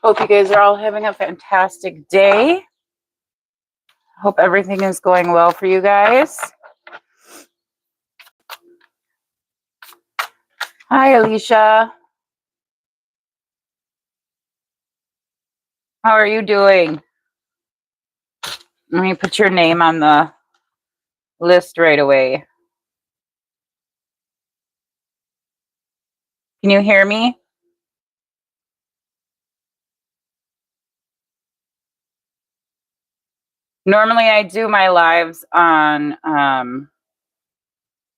Hope you guys are all having a fantastic day. Hope everything is going well for you guys. Hi, Alicia. How are you doing? Let me put your name on the list right away. Can you hear me? Normally I do my lives on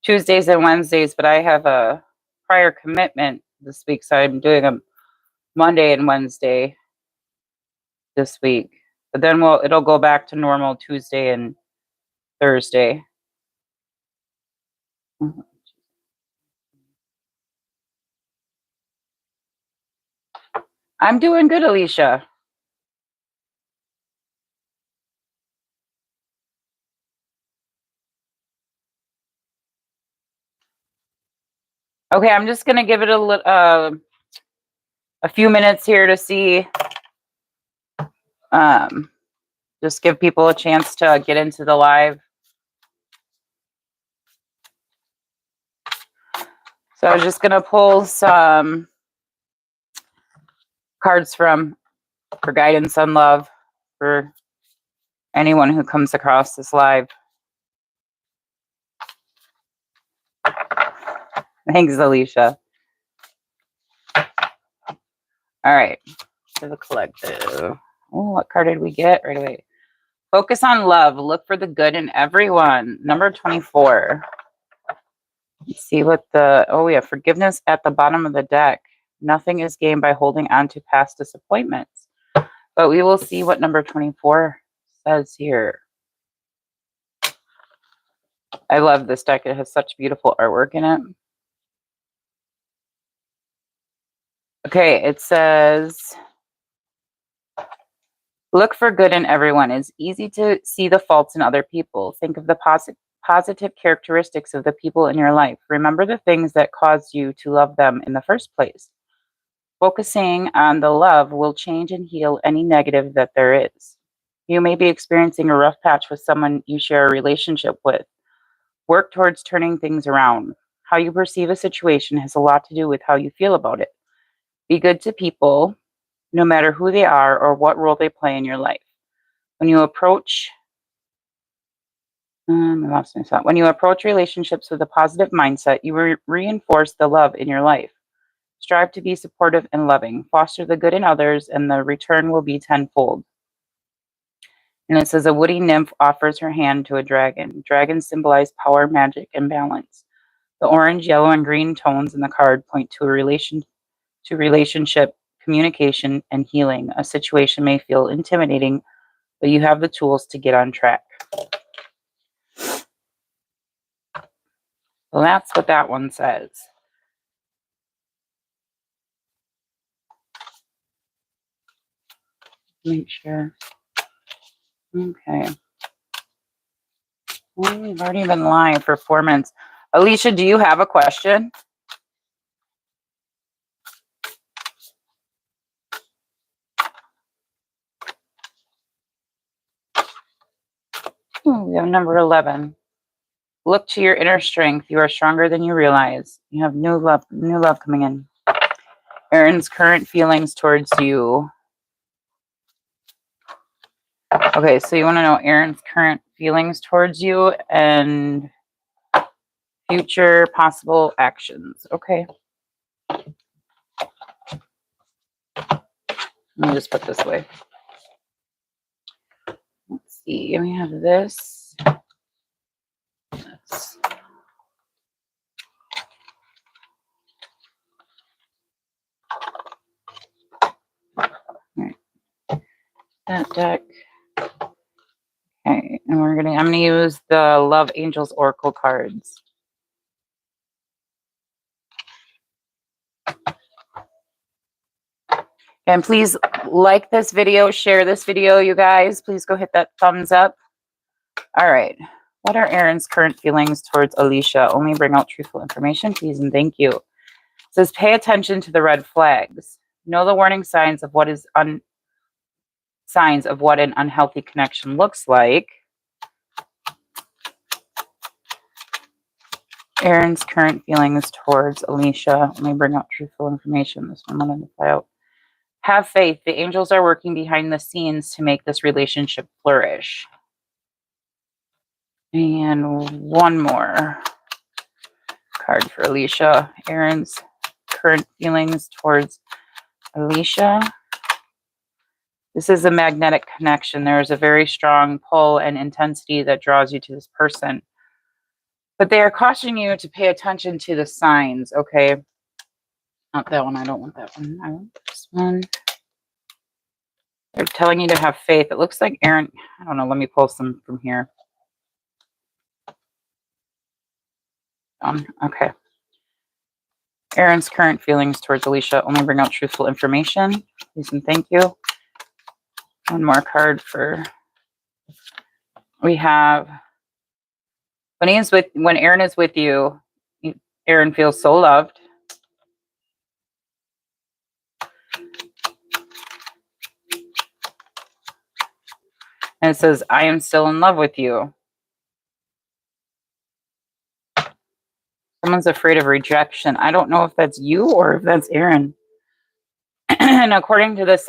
Tuesdays and Wednesdays, but I have a prior commitment this week, so I'm doing a Monday and Wednesday this week. But then it'll go back to normal Tuesday and Thursday. I'm doing good, Alicia. Okay, I'm just going to give it a few minutes here to see. Just give people a chance to get into the live. So I was just going to pull some cards for guidance on love for anyone who comes across this live. Thanks, Alicia. All right, to the collective. Oh, what card did we get right away? Focus on love. Look for the good in everyone. Number 24. Let's see what we have forgiveness at the bottom of the deck. Nothing is gained by holding on to past disappointments. But we will see what number 24 says here. I love this deck. It has such beautiful artwork in it. Okay, it says, look for good in everyone. It's easy to see the faults in other people. Think of the positive characteristics of the people in your life. Remember the things that caused you to love them in the first place. Focusing on the love will change and heal any negative that there is. You may be experiencing a rough patch with someone you share a relationship with. Work towards turning things around. How you perceive a situation has a lot to do with how you feel about it. Be good to people, no matter who they are or what role they play in your life. When you approach relationships with a positive mindset, you reinforce the love in your life. Strive to be supportive and loving. Foster the good in others, and the return will be tenfold. And it says, a woody nymph offers her hand to a dragon. Dragons symbolize power, magic, and balance. The orange, yellow, and green tones in the card point to relationship, communication, and healing. A situation may feel intimidating, but you have the tools to get on track. Well, that's what that one says. Make sure. Okay. Well, we've already been live for 4 minutes. Alicia, do you have a question? We have number 11. Look to your inner strength. You are stronger than you realize. You have new love coming in. Aaron's current feelings towards you. Okay, so you want to know Aaron's current feelings towards you and future possible actions. Okay. Let me just put this away. Let's see. We have this. Right. That deck. Okay, and I'm gonna use the Love Angels Oracle cards. And please like this video, share this video, you guys. Please go hit that thumbs up. All right. What are Aaron's current feelings towards Alicia? Only bring out truthful information, please, and thank you. It says, pay attention to the red flags. Know the warning signs of what is signs of what an unhealthy connection looks like. Aaron's current feelings towards Alicia. Let me bring out truthful information. This one I'm going to fly out. Have faith. The angels are working behind the scenes to make this relationship flourish. And one more card for Alicia. Aaron's current feelings towards Alicia. This is a magnetic connection. There is a very strong pull and intensity that draws you to this person. But they are cautioning you to pay attention to the signs, okay? Not that one. I don't want that one. I want this one. They're telling you to have faith. It looks like Aaron, I don't know. Let me pull some from here. Okay. Aaron's current feelings towards Alicia. Only bring out truthful information. Please and thank you. One more card for. We have when Aaron is with you, Aaron feels so loved. And it says, I am still in love with you. Someone's afraid of rejection. I don't know if that's you or if that's Aaron. And according to this,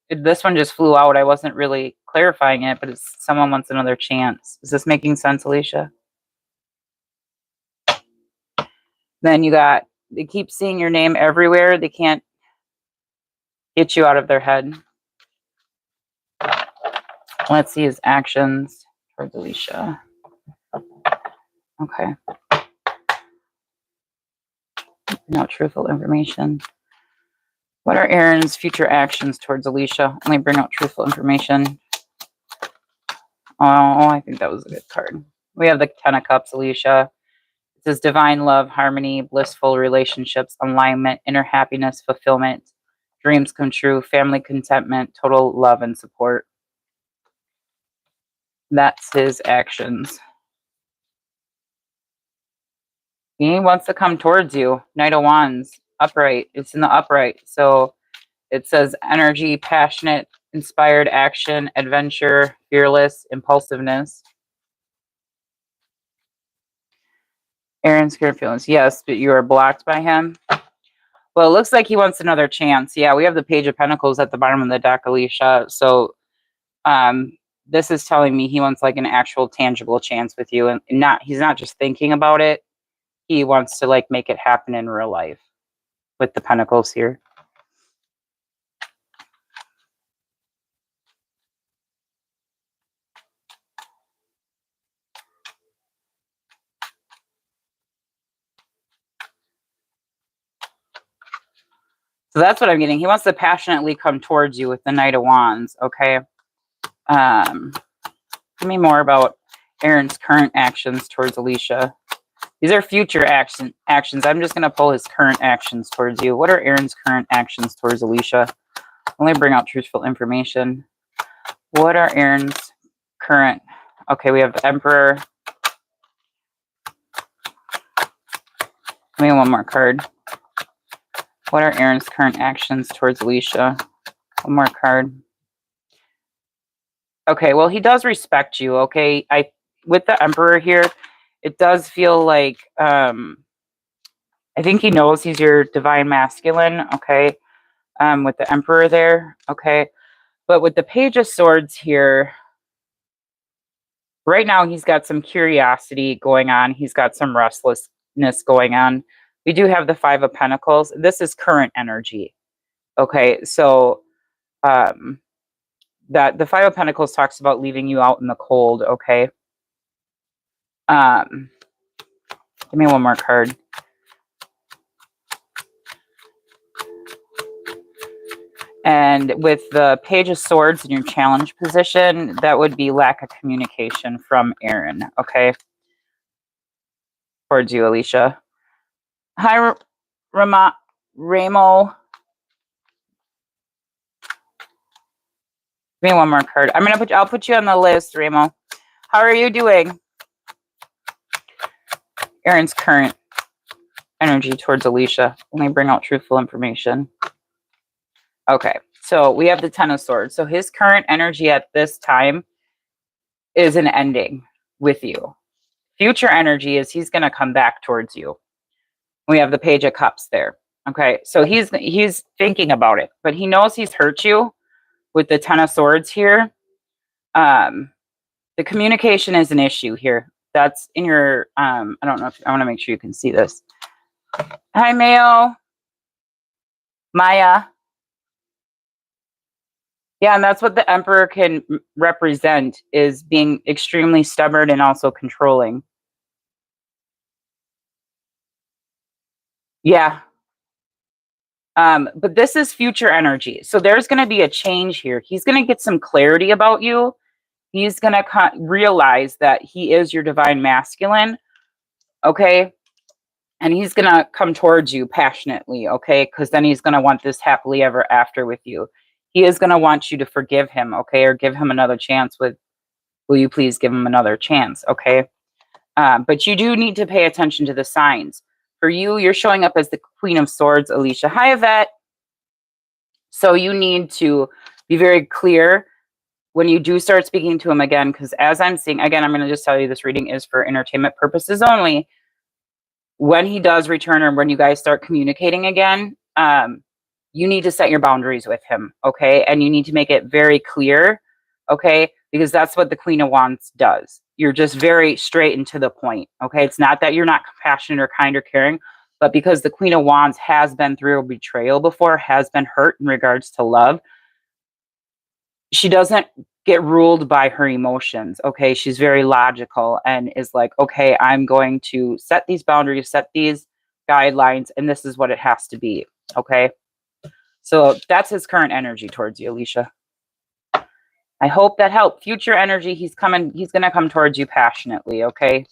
this one just flew out. I wasn't really clarifying it, but it's someone wants another chance. Is this making sense, Alicia? Then they keep seeing your name everywhere. They can't get you out of their head. Let's see his actions towards Alicia. Okay. Now, truthful information. What are Aaron's future actions towards Alicia? Only bring out truthful information. Oh, I think that was a good card. We have the 10 of Cups, Alicia. It says divine love, harmony, blissful relationships, alignment, inner happiness, fulfillment, dreams come true, family contentment, total love and support. That's his actions. He wants to come towards you. Knight of Wands, upright. It's in the upright. So it says energy, passionate, inspired action, adventure, fearless, impulsiveness. Aaron's current feelings. Yes, but you are blocked by him. Well, it looks like he wants another chance. Yeah, we have the Page of Pentacles at the bottom of the deck, Alicia. So this is telling me he wants like an actual tangible chance with you. And he's not just thinking about it. He wants to like make it happen in real life with the Pentacles here. So that's what I'm getting. He wants to passionately come towards you with the Knight of Wands. Okay. Give me more about Aaron's current actions towards Alicia. These are future actions. I'm just going to pull his current actions towards you. What are Aaron's current actions towards Alicia? Only bring out truthful information. What are Aaron's current? Okay, we have the Emperor. Give me one more card. What are Aaron's current actions towards Alicia? One more card. Okay, well, he does respect you, okay? With the Emperor here, it does feel like, I think he knows he's your divine masculine, okay? With the Emperor there, okay? But with the Page of Swords here, right now he's got some curiosity going on. He's got some restlessness going on. We do have the Five of Pentacles. This is current energy, okay? So, that the Five of Pentacles talks about leaving you out in the cold, okay? Give me one more card. And with the Page of Swords in your challenge position, that would be lack of communication from Aaron, okay? Towards you, Alicia. Hi, Ramo. Give me one more card. I'll put you on the list, Ramo. How are you doing? Aaron's current energy towards Alicia. Let me bring out truthful information. Okay, so we have the Ten of Swords. So his current energy at this time is an ending with you. Future energy is he's going to come back towards you. We have the Page of Cups there. Okay, so he's thinking about it, but he knows he's hurt you with the Ten of Swords here. The communication is an issue here. That's in your, I don't know if, I want to make sure you can see this. Hi, Mayo. Maya. Yeah, and that's what the Emperor can represent, is being extremely stubborn and also controlling. Yeah. But this is future energy. So there's going to be a change here. He's going to get some clarity about you. He's going to realize that he is your divine masculine. Okay. And he's going to come towards you passionately. Okay. Because then he's going to want this happily ever after with you. He is going to want you to forgive him. Okay. Or give him another chance with, will you please give him another chance? Okay. But you do need to pay attention to the signs. For you, you're showing up as the Queen of Swords, Alicia. Hi, Yvette. So you need to be very clear when you do start speaking to him again, because as I'm seeing, again, I'm going to just tell you this reading is for entertainment purposes only. When he does return or when you guys start communicating again, you need to set your boundaries with him, okay? And you need to make it very clear, okay? Because that's what the Queen of Wands does. You're just very straight and to the point, okay? It's not that you're not compassionate or kind or caring, but because the Queen of Wands has been through a betrayal before, has been hurt in regards to love, she doesn't get ruled by her emotions, okay? She's very logical and is like, okay, I'm going to set these boundaries, set these guidelines, and this is what it has to be, okay? So that's his current energy towards you, Alicia. I hope that helped. Future energy, he's going to come towards you passionately, okay?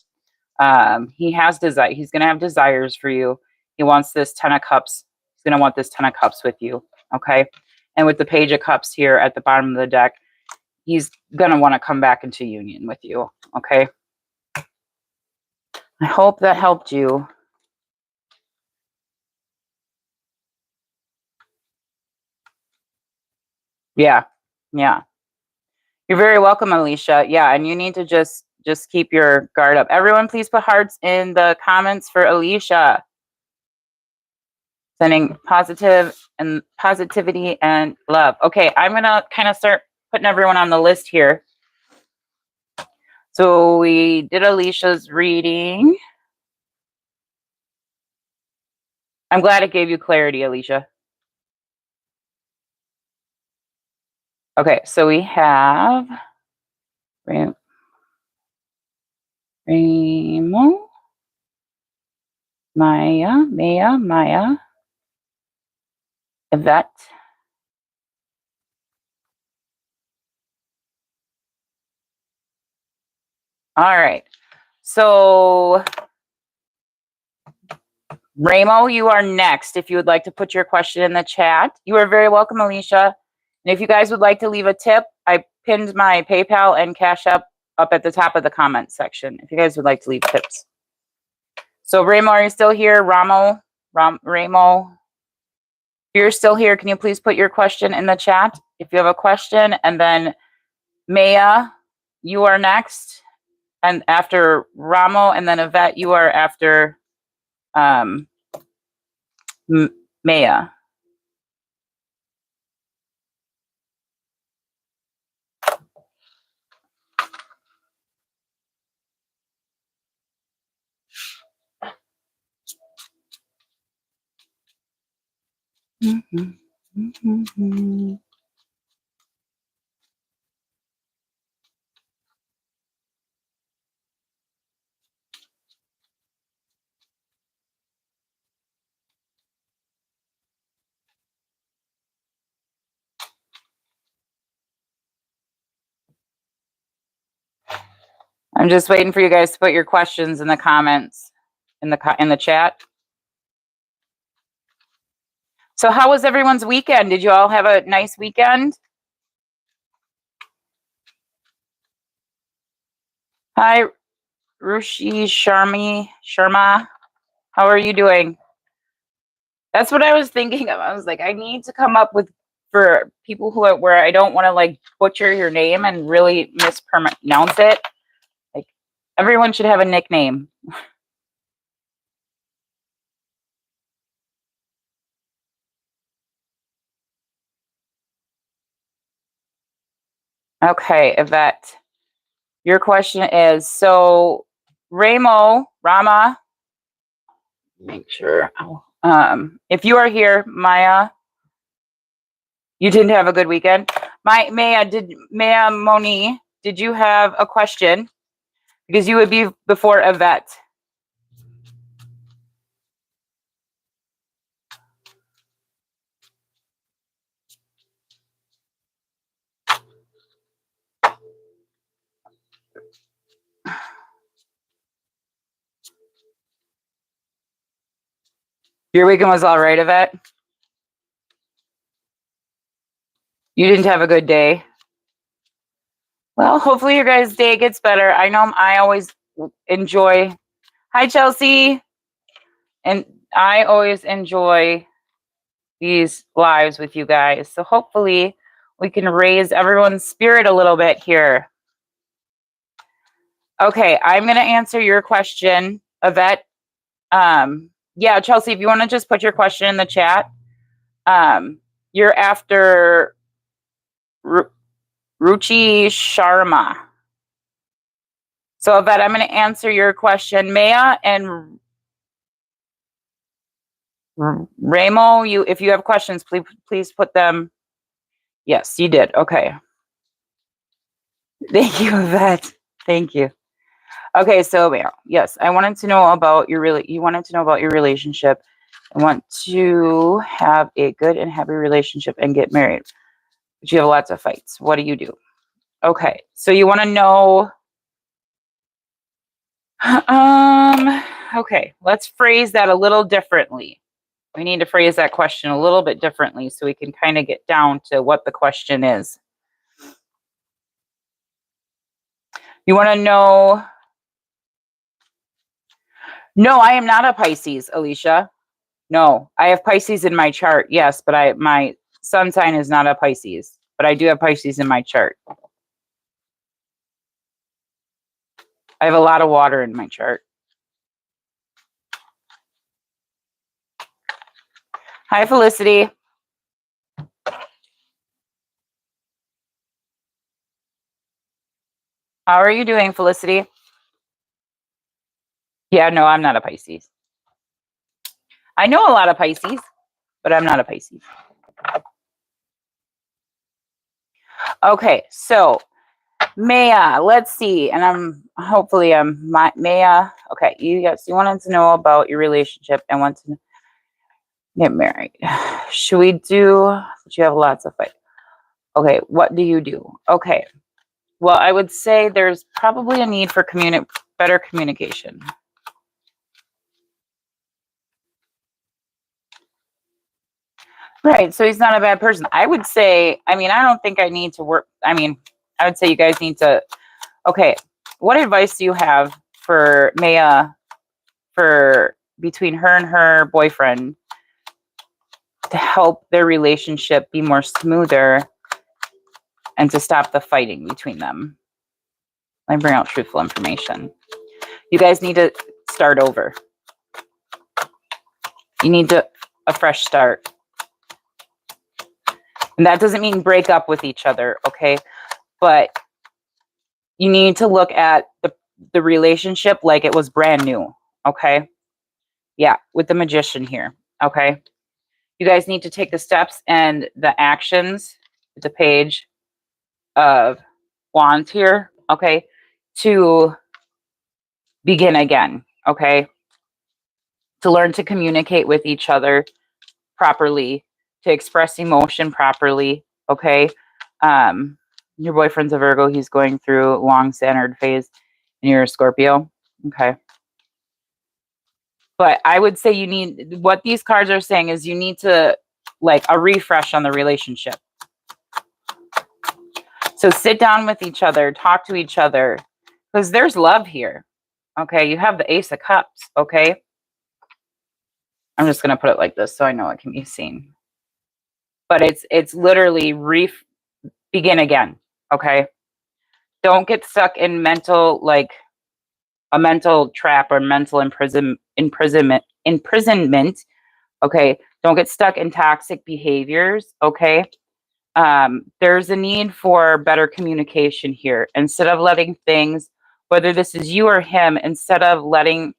He has desire. He's going to have desires for you. He wants this 10 of Cups. He's going to want this 10 of Cups with you, okay? And with the Page of Cups here at the bottom of the deck, he's going to want to come back into union with you, okay? I hope that helped you. Yeah, yeah. You're very welcome, Alicia. Yeah, and you need to just keep your guard up. Everyone, please put hearts in the comments for Alicia. Sending positivity and love. Okay, I'm going to kind of start putting everyone on the list here. So we did Alicia's reading. I'm glad it gave you clarity, Alicia. Okay, so we have Ramo, Maya, Yvette, all right. So Ramo, you are next. If you would like to put your question in the chat, you are very welcome, Alicia. And if you guys would like to leave a tip, I pinned my PayPal and Cash App up at the top of the comment section. If you guys would like to leave tips. So Ramo, are you still here? Ramo. If you're still here, can you please put your question in the chat if you have a question? And then Maya, you are next. And after Ramo, and then Yvette, you are after Maya. I'm just waiting for you guys to put your questions in the comments in the chat. So how was everyone's weekend? Did you all have a nice weekend? Hi, Rushi Sharma. How are you doing? That's what I was thinking of. I was like, I need to come up with for people who are, where I don't want to like butcher your name and really mispronounce it. Like everyone should have a nickname. Okay, Yvette. Your question is, so Rama, make sure. If you are here, Maya, you didn't have a good weekend. Maya Moni, did you have a question? Because you would be before Yvette. Your weekend was all right, Yvette? You didn't have a good day? Well, hopefully your guys' day gets better. I know I always enjoy. Hi, Chelsea. And I always enjoy these lives with you guys. So hopefully we can raise everyone's spirit a little bit here. Okay, I'm going to answer your question, Yvette. Yeah, Chelsea, if you want to just put your question in the chat. You're after Ruchi Sharma. So, Yvette, I'm going to answer your question. Maya and Ramo, if you have questions, please put them. Yes, you did. Okay. Thank you, Yvette. Thank you. Okay, so Maya, yes, I wanted to know about you wanted to know about your relationship. I want to have a good and happy relationship and get married. But you have lots of fights. What do you do? Okay, so you want to know. Okay, let's phrase that a little differently. We need to phrase that question a little bit differently so we can kind of get down to what the question is. You want to know? No, I am not a Pisces, Alicia. No, I have Pisces in my chart. Yes, but my sun sign is not a Pisces, but I do have Pisces in my chart. I have a lot of water in my chart. Hi, Felicity. How are you doing, Felicity? Yeah, no, I'm not a Pisces. I know a lot of Pisces, but I'm not a Pisces. Okay, so Maya, let's see. And Maya. Okay, you wanted to know about your relationship and want to get married. Should we do, you have lots of fight. Okay, what do you do? Okay, well, I would say there's probably a need for better communication. Right, so he's not a bad person. I would say, I don't think I need to work. I would say you guys need to, okay, what advice do you have for Maya for between her and her boyfriend to help their relationship be more smoother and to stop the fighting between them? Let me bring out truthful information. You guys need to start over. You need a fresh start. And that doesn't mean break up with each other, okay? But you need to look at the relationship like it was brand new, okay? Yeah, with the magician here, okay? You guys need to take the steps and the actions, the page of wands here, okay, to begin again, okay? To learn to communicate with each other properly, to express emotion properly, okay? Your boyfriend's a Virgo. He's going through a long standard phase, and you're a Scorpio, okay? But I would say what these cards are saying is you need to, like, a refresh on the relationship. So sit down with each other, talk to each other, Because there's love here. Okay, you have the Ace of Cups. Okay. I'm just going to put it like this so I know it can be seen. But it's literally begin again. Okay. Don't get stuck in mental, like a mental trap or mental imprisonment. Okay. Don't get stuck in toxic behaviors. Okay. There's a need for better communication here. Instead of letting things, whether this is you or him, instead of letting,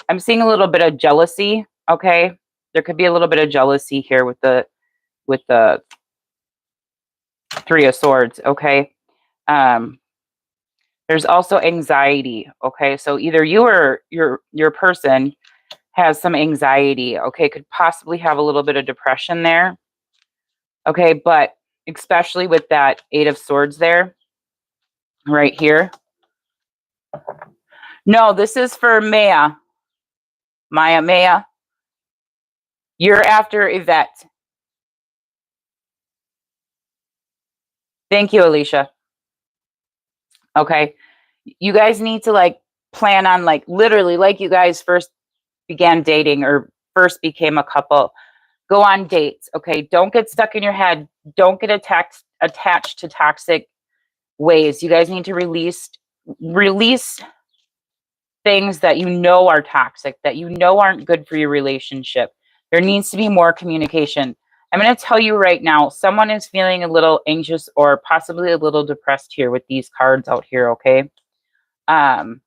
I'm seeing a little bit of jealousy. Okay. There could be a little bit of jealousy here with the Three of Swords. Okay. There's also anxiety. Okay. So either you or your person has some anxiety. Okay. Could possibly have a little bit of depression there. Okay. But especially with that Eight of Swords there, right here. No, this is for Maya. Maya. You're after Yvette. Thank you, Alicia. Okay. You guys need to like plan on like literally like you guys first began dating or first became a couple. Go on dates. Okay. Don't get stuck in your head. Don't get attached to toxic ways. You guys need to release things that you know are toxic, that you know aren't good for your relationship. There needs to be more communication. I'm going to tell you right now, someone is feeling a little anxious or possibly a little depressed here with these cards out here, okay? And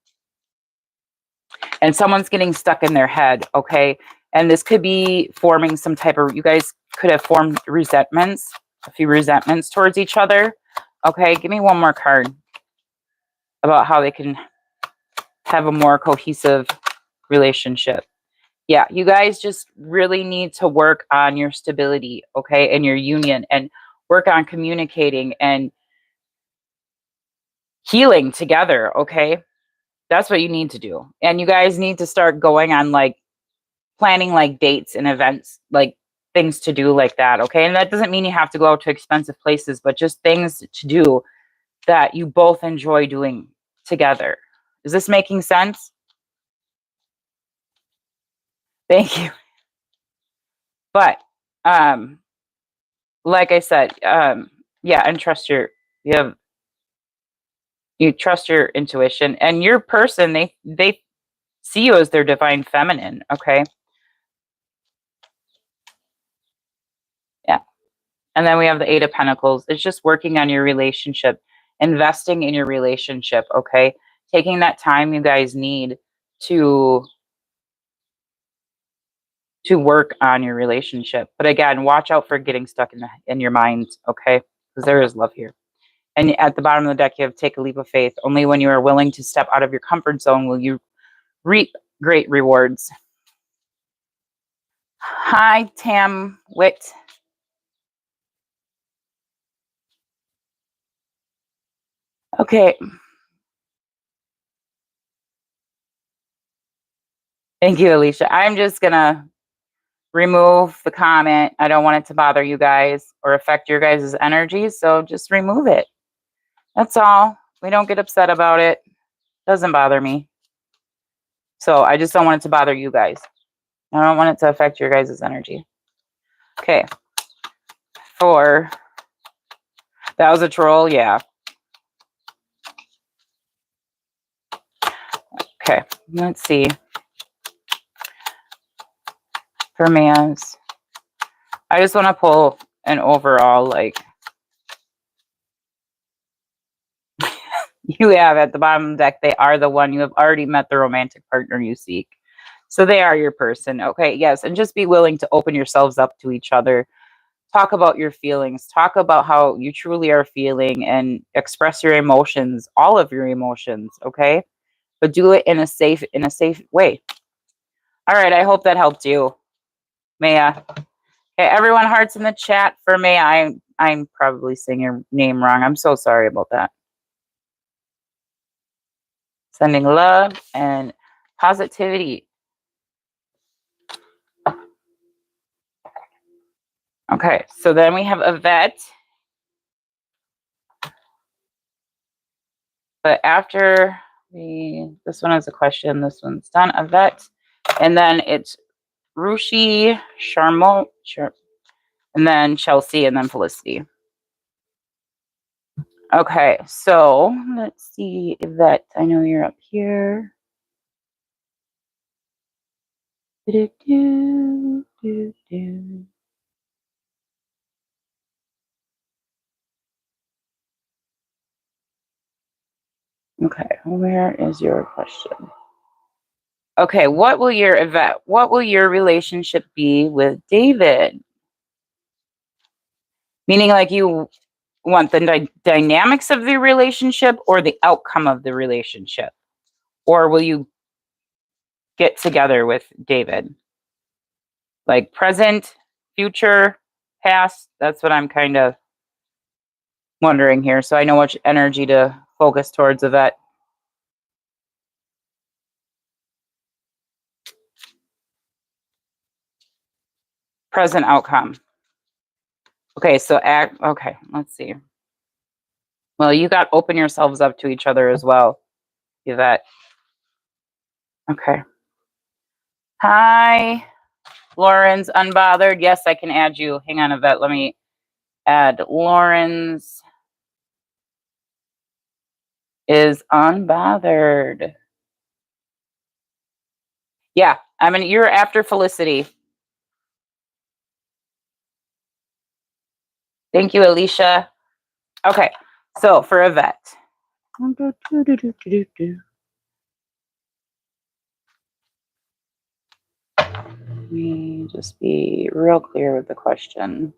someone's getting stuck in their head, okay? And this could be forming some type of, you guys could have formed resentments, a few resentments towards each other. Okay, give me one more card about how they can have a more cohesive relationship. Yeah, you guys just really need to work on your stability, okay, and your union, and work on communicating and healing together, okay? That's what you need to do. And you guys need to start going on like planning like dates and events, like things to do like that, okay? And that doesn't mean you have to go out to expensive places, but just things to do that you both enjoy doing together. Is this making sense? Thank you. But like I said, yeah, and trust you trust your intuition, and your person, they see you as their divine feminine, okay? Yeah. And then we have the Eight of Pentacles. It's just working on your relationship, investing in your relationship, okay? Taking that time you guys need to work on your relationship. But again, watch out for getting stuck in your mind, okay? Because there is love here. And at the bottom of the deck, you have take a leap of faith. Only when you are willing to step out of your comfort zone will you reap great rewards. Hi, Tam Witt. Okay. Thank you, Alicia. I'm just going to remove the comment. I don't want it to bother you guys or affect your guys' energy, so just remove it. That's all. We don't get upset about it. Doesn't bother me. So I just don't want it to bother you guys. I don't want it to affect your guys' energy. Okay. That was a troll, yeah. Okay, let's see. For Mans, I just want to pull an overall, like, you have at the bottom of the deck, they are the one. You have already met the romantic partner you seek. So they are your person, okay? Yes, and just be willing to open yourselves up to each other. Talk about your feelings. Talk about how you truly are feeling and express your emotions, all of your emotions, okay? But do it in a safe way. All right, I hope that helped you, Maya. Okay, everyone, hearts in the chat for Maya. I'm probably saying your name wrong. I'm so sorry about that. Sending love and positivity. Okay, so then we have Yvette. But after This one is a question. This one's done. Yvette. And then it's Rushi, Charmot, and then Chelsea, and then Felicity. Okay, so let's see, Yvette. I know you're up here. Okay, where is your question? Okay, what will your relationship be with David? Meaning, like, you want the dynamics of the relationship or the outcome of the relationship? Or will you get together with David? Like present, future, past? That's what I'm kind of wondering here. So I know which energy to focus towards of that. Present outcome. Okay, so okay, let's see. Well, you got open yourselves up to each other as well, Yvette. Okay. Hi, Lauren's unbothered. Yes, I can add you. Hang on, Yvette. Let me add Lauren's is unbothered. Yeah, I mean, you're after Felicity. Thank you, Alicia. Okay, so for Yvette. Let me just be real clear with the question.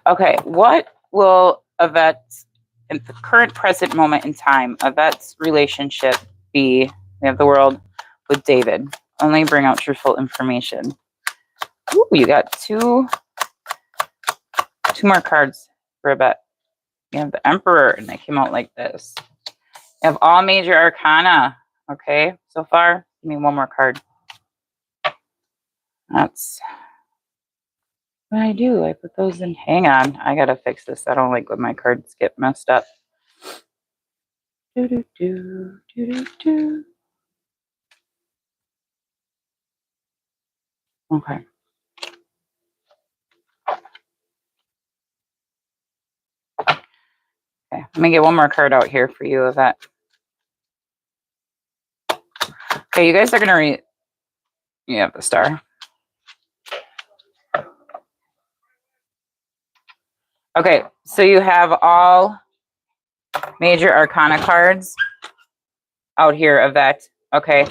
Okay, what will Yvette's, in the current present moment in time, Yvette's relationship be? We have the world with David. Only bring out truthful information. Ooh, you got two more cards for Yvette. You have the Emperor, and they came out like this. You have all major arcana. Okay, so far. Give me one more card. That's what I do. I put those in. Hang on. I gotta fix this. I don't like when my cards get messed up. Okay. Okay, let me get one more card out here for you, Yvette. Okay, you guys are gonna read. You have the Star. Okay, so you have all major arcana cards out here, Yvette. Okay.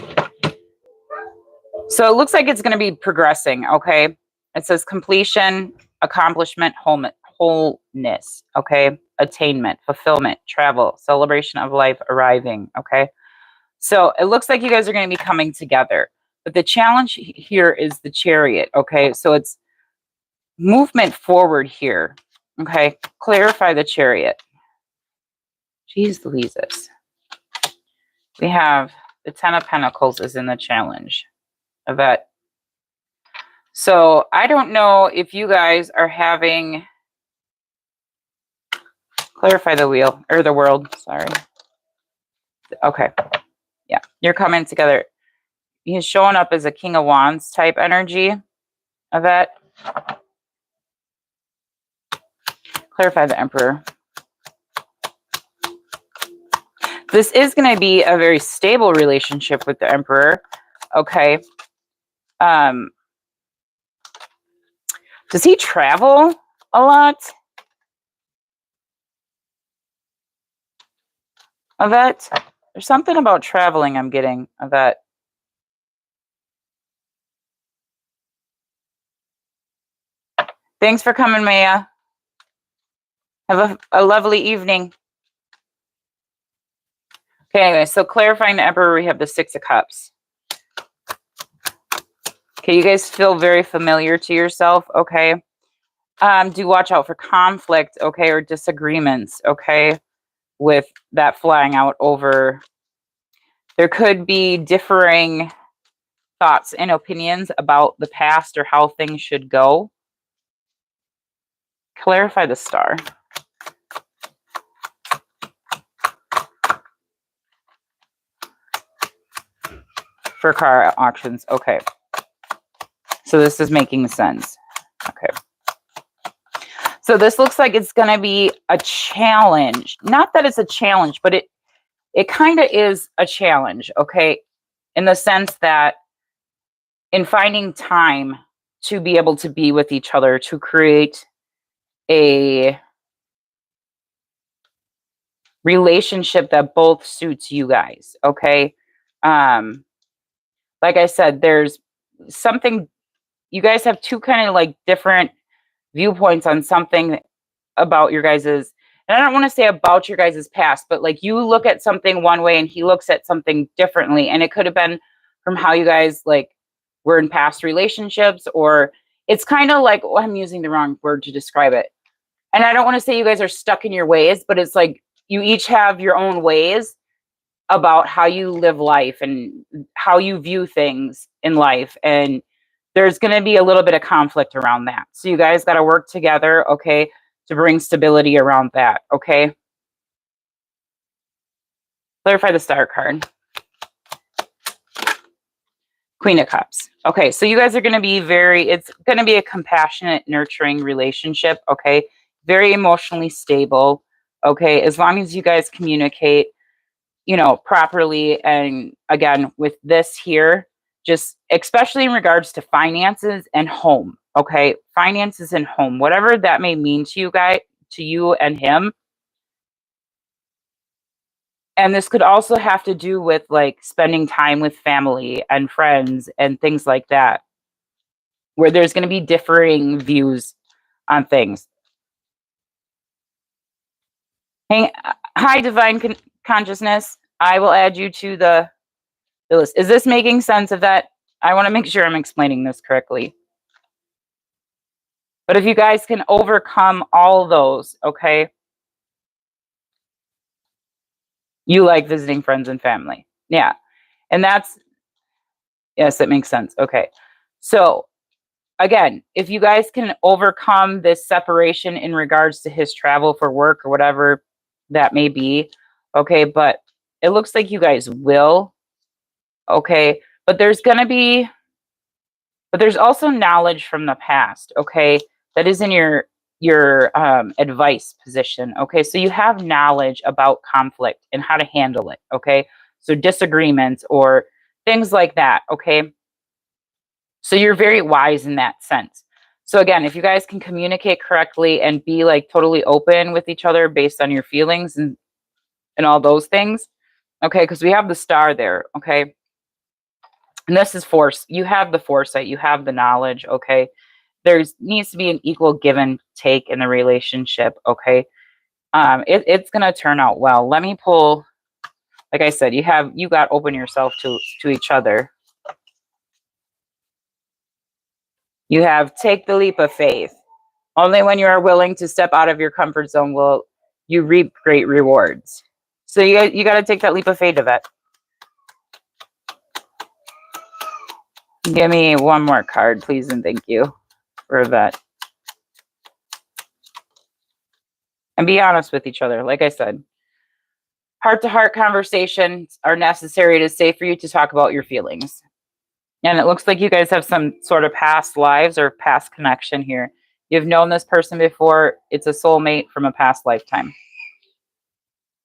So it looks like it's going to be progressing. Okay. It says completion, accomplishment, wholeness. Okay. Attainment, fulfillment, travel, celebration of life, arriving. Okay. So it looks like you guys are going to be coming together. But the challenge here is the Chariot. Okay. So it's movement forward here. Okay. Clarify the Chariot. Jeez Louises. We have the Ten of Pentacles is in the challenge. Yvette. So I don't know if you guys are having, clarify the wheel or the world. Sorry. Okay. Yeah. You're coming together. He's showing up as a King of Wands type energy. Yvette. Clarify the Emperor. This is going to be a very stable relationship with the Emperor. Okay. Does he travel a lot? Yvette? There's something about traveling I'm getting, Yvette. Thanks for coming, Maya. Have a lovely evening. Okay, anyway, so clarifying the Emperor, we have the Six of Cups. Okay, you guys feel very familiar to yourself, okay? Do watch out for conflict, okay, or disagreements, okay, with that flying out over. There could be differing thoughts and opinions about the past or how things should go. Clarify the star. For car auctions. Okay. So this is making sense. Okay. So this looks like it's going to be a challenge. Not that it's a challenge, but it kind of is a challenge, okay? In the sense that in finding time to be able to be with each other, to create a relationship that both suits you guys, okay? Like I said, there's something, you guys have two kind of like different viewpoints on something about your guys's, and I don't want to say about your guys's past, but like you look at something one way and he looks at something differently. And it could have been from how you guys like were in past relationships, or it's kind of like, oh, I'm using the wrong word to describe it. And I don't want to say you guys are stuck in your ways, but it's like you each have your own ways about how you live life and how you view things in life. And there's going to be a little bit of conflict around that. So you guys got to work together, okay, to bring stability around that, okay? Clarify the star card. Queen of Cups. Okay, so you guys are going to be it's going to be a compassionate, nurturing relationship, okay? Very emotionally stable, okay? As long as you guys communicate, you know, properly. And again, with this here, just especially in regards to finances and home, okay? Finances and home, whatever that may mean to you guys, to you and him. And this could also have to do with like spending time with family and friends and things like that, where there's going to be differing views on things. Hi, divine consciousness. I will add you to the list. Is this making sense of that? I want to make sure I'm explaining this correctly. But if you guys can overcome all those, okay? You like visiting friends and family. Yeah. And that's, yes, it makes sense. Okay. So again, if you guys can overcome this separation in regards to his travel for work or whatever that may be, okay, but it looks like you guys will, okay, but there's also knowledge from the past, okay, that is in your advice position, okay, so you have knowledge about conflict and how to handle it, okay, so disagreements or things like that, okay. So you're very wise in that sense. So again, if you guys can communicate correctly and be like totally open with each other based on your feelings and all those things, okay, because we have the star there, okay. And this is force. You have the foresight, you have the knowledge, okay. There's needs to be an equal give and take in the relationship, okay. It's gonna turn out well. Let me pull, like I said, you got to open yourself to each other. You have take the leap of faith. Only when you are willing to step out of your comfort zone will you reap great rewards. So you got to take that leap of faith, Yvette. Give me one more card, please, and thank you for Yvette. And be honest with each other. Like I said, heart-to-heart conversations are necessary. It is safe for you to talk about your feelings. And it looks like you guys have some sort of past lives or past connection here. You've known this person before. It's a soulmate from a past lifetime.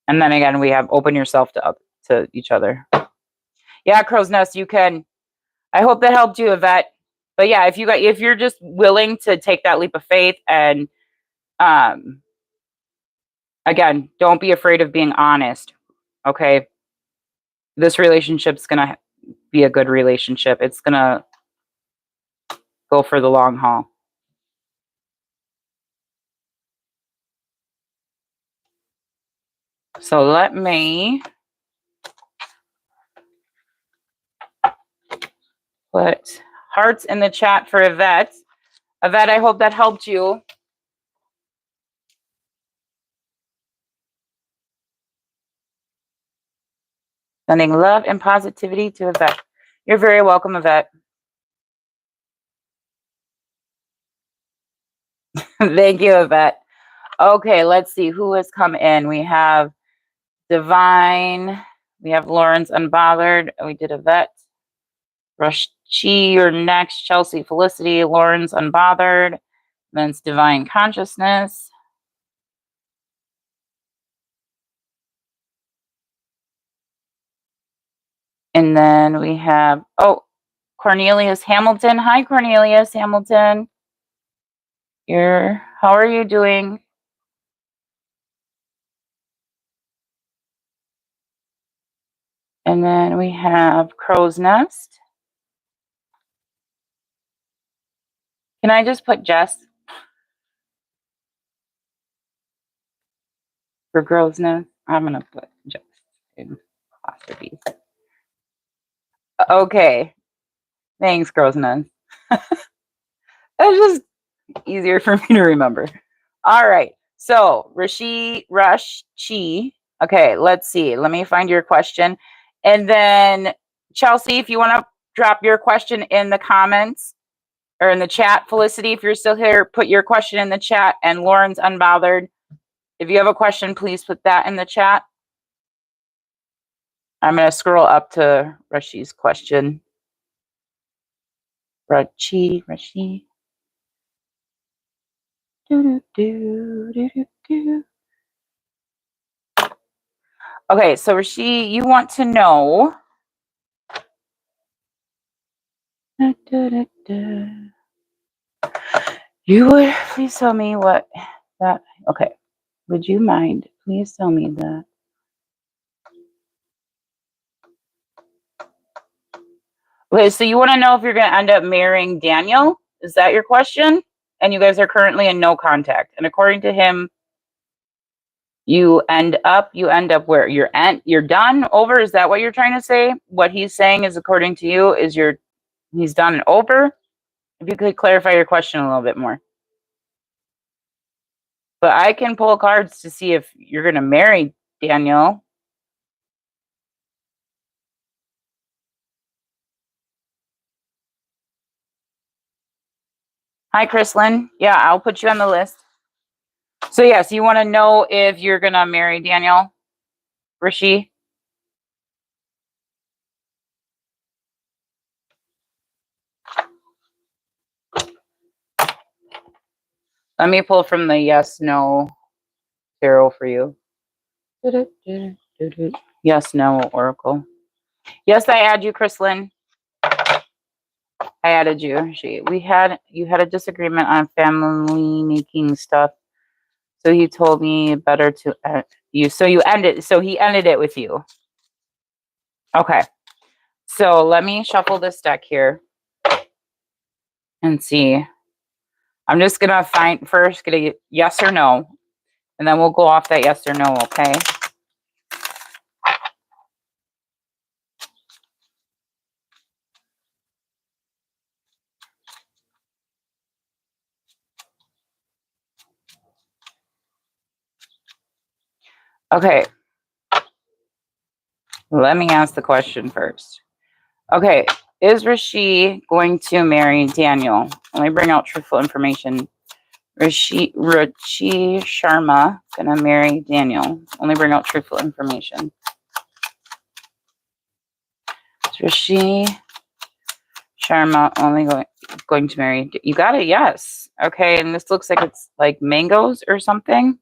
And then again, we have open yourself to each other. Yeah, Crow's Nest, you can. I hope that helped you, Yvette. But yeah, if you're just willing to take that leap of faith and again, don't be afraid of being honest. Okay. This relationship's gonna be a good relationship. It's gonna go for the long haul. So let me put hearts in the chat for Yvette. Yvette, I hope that helped you. Sending love and positivity to Yvette. You're very welcome, Yvette. Thank you, Yvette. Okay, let's see who has come in. We have Divine. We have Lawrence Unbothered. We did Yvette. Rashi, you're next. Chelsea, Felicity, Lawrence Unbothered. Then it's Divine Consciousness. And then we have, oh, Cornelius Hamilton. Hi, Cornelius Hamilton. How are you doing? And then we have Crow's Nest. Can I just put Jess for Crow's Nest? I'm going to put Jess in apostrophes. Okay. Thanks, Crow's Nest. That's just easier for me to remember. All right. So, Rashi. Okay, let's see. Let me find your question. And then, Chelsea, if you want to drop your question in the comments or in the chat. Felicity, if you're still here, put your question in the chat. And Lauren's Unbothered, if you have a question, please put that in the chat. I'm going to scroll up to Rashi's question. Rashi. Okay, so Rashi, you want to know. You would please tell me what that. Okay, would you mind? Please tell me that. Okay, so you want to know if you're going to end up marrying Daniel? Is that your question? And you guys are currently in no contact. And according to him, you end up where? You're done, over? Is that what you're trying to say? What he's saying is, according to you, is he's done and over? If you could clarify your question a little bit more. But I can pull cards to see if you're going to marry Daniel. Hi, Chryslin. Yeah, I'll put you on the list. So, yes, you want to know if you're going to marry Daniel? Rashi? Let me pull from the yes, no tarot for you. Yes, no oracle. Yes, I add you, Chryslin. I added you. You had a disagreement on family making stuff. So he told me better to you. So you ended. So he ended it with you. Okay. So let me shuffle this deck here and see. I'm just gonna get a yes or no, and then we'll go off that yes or no. Okay. Okay. Let me ask the question first. Okay. Is Rashi going to marry Daniel? Let me bring out truthful information. Rashi Sharma gonna marry Daniel. Only bring out truthful information. Is Rashi Sharma only going to marry? You got it. Yes. Okay. And this looks like it's like mangoes or something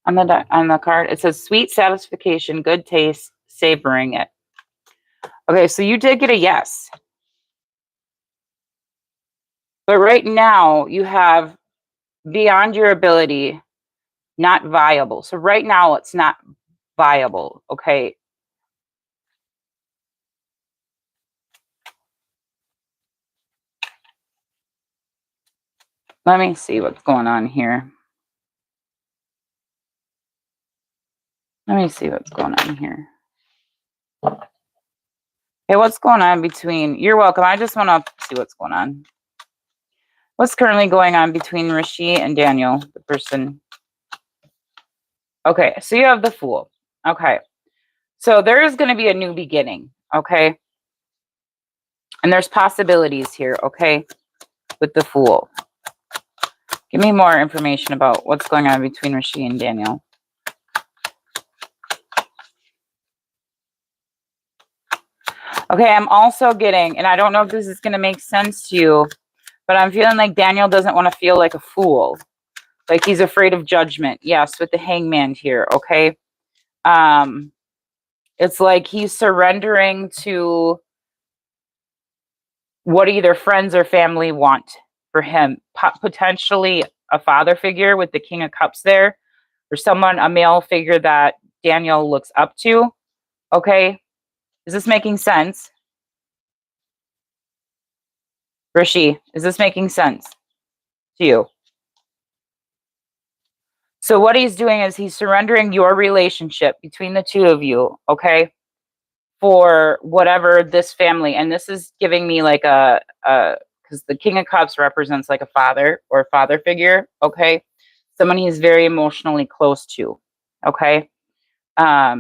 on the card. It says sweet satisfaction, good taste, savoring it. Okay, so you did get a yes. But right now you have beyond your ability, not viable. So right now it's not viable. Okay. Let me see what's going on here. Let me see what's going on here. Okay, what's going on between... You're welcome. I just want to see what's going on. What's currently going on between Rashi and Daniel, the person? Okay, so you have the Fool. Okay. So there is going to be a new beginning, okay? And there's possibilities here, okay? With the Fool. Give me more information about what's going on between Rashi and Daniel. Okay, I'm also getting, and I don't know if this is going to make sense to you, but I'm feeling like Daniel doesn't want to feel like a fool. Like he's afraid of judgment. Yes, with the hangman here, okay? It's like he's surrendering to what either friends or family want for him. Potentially a father figure with the King of Cups there, or someone, a male figure that Daniel looks up to, okay? Is this making sense? Rashi, is this making sense to you? So what he's doing is he's surrendering your relationship between the two of you, okay, for whatever this family, and this is giving me like a because the King of Cups represents like a father or a father figure, okay, someone he's very emotionally close to, okay, that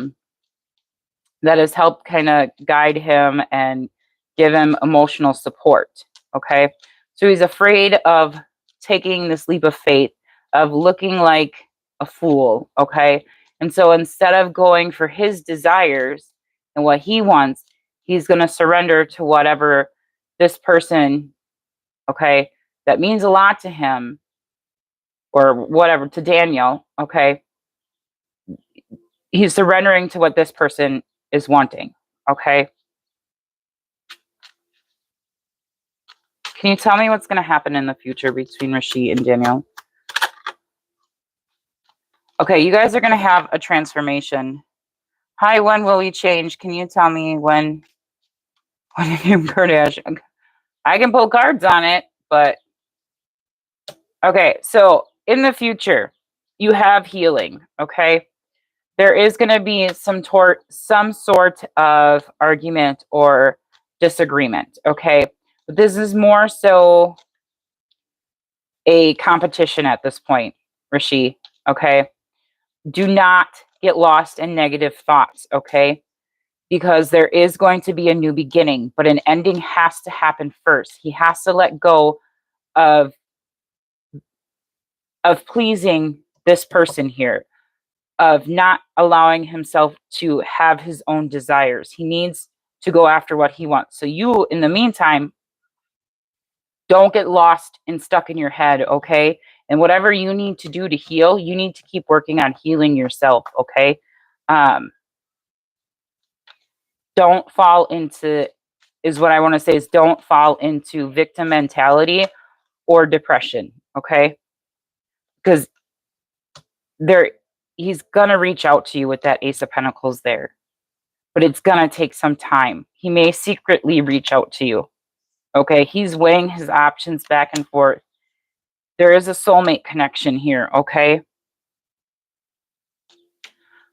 has helped kind of guide him and give him emotional support, okay. So he's afraid of taking this leap of faith, of looking like a fool, okay. And so instead of going for his desires and what he wants, he's going to surrender to whatever this person, okay, that means a lot to him, or whatever, to Daniel, okay. He's surrendering to what this person is wanting, okay. Can you tell me what's going to happen in the future between Rashi and Daniel? Okay, you guys are going to have a transformation. Hi, when will we change? Can you tell me when you Kardashian? I can pull cards on it, but okay, so in the future, you have healing, okay? There is going to be some sort of argument or disagreement, okay? But this is more so a competition at this point, Rashi, okay? Do not get lost in negative thoughts, okay? Because there is going to be a new beginning, but an ending has to happen first. He has to let go of pleasing this person here, of not allowing himself to have his own desires. He needs to go after what he wants. So you, in the meantime, don't get lost and stuck in your head, okay? And whatever you need to do to heal, you need to keep working on healing yourself, okay? Don't fall into, is what I want to say, is don't fall into victim mentality or depression, okay? Because he's going to reach out to you with that Ace of Pentacles there, but it's going to take some time. He may secretly reach out to you, okay? He's weighing his options back and forth. There is a soulmate connection here, okay?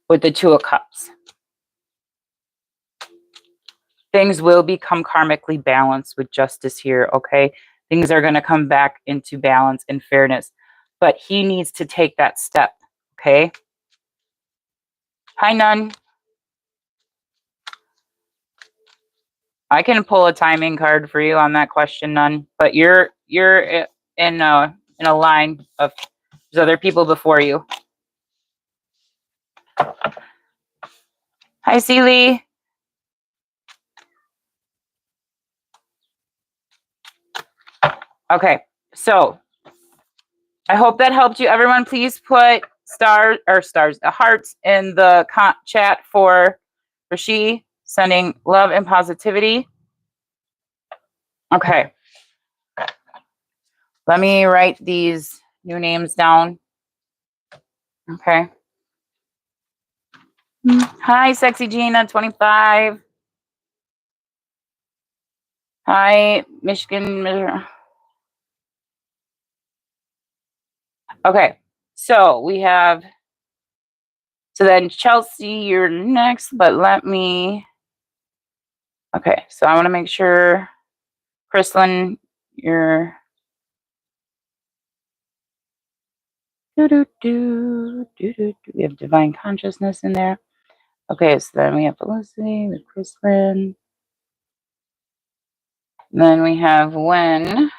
With the Two of Cups. Things will become karmically balanced with justice here, okay? Things are going to come back into balance and fairness, but he needs to take that step, okay? Hi, Nun. I can pull a timing card for you on that question, Nun, but you're in a line of, there's other people before you. Hi, Celie. Okay, so I hope that helped you. Everyone, please put hearts in the chat for Rashi, sending love and positivity. Okay. Let me write these new names down. Okay. Hi, Sexy Gina, 25. Hi, Michigan. Okay, so we have, so then Chelsea, you're next, but let me, okay, so I want to make sure, Chryslin, you're, we have Divine Consciousness in there. Okay, so then we have Felicity with Chryslin. Then we have Will.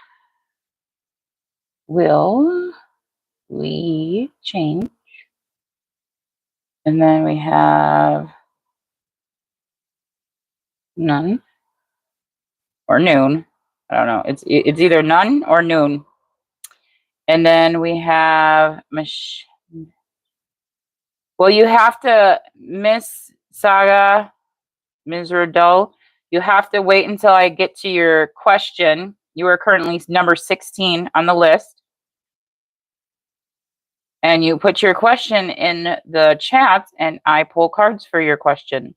we change. And then we have none or noon. I don't know. It's either none or noon. And then we have well, you have to, Miss Saga, Ms. Riddell, you have to wait until I get to your question. You are currently number 16 on the list. And you put your question in the chat, and I pull cards for your question.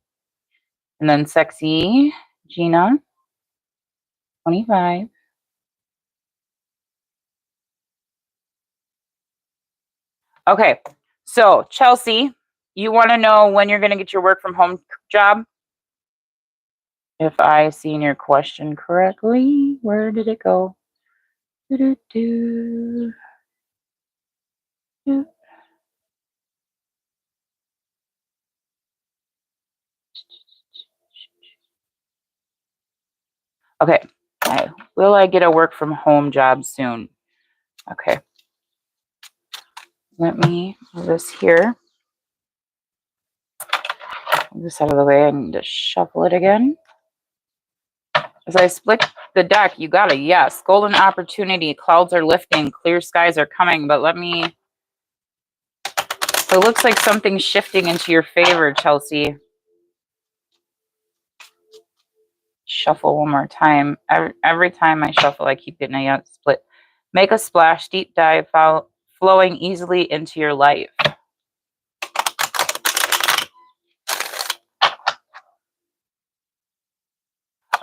And then Sexy Gina, 25. Okay, so Chelsea, you want to know when you're going to get your work from home job? If I seen your question correctly, where did it go? Doo-doo-doo. Doo. Okay, will I get a work from home job soon? Okay, let me move this here. Move this out of the way. I need to shuffle it again. As I split the deck, you got a yes. Golden opportunity. Clouds are lifting. Clear skies are coming. But let me... So it looks like something's shifting into your favor, Chelsea. Shuffle one more time. Every time I shuffle, I keep getting a yes split. Make a splash. Deep dive. Flowing easily into your life.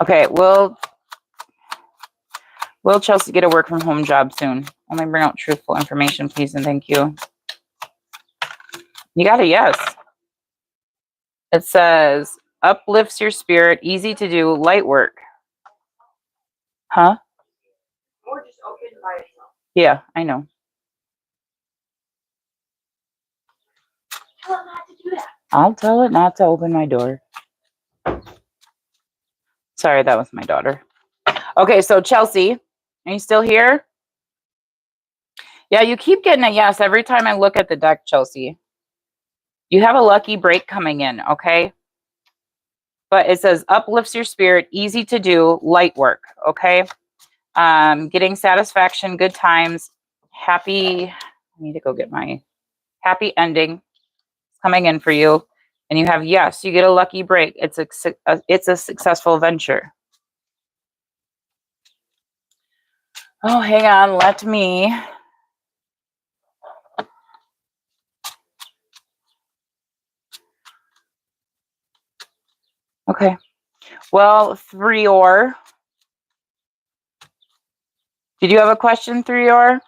Okay, will Chelsea get a work from home job soon? Only bring out truthful information, please, and thank you. You got a yes. It says, uplifts your spirit, easy to do, light work. Huh? Or just open by itself. Yeah, I know. Tell it not to do that. I'll tell it not to open my door. Sorry, that was my daughter. Okay, so Chelsea, are you still here? Yeah, you keep getting a yes every time I look at the deck, Chelsea. You have a lucky break coming in, okay? But it says uplifts your spirit, easy to do, light work, okay? Getting satisfaction, good times, happy. I need to go get my happy ending coming in for you. And you have yes, you get a lucky break. It's a successful venture. Oh, hang on, let me. Okay. Well, Threor. Did you have a question, Threor?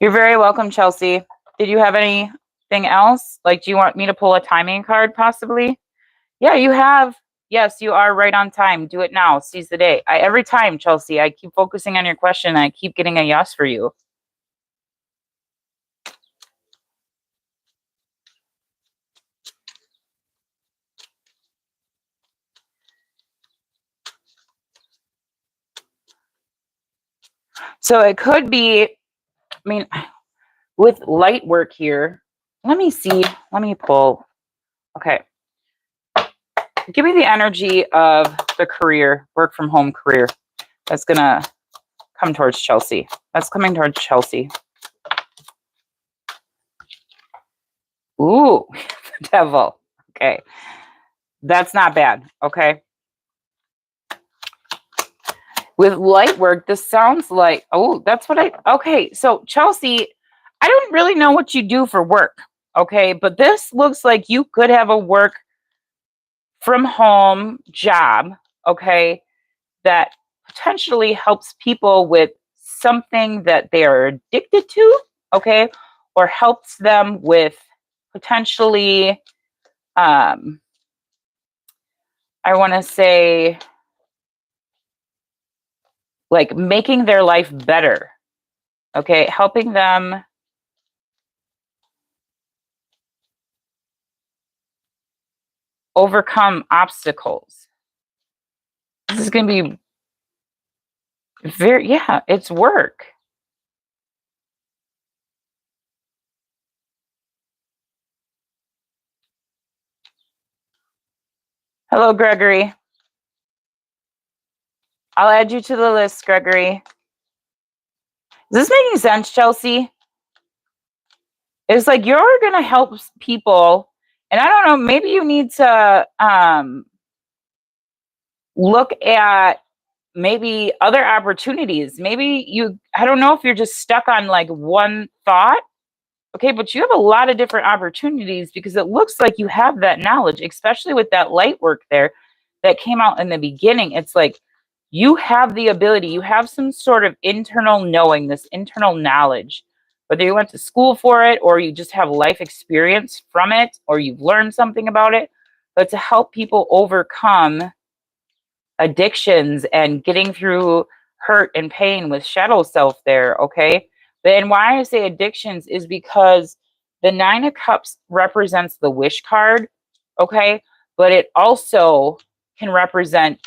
You're very welcome, Chelsea. Did you have anything else? Like, do you want me to pull a timing card possibly? Yeah, you have. Yes, you are right on time. Do it now. Seize the day. Every time, Chelsea, I keep focusing on your question and I keep getting a yes for you. So it could be, I mean, with light work here, let me see. Let me pull. Okay. Give me the energy of the career, work from home career. That's going to come towards Chelsea. That's coming towards Chelsea. Ooh, devil. Okay. That's not bad. Okay. With light work, this sounds like, oh, that's what okay. So Chelsea, I don't really know what you do for work. Okay. But this looks like you could have a work from home job. Okay. That potentially helps people with something that they are addicted to. Okay. Or helps them with potentially, I want to say, like making their life better. Okay, helping them overcome obstacles. This is going to be Yeah, it's work. Hello, Gregory. I'll add you to the list, Gregory. Is this making sense, Chelsea? It's like you're going to help people. And I don't know, maybe you need to look at maybe other opportunities. Maybe I don't know if you're just stuck on like one thought. Okay, but you have a lot of different opportunities because it looks like you have that knowledge, especially with that light work there that came out in the beginning. It's like you have the ability, you have some sort of internal knowing, this internal knowledge, whether you went to school for it or you just have life experience from it or you've learned something about it, but to help people overcome addictions and getting through hurt and pain with shadow self there, okay? And why I say addictions is because the Nine of Cups represents the wish card, okay? But it also can represent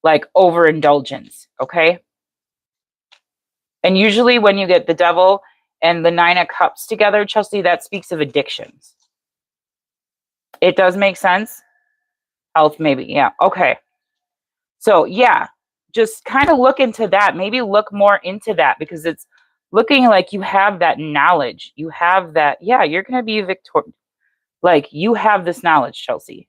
like overindulgence, okay? And usually when you get the Devil and the Nine of Cups together, Chelsea, that speaks of addictions. It does make sense? Health, maybe, yeah, okay. So yeah, just kind of look into that. Maybe look more into that because it's looking like you have that knowledge. You have that, yeah, you're going to be victorious. Like you have this knowledge, Chelsea.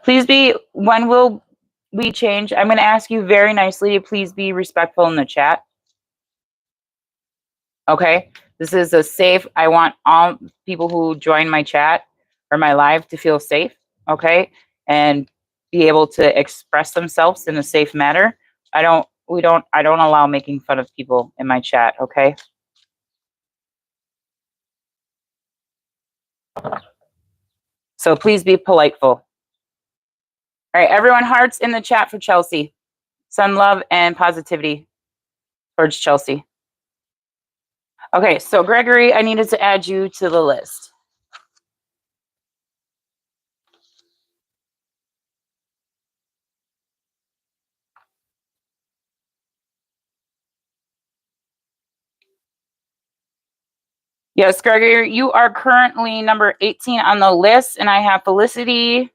Please be, when will we change? I'm going to ask you very nicely to please be respectful in the chat. Okay. This is a safe, I want all people who join my chat or my live to feel safe. Okay. And be able to express themselves in a safe manner. I don't allow making fun of people in my chat. Okay. So please be politeful. All right. Everyone, hearts in the chat for Chelsea. Sun, love, and positivity towards Chelsea. Okay. So Gregory, I needed to add you to the list. Yes, Gregory, you are currently number 18 on the list, and I have Felicity,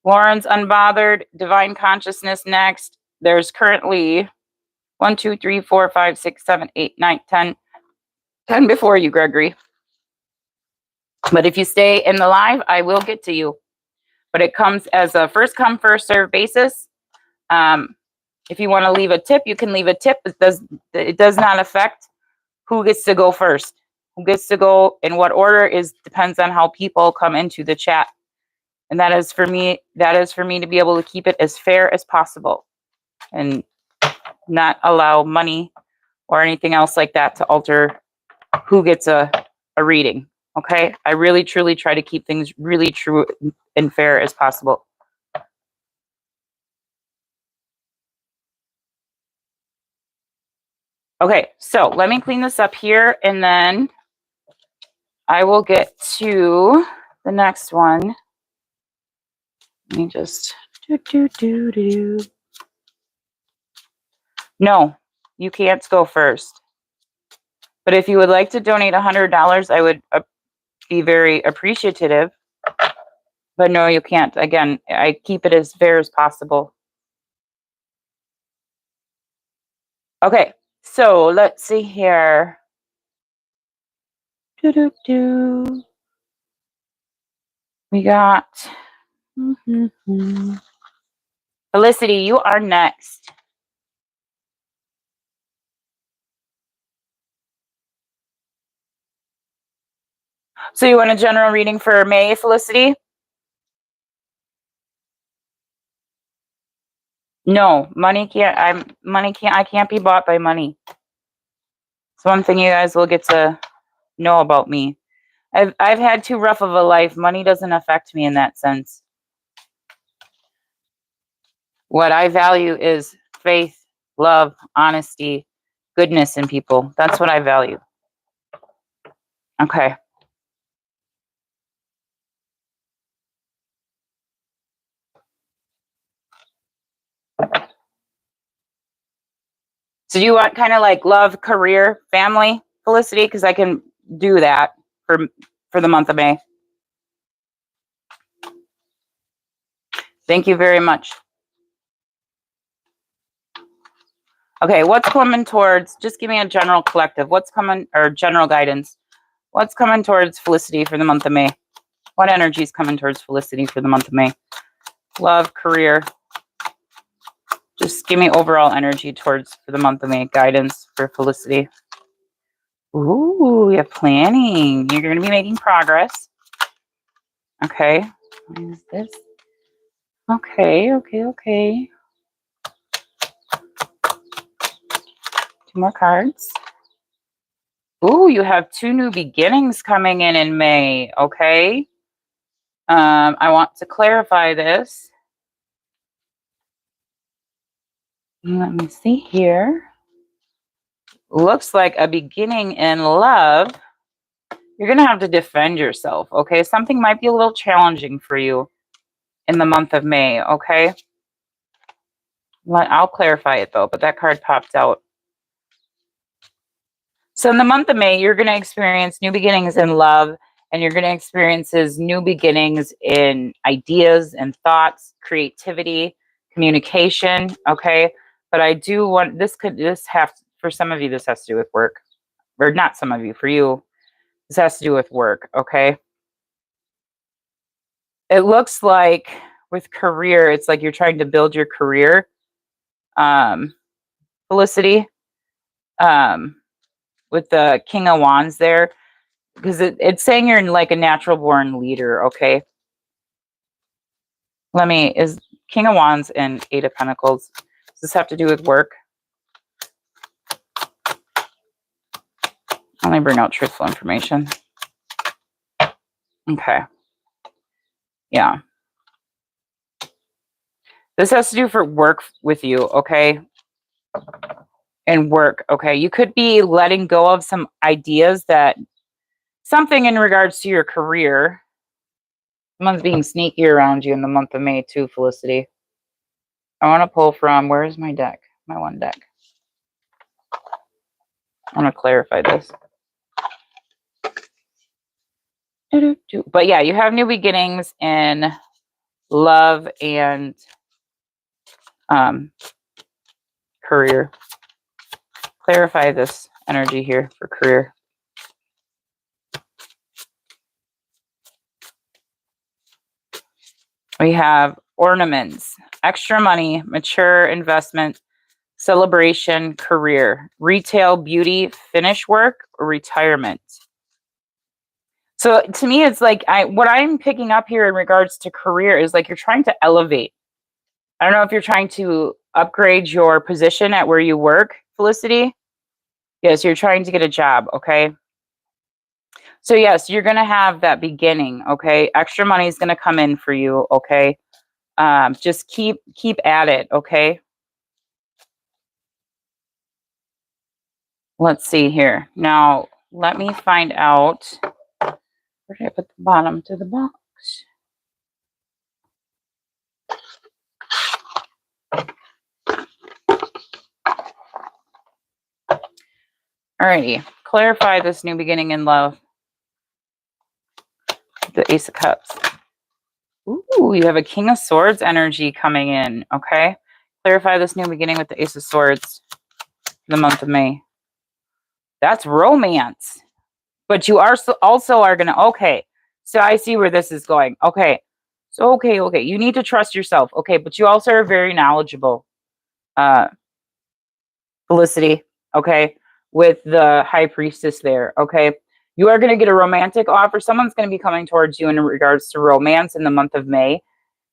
Lauren's Unbothered, Divine Consciousness next. There's currently 1, 2, 3, 4, 5, 6, 7, 8, 9, 10. 10 before you, Gregory. But if you stay in the live, I will get to you. But it comes as a first come, first serve basis. If you want to leave a tip, you can leave a tip. It does not affect who gets to go first. Who gets to go in what order depends on how people come into the chat. And that is for me to be able to keep it as fair as possible and not allow money or anything else like that to alter who gets a reading. Okay? I really truly try to keep things really true and fair as possible. Okay, so let me clean this up here and then I will get to the next one. Let me just No, you can't go first. But if you would like to donate $100, I would be very appreciative. But no, you can't. Again, I keep it as fair as possible. Okay, so let's see here. We got Felicity, you are next. So you want a general reading for May, Felicity? No, I can't be bought by money. It's one thing you guys will get to know about me. I've had too rough of a life. Money doesn't affect me in that sense. What I value is faith, love, honesty, goodness in people. That's what I value. Okay. So do you want kind of like love, career, family, Felicity? Because I can do that for the month of May. Thank you very much. Okay, what's coming towards, just give me a general collective. What's coming, or general guidance. What's coming towards Felicity for the month of May? What energy is coming towards Felicity for the month of May? Love, career. Just give me overall energy towards for the month of May. Guidance for Felicity. Ooh, you're planning. You're going to be making progress. Okay. What is this? Okay. Two more cards. Ooh, you have 2 new beginnings coming in May. Okay. I want to clarify this. Let me see here. Looks like a beginning in love. You're going to have to defend yourself, okay? Something might be a little challenging for you in the month of May, okay? I'll clarify it, though, but that card popped out. So in the month of May, you're going to experience new beginnings in love, and you're going to experience new beginnings in ideas and thoughts, creativity, communication, okay? But I do want, for some of you, this has to do with work. Or not some of you, for you, this has to do with work, okay? It looks like with career, it's like you're trying to build your career, Felicity, with the King of Wands there, because it's saying you're like a natural born leader, okay? Is King of Wands and 8 of Pentacles, does this have to do with work? Let me bring out truthful information. Okay. Yeah. This has to do for work with you, okay? And work, okay? You could be letting go of some ideas something in regards to your career. Someone's being sneaky around you in the month of May too, Felicity. I want to pull from, where's my deck? My one deck. I want to clarify this. But yeah, you have new beginnings in love and career. Clarify this energy here for career. We have ornaments, extra money, mature investment, celebration, career, retail, beauty, finish work, or retirement. So to me, it's like what I'm picking up here in regards to career is like you're trying to elevate. I don't know if you're trying to upgrade your position at where you work, Felicity. Yes, you're trying to get a job, okay? So yes, you're going to have that beginning, okay? Extra money is going to come in for you, okay? Just keep at it, okay? Let's see here. Now, let me find out. Where did I put the bottom to the box? Alrighty. Clarify this new beginning in love. The Ace of Cups. Ooh, you have a King of Swords energy coming in. Okay. Clarify this new beginning with the Ace of Swords for the month of May. That's romance. But you also are going to, okay. So I see where this is going. Okay. So, okay. You need to trust yourself. Okay. But you also are very knowledgeable. Felicity. Okay. With the High Priestess there. Okay. You are going to get a romantic offer. Someone's going to be coming towards you in regards to romance in the month of May.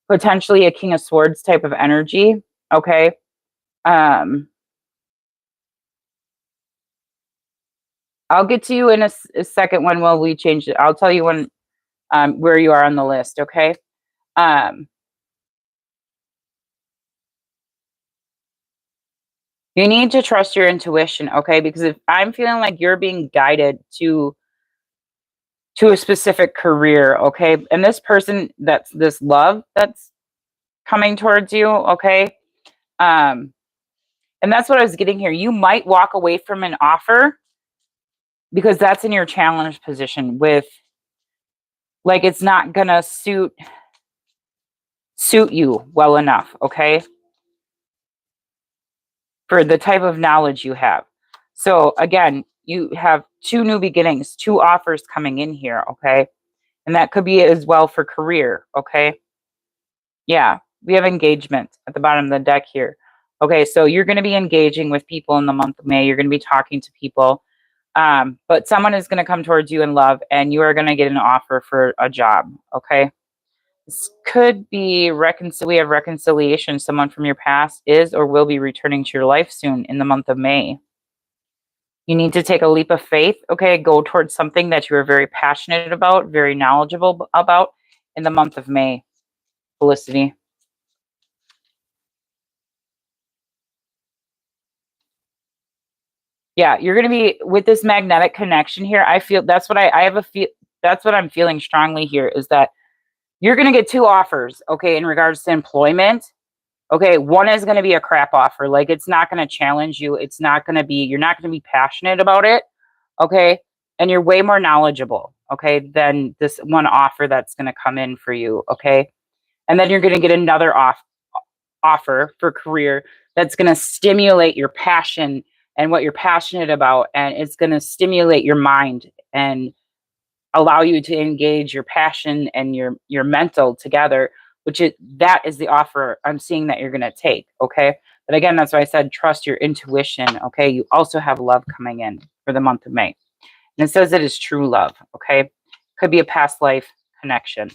Potentially a King of Swords type of energy. Okay. I'll get to you in a second when we change it. I'll tell you when where you are on the list, okay? You need to trust your intuition, okay? Because if I'm feeling like you're being guided to a specific career, okay? And this person, that's this love that's coming towards you, okay? And that's what I was getting here. You might walk away from an offer because that's in your challenge position with, like, it's not going to suit you well enough, okay? For the type of knowledge you have. So again, you have 2 new beginnings, 2 offers coming in here, okay? And that could be as well for career, okay? Yeah, we have engagement at the bottom of the deck here. Okay, so you're going to be engaging with people in the month of May. You're going to be talking to people. But someone is going to come towards you in love, and you are going to get an offer for a job, okay? This could be we have reconciliation. Someone from your past is or will be returning to your life soon in the month of May. You need to take a leap of faith, okay? Go towards something that you are very passionate about, very knowledgeable about in the month of May, Felicity. Yeah, you're going to be with this magnetic connection here. I feel that's what I have a feel. That's what I'm feeling strongly here is that you're going to get 2 offers, okay, in regards to employment. Okay, one is going to be a crap offer. Like, it's not going to challenge you. It's not going to be, you're not going to be passionate about it. Okay. And you're way more knowledgeable. Okay. Than this one offer that's going to come in for you. Okay. And then you're going to get another offer for career that's going to stimulate your passion and what you're passionate about. And it's going to stimulate your mind and allow you to engage your passion and your mental together, that is the offer I'm seeing that you're going to take. Okay. But again, that's why I said, trust your intuition. Okay. You also have love coming in for the month of May. And it says it is true love. Okay. Could be a past life connection.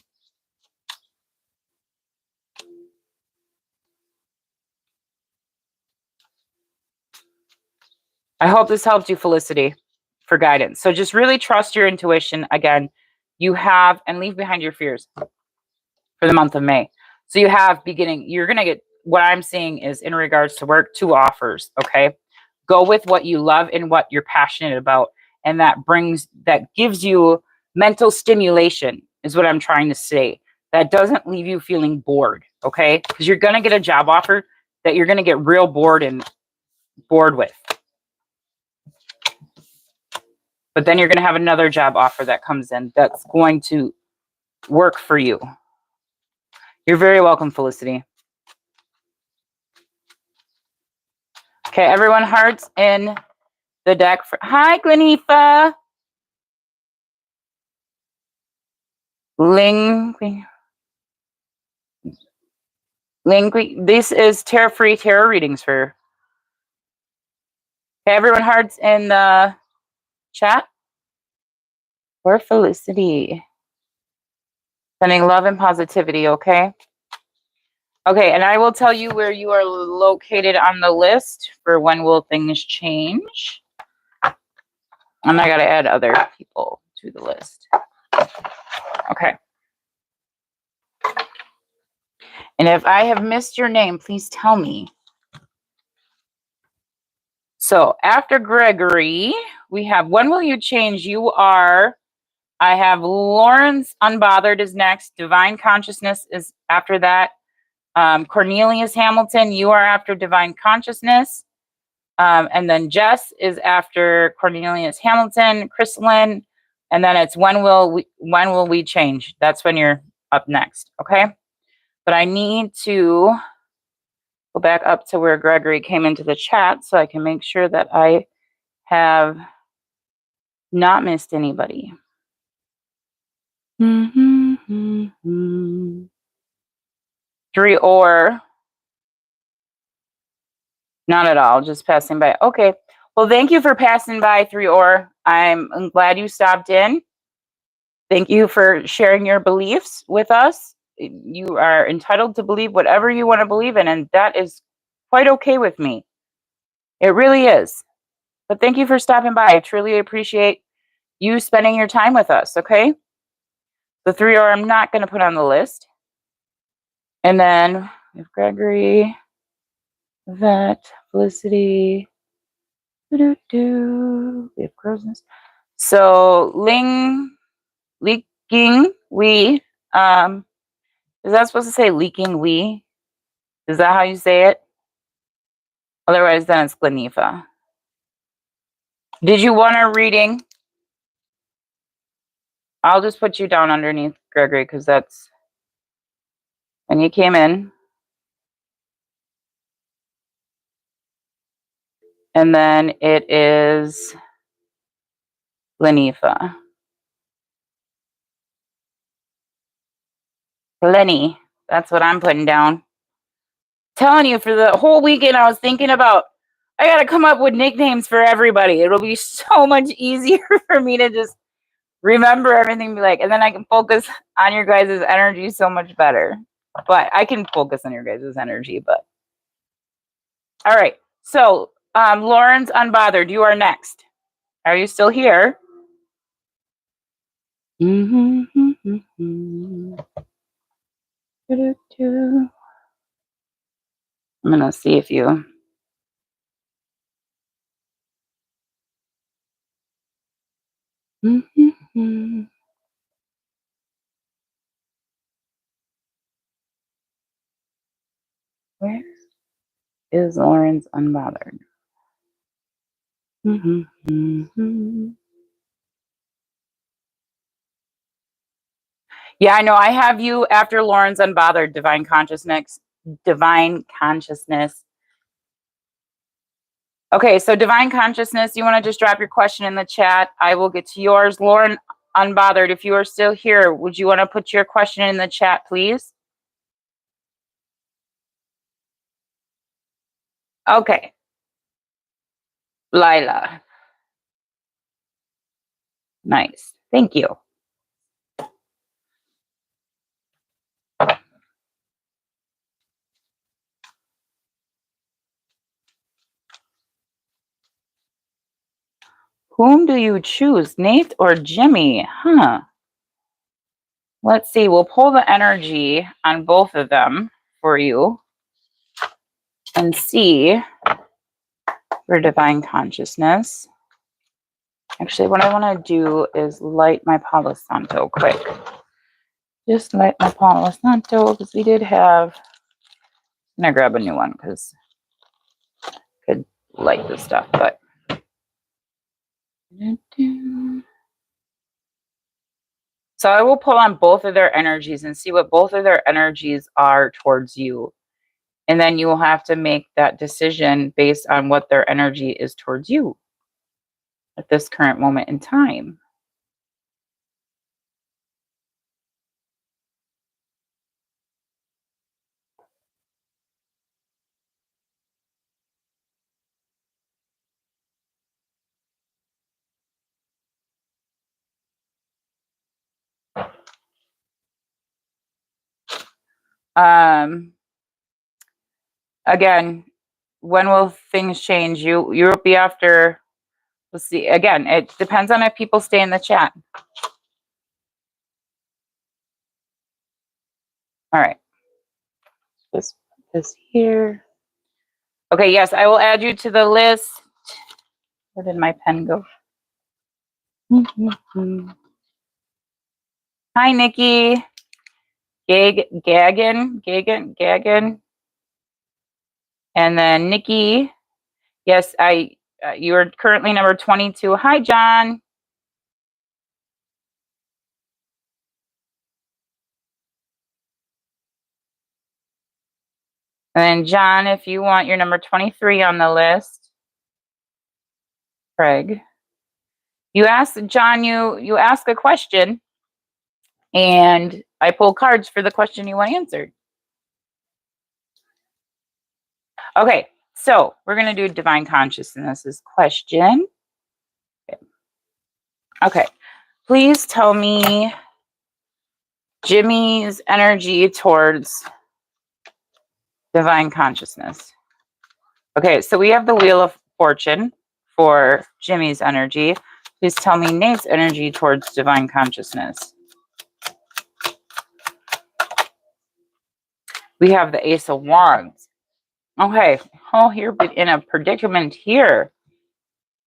I hope this helped you, Felicity, for guidance. So just really trust your intuition. Again, you have, and leave behind your fears for the month of May. So you have you're going to get, what I'm seeing is in regards to work, 2 offers. Okay. Go with what you love and what you're passionate about. And that gives you mental stimulation is what I'm trying to say. That doesn't leave you feeling bored. Okay. Because you're going to get a job offer that you're going to get real bored with. But then you're going to have another job offer that comes in that's going to work for you. You're very welcome, Felicity. Okay, everyone, hearts in the deck. Hi, Glenny. This is free tarot readings for. Okay, everyone, hearts in the chat for Felicity. Sending love and positivity, okay? Okay, and I will tell you where you are located on the list for when will things change. And I got to add other people to the list. Okay. And if I have missed your name, please tell me. So after Gregory, we have when will you change? I have Lawrence Unbothered is next. Divine Consciousness is after that. Cornelius Hamilton, you are after Divine Consciousness. And then Jess is after Cornelius Hamilton, Chryslin, and then it's when will we change? That's when you're up next, okay? But I need to go back up to where Gregory came into the chat so I can make sure that I have not missed anybody. Three or not at all, just passing by. Okay. Well, thank you for passing by, 3 or. I'm glad you stopped in. Thank you for sharing your beliefs with us. You are entitled to believe whatever you want to believe in, and that is quite okay with me. It really is. But thank you for stopping by. I truly appreciate you spending your time with us, okay? The 3 or I'm not going to put on the list. And then we have Gregory, Yvette, Felicity. We have Grossness. So leaking we is that supposed to say leaking we? Is that how you say it? Otherwise, then it's Glenifa. Did you want a reading? I'll just put you down underneath Gregory because that's when you came in. And then it is Glenifa. Glenny. That's what I'm putting down. Telling you, for the whole weekend, I was thinking about, I got to come up with nicknames for everybody. It'll be so much easier for me to just remember everything, be like, and then I can focus on your guys' energy so much better. But I can focus on your guys' energy, but. All right. So, Lauren's Unbothered, you are next. Are you still here? I'm going to see if you... Where is Lauren's Unbothered? Yeah, I know. I have you after Lauren's Unbothered, Divine Consciousness. Divine Consciousness. Okay, so Divine Consciousness, you want to just drop your question in the chat. I will get to yours. Lauren Unbothered, if you are still here, would you want to put your question in the chat, please? Okay. Lila. Nice. Thank you. Whom do you choose, Nate or Jimmy? Huh. Let's see. We'll pull the energy on both of them for you and see for Divine Consciousness. Actually, what I want to do is light my Palo Santo quick. Just light my Palo Santo because we did have... I'm going to grab a new one because I could light this stuff, but... So I will pull on both of their energies and see what both of their energies are towards you. And then you will have to make that decision based on what their energy is towards you at this current moment in time. Again, when will things change? You'll be after... We'll see. Again, it depends on if people stay in the chat. All right. Just put this here. Okay, yes, I will add you to the list. Where did my pen go? Hi, Nikki. Gagan. And then Nikki. Yes, you are currently number 22. Hi, John. And then John, if you want your number 23 on the list. Craig. You asked, John, you ask a question, and I pull cards for the question you want answered. Okay, so we're going to do Divine Consciousness's question. Okay, please tell me Jimmy's energy towards Divine Consciousness. Okay, so we have the Wheel of Fortune for Jimmy's energy. Please tell me Nate's energy towards Divine Consciousness. We have the Ace of Wands. Okay, oh, you're in a predicament here.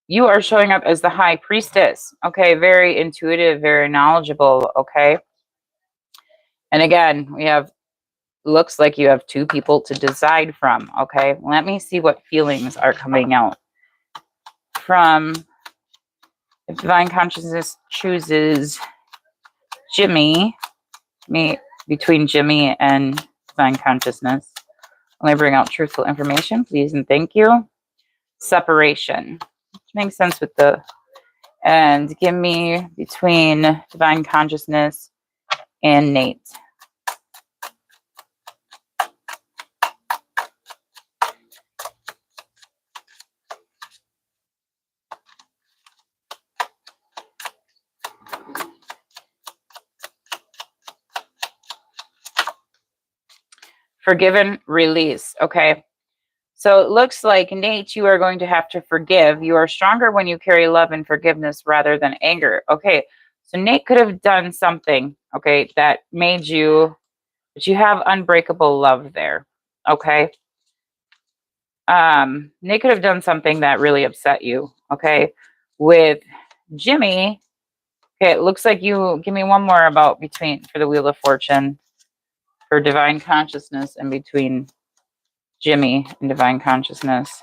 You are showing up as the High Priestess. Okay, very intuitive, very knowledgeable, okay? And again, we have looks like you have two people to decide from. Okay, let me see what feelings are coming out from. If divine consciousness chooses Jimmy, between Jimmy and divine consciousness, only bring out truthful information, please and thank you. Separation, which makes sense with the, and give me between divine consciousness and Nate. Forgiven, release. Okay. So it looks like, Nate, you are going to have to forgive. You are stronger when you carry love and forgiveness rather than anger. Okay. So Nate could have done something, okay, that made you, but you have unbreakable love there. Okay. Nate could have done something that really upset you. Okay. With Jimmy, okay, it looks like you, give me one more about between, for the Wheel of Fortune, for divine consciousness and between Jimmy and divine consciousness.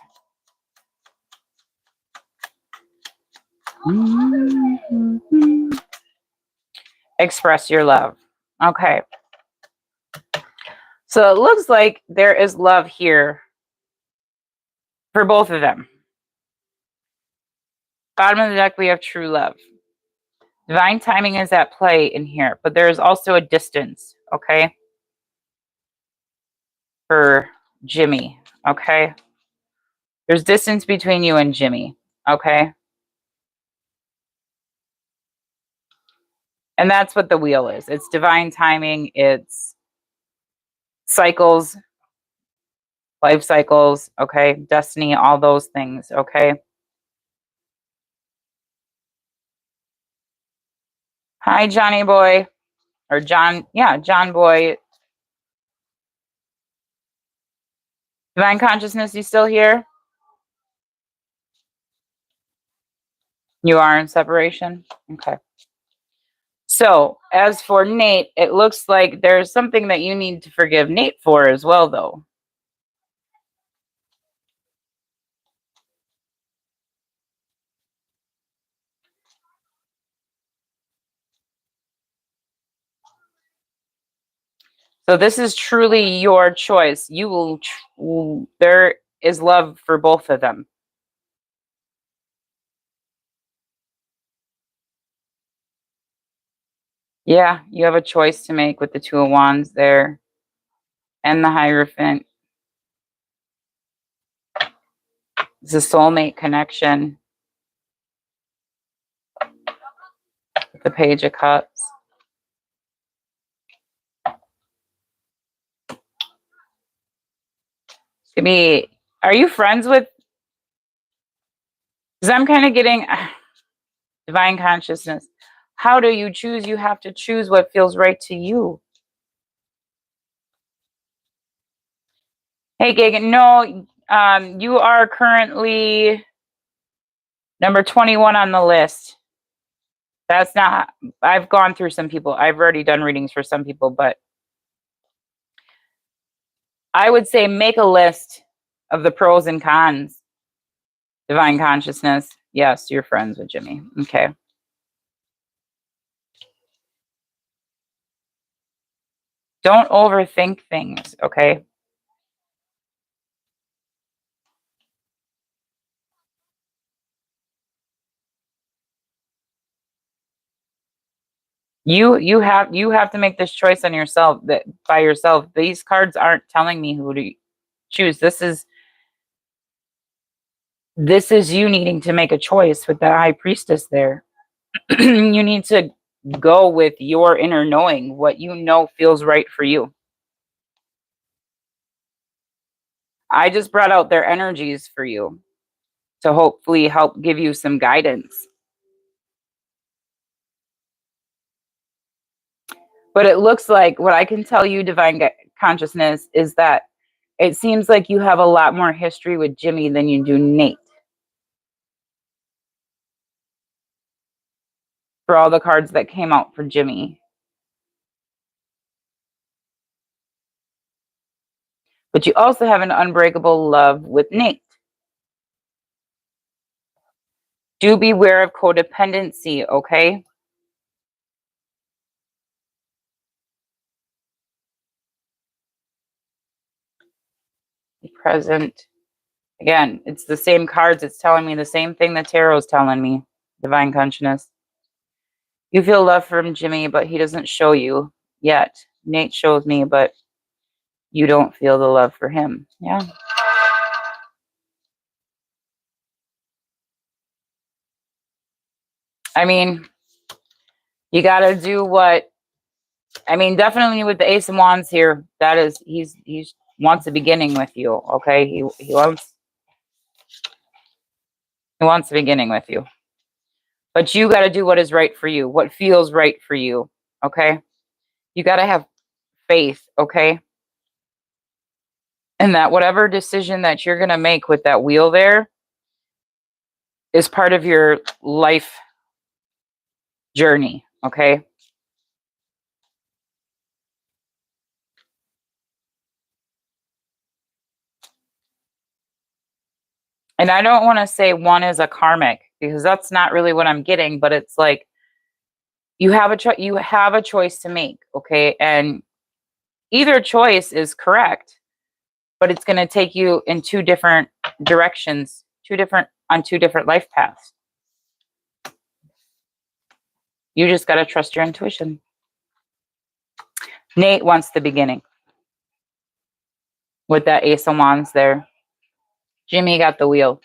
Express your love. Okay. So it looks like there is love here for both of them. Bottom of the deck, we have true love. Divine timing is at play in here, but there is also a distance, okay? For Jimmy, okay? There's distance between you and Jimmy, okay? And that's what the wheel is. It's divine timing. It's cycles, life cycles, okay? Destiny, all those things, okay? Hi, Johnny boy. Or John, yeah, John boy. Divine consciousness, you still here? You are in separation? Okay. So, as for Nate, it looks like there's something that you need to forgive Nate for as well, though. So this is truly your choice. You will, there is love for both of them. Yeah, you have a choice to make with the Two of Wands there and the Hierophant. It's a soulmate connection. With the Page of Cups. Could be, are you friends with, because I'm kind of getting divine consciousness. How do you choose? You have to choose what feels right to you. Hey, Gagan, no, you are currently number 21 on the list. That's not, I've gone through some people. I've already done readings for some people, but I would say make a list of the pros and cons. Divine consciousness. Yes, you're friends with Jimmy. Okay. Don't overthink things, okay? You have to make this choice on yourself, that by yourself. These cards aren't telling me who to choose. This is you needing to make a choice with the High Priestess there. You need to go with your inner knowing, what you know feels right for you. I just brought out their energies for you to hopefully help give you some guidance. But it looks like, what I can tell you, divine consciousness, is that it seems like you have a lot more history with Jimmy than you do Nate. For all the cards that came out for Jimmy. But you also have an unbreakable love with Nate. Do beware of codependency, okay? Be present. Again, it's the same cards. It's telling me the same thing the tarot's telling me. Divine consciousness. You feel love from Jimmy, but he doesn't show you yet. Nate shows me, but you don't feel the love for him. Yeah. I mean, you got to do what, I mean, definitely with the Ace of Wands here, that is, he's wants a beginning with you, okay? He wants a beginning with you. But you got to do what is right for you, what feels right for you, okay? You got to have faith, okay? And that whatever decision that you're going to make with that wheel there is part of your life journey, okay? And I don't want to say one is a karmic, because that's not really what I'm getting, but it's like you have a choice to make, okay? And either choice is correct, but it's going to take you in two different directions, on two different life paths. You just got to trust your intuition. Nate wants the beginning with that Ace of Wands there. Jimmy got the wheel.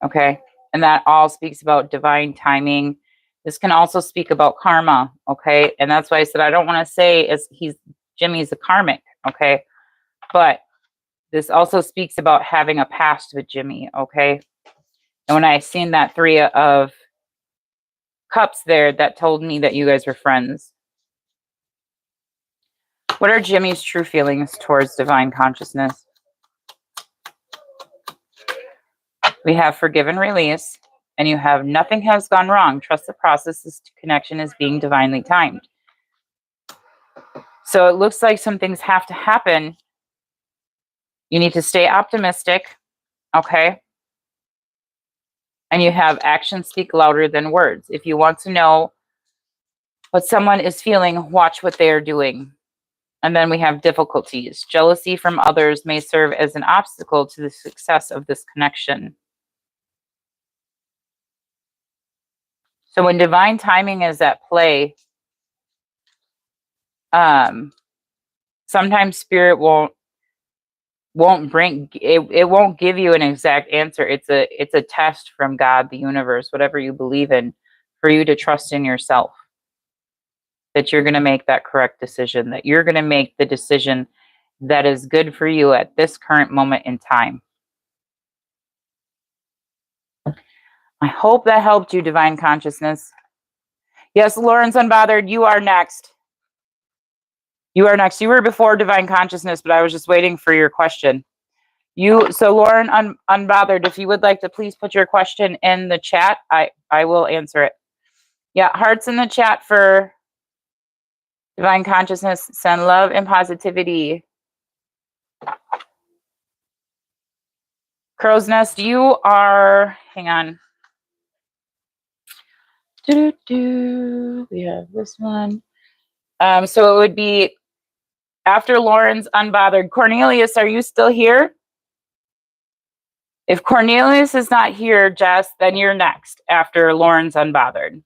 Okay. And that all speaks about divine timing. This can also speak about karma. Okay. And that's why I said I don't want to say Jimmy's a karmic. Okay. But this also speaks about having a past with Jimmy. Okay. And when I seen that 3 of Cups there, that told me that you guys were friends. What are Jimmy's true feelings towards divine consciousness? We have forgive and release, and you have nothing has gone wrong. Trust the process. This connection is being divinely timed. So it looks like some things have to happen. You need to stay optimistic, okay? And you have actions speak louder than words. If you want to know what someone is feeling, watch what they are doing. And then we have difficulties. Jealousy from others may serve as an obstacle to the success of this connection. So when divine timing is at play, sometimes spirit won't bring it. It won't give you an exact answer. It's a test from God, the universe, whatever you believe in, for you to trust in yourself. That you're going to make that correct decision. That you're going to make the decision that is good for you at this current moment in time. I hope that helped you, divine consciousness. Yes, Lawrence Unbothered, you are next. You are next. You were before divine consciousness, but I was just waiting for your question. So Lauren Unbothered, if you would like to please put your question in the chat, I will answer it. Yeah, hearts in the chat for divine consciousness. Send love and positivity. Crow's Nest, you are, hang on. We have this one. So it would be after Lauren's Unbothered. Cornelius, are you still here? If Cornelius is not here, Jess, then you're next after Lauren's Unbothered.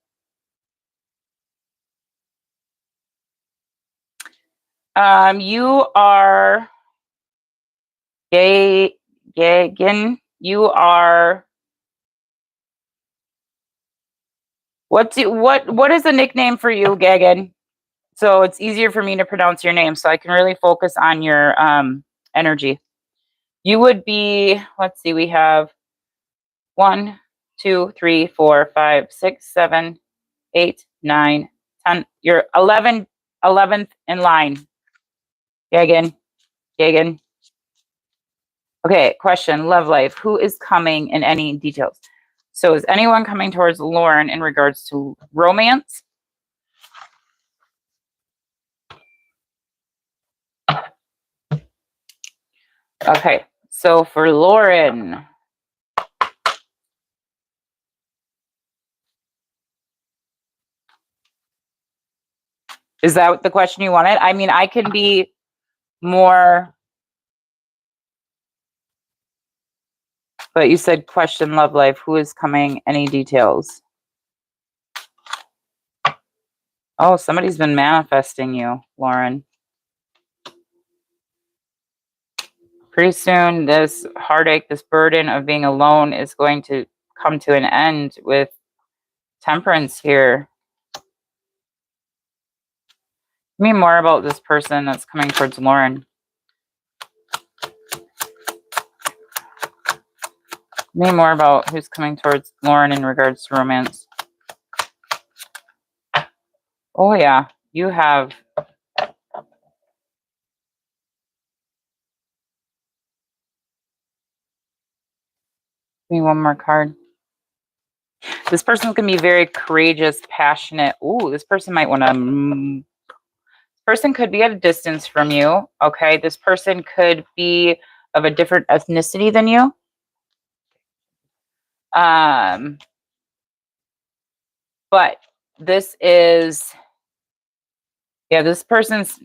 You are Gagan. You are what is a nickname for you, Gagan? So it's easier for me to pronounce your name, so I can really focus on your energy. You would be, let's see, we have 1, 2, 3, 4, 5, 6, 7, 8, 9, 10. You're 11th in line. Gagan. Okay, question, love life. Who is coming in any details? So is anyone coming towards Lauren in regards to romance? Okay, so for Lauren, is that the question you wanted? I mean, I can be more, but you said question love life. Who is coming? Any details? Oh, somebody's been manifesting you, Lauren. Pretty soon, this heartache, this burden of being alone is going to come to an end with Temperance here. Tell me more about this person that's coming towards Lauren. Tell me more about who's coming towards Lauren in regards to romance. Oh, yeah. You have... Give me one more card. This person's going to be very courageous, passionate. Ooh, this person might want to... person could be at a distance from you. Okay, this person could be of a different ethnicity than you. But this is... Yeah, this person's,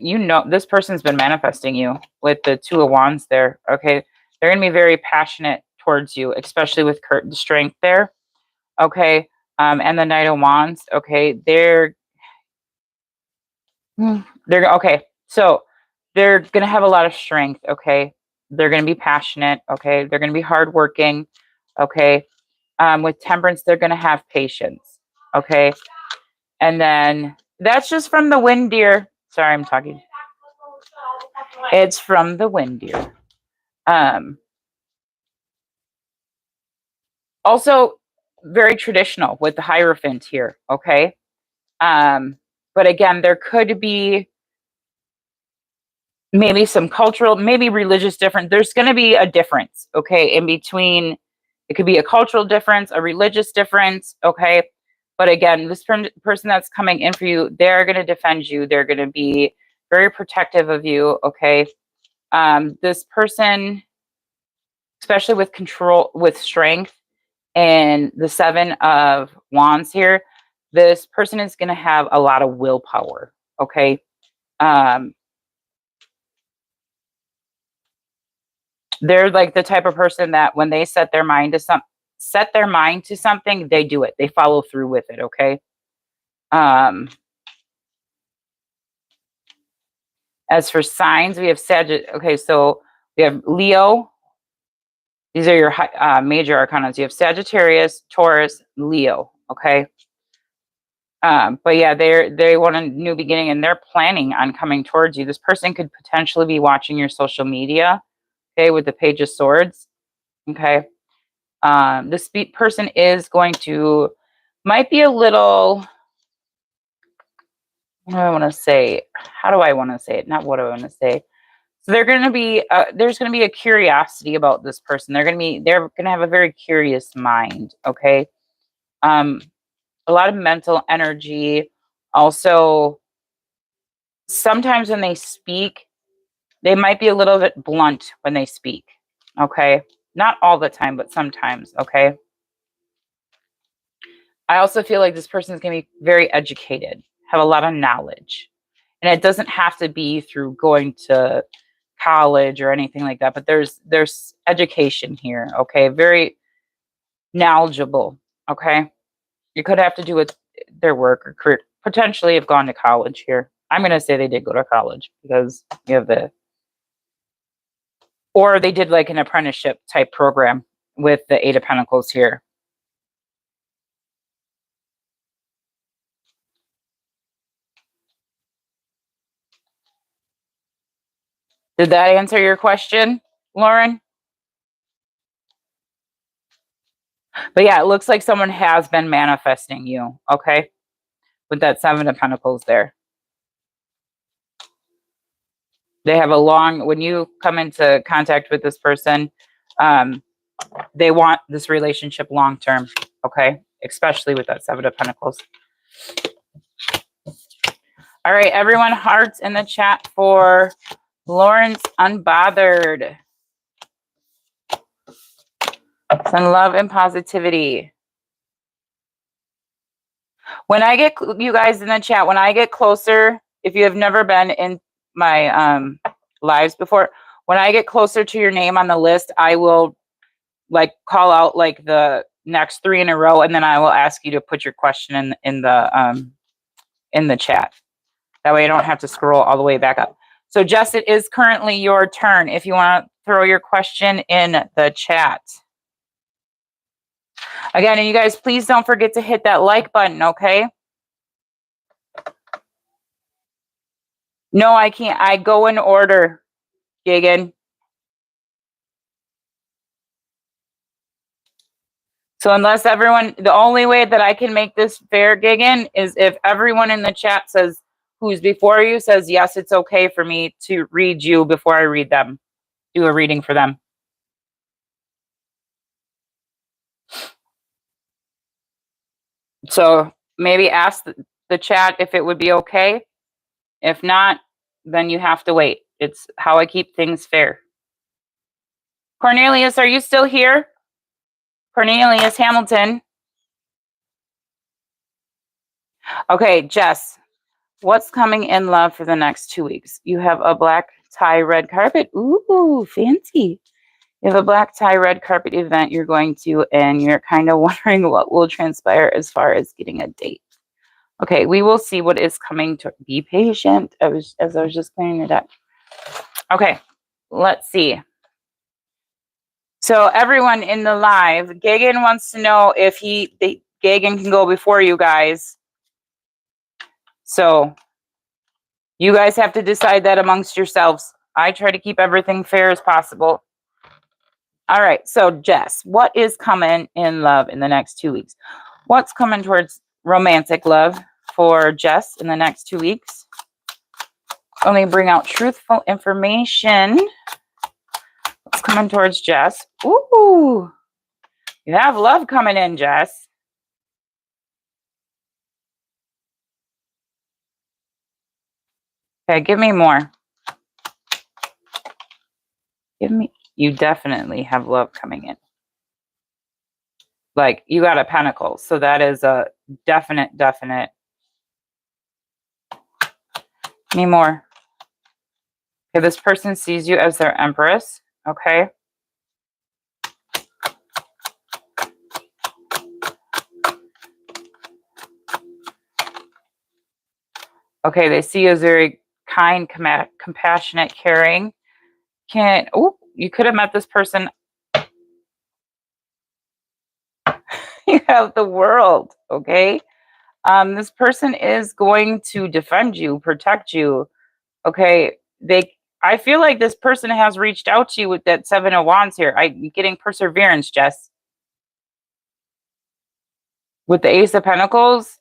this person's been manifesting you with the Two of Wands there. Okay, they're going to be very passionate towards you, especially with the strength there. Okay, and the Knight of Wands. Okay, they're okay. So they're going to have a lot of strength. Okay, they're going to be passionate. Okay, they're going to be hardworking. Okay, with Temperance, they're going to have patience. Okay, and then that's just from the wind, dear. Sorry, I'm talking. It's from the wind, dear. Also very traditional with the Hierophant here. Okay. But again, there could be maybe some cultural, maybe religious difference. There's going to be a difference. Okay. In between, it could be a cultural difference, a religious difference. Okay. But again, this person that's coming in for you, they're going to defend you. They're going to be very protective of you. Okay. This person, especially with control, with strength, and the Seven of Wands here, this person is going to have a lot of willpower. Okay. They're like the type of person that when they set their mind to something, they do it. They follow through with it. Okay. As for signs, we have Sagittarius. Okay, so we have Leo. These are your major arcana. You have Sagittarius, Taurus, Leo. Okay. But yeah, they want a new beginning and they're planning on coming towards you. This person could potentially be watching your social media. Okay, with the Page of Swords. Okay. This person is going to, might be a little, what do I want to say? How do I want to say it? Not what do I want to say. So they're going to be, there's going to be a curiosity about this person. They're going to have a very curious mind. Okay. A lot of mental energy. Also, sometimes when they speak, they might be a little bit blunt when they speak. Okay. Not all the time, but sometimes. Okay. I also feel like this person is going to be very educated, have a lot of knowledge. And it doesn't have to be through going to college or anything like that, but there's education here. Okay. Very knowledgeable. Okay. It could have to do with their work or career. Potentially have gone to college here. I'm going to say they did go to college because you have or they did like an apprenticeship type program with the Eight of Pentacles here. Did that answer your question, Lauren? But yeah, it looks like someone has been manifesting you, okay? With that Seven of Pentacles there. They have a long, when you come into contact with this person, they want this relationship long-term, okay? Especially with that Seven of Pentacles. All right, everyone, hearts in the chat for Lawrence Unbothered. Send love and positivity. When I get, you guys in the chat, when I get closer, if you have never been in my lives before, when I get closer to your name on the list, I will like call out like the next 3 in a row, and then I will ask you to put your question in the chat. That way I don't have to scroll all the way back up. So Jess, it is currently your turn if you want to throw your question in the chat. Again, and you guys, please don't forget to hit that like button, okay? No, I can't. I go in order, Gagan. So unless everyone, the only way that I can make this fair, Gagan, is if everyone in the chat says, who's before you says, yes, it's okay for me to read you before I read them, do a reading for them. So maybe ask the chat if it would be okay. If not, then you have to wait. It's how I keep things fair. Cornelius, are you still here? Cornelius Hamilton. Okay, Jess, what's coming in love for the next 2 weeks? You have a black tie, red carpet. Ooh, fancy. You have a black tie, red carpet event you're going to, and you're kind of wondering what will transpire as far as getting a date. Okay, we will see what is coming to. Be patient. As I was just clearing the deck. Okay, let's see. So everyone in the live, Gagan wants to know if Gagan can go before you guys. So you guys have to decide that amongst yourselves. I try to keep everything fair as possible. All right, so Jess, what is coming in love in the next 2 weeks? What's coming towards romantic love for Jess in the next 2 weeks? Let me bring out truthful information. What's coming towards Jess? Ooh, you have love coming in, Jess. Okay, give me more. You definitely have love coming in. Like, you got a pentacle. So that is a definite. Give me more. Okay, this person sees you as their empress. Okay. Okay, they see you as very kind, compassionate, caring. You could have met this person. You have the world, okay? This person is going to defend you, protect you, okay? I feel like this person has reached out to you with that 7 of Wands here. I'm getting perseverance, Jess. With the Ace of Pentacles,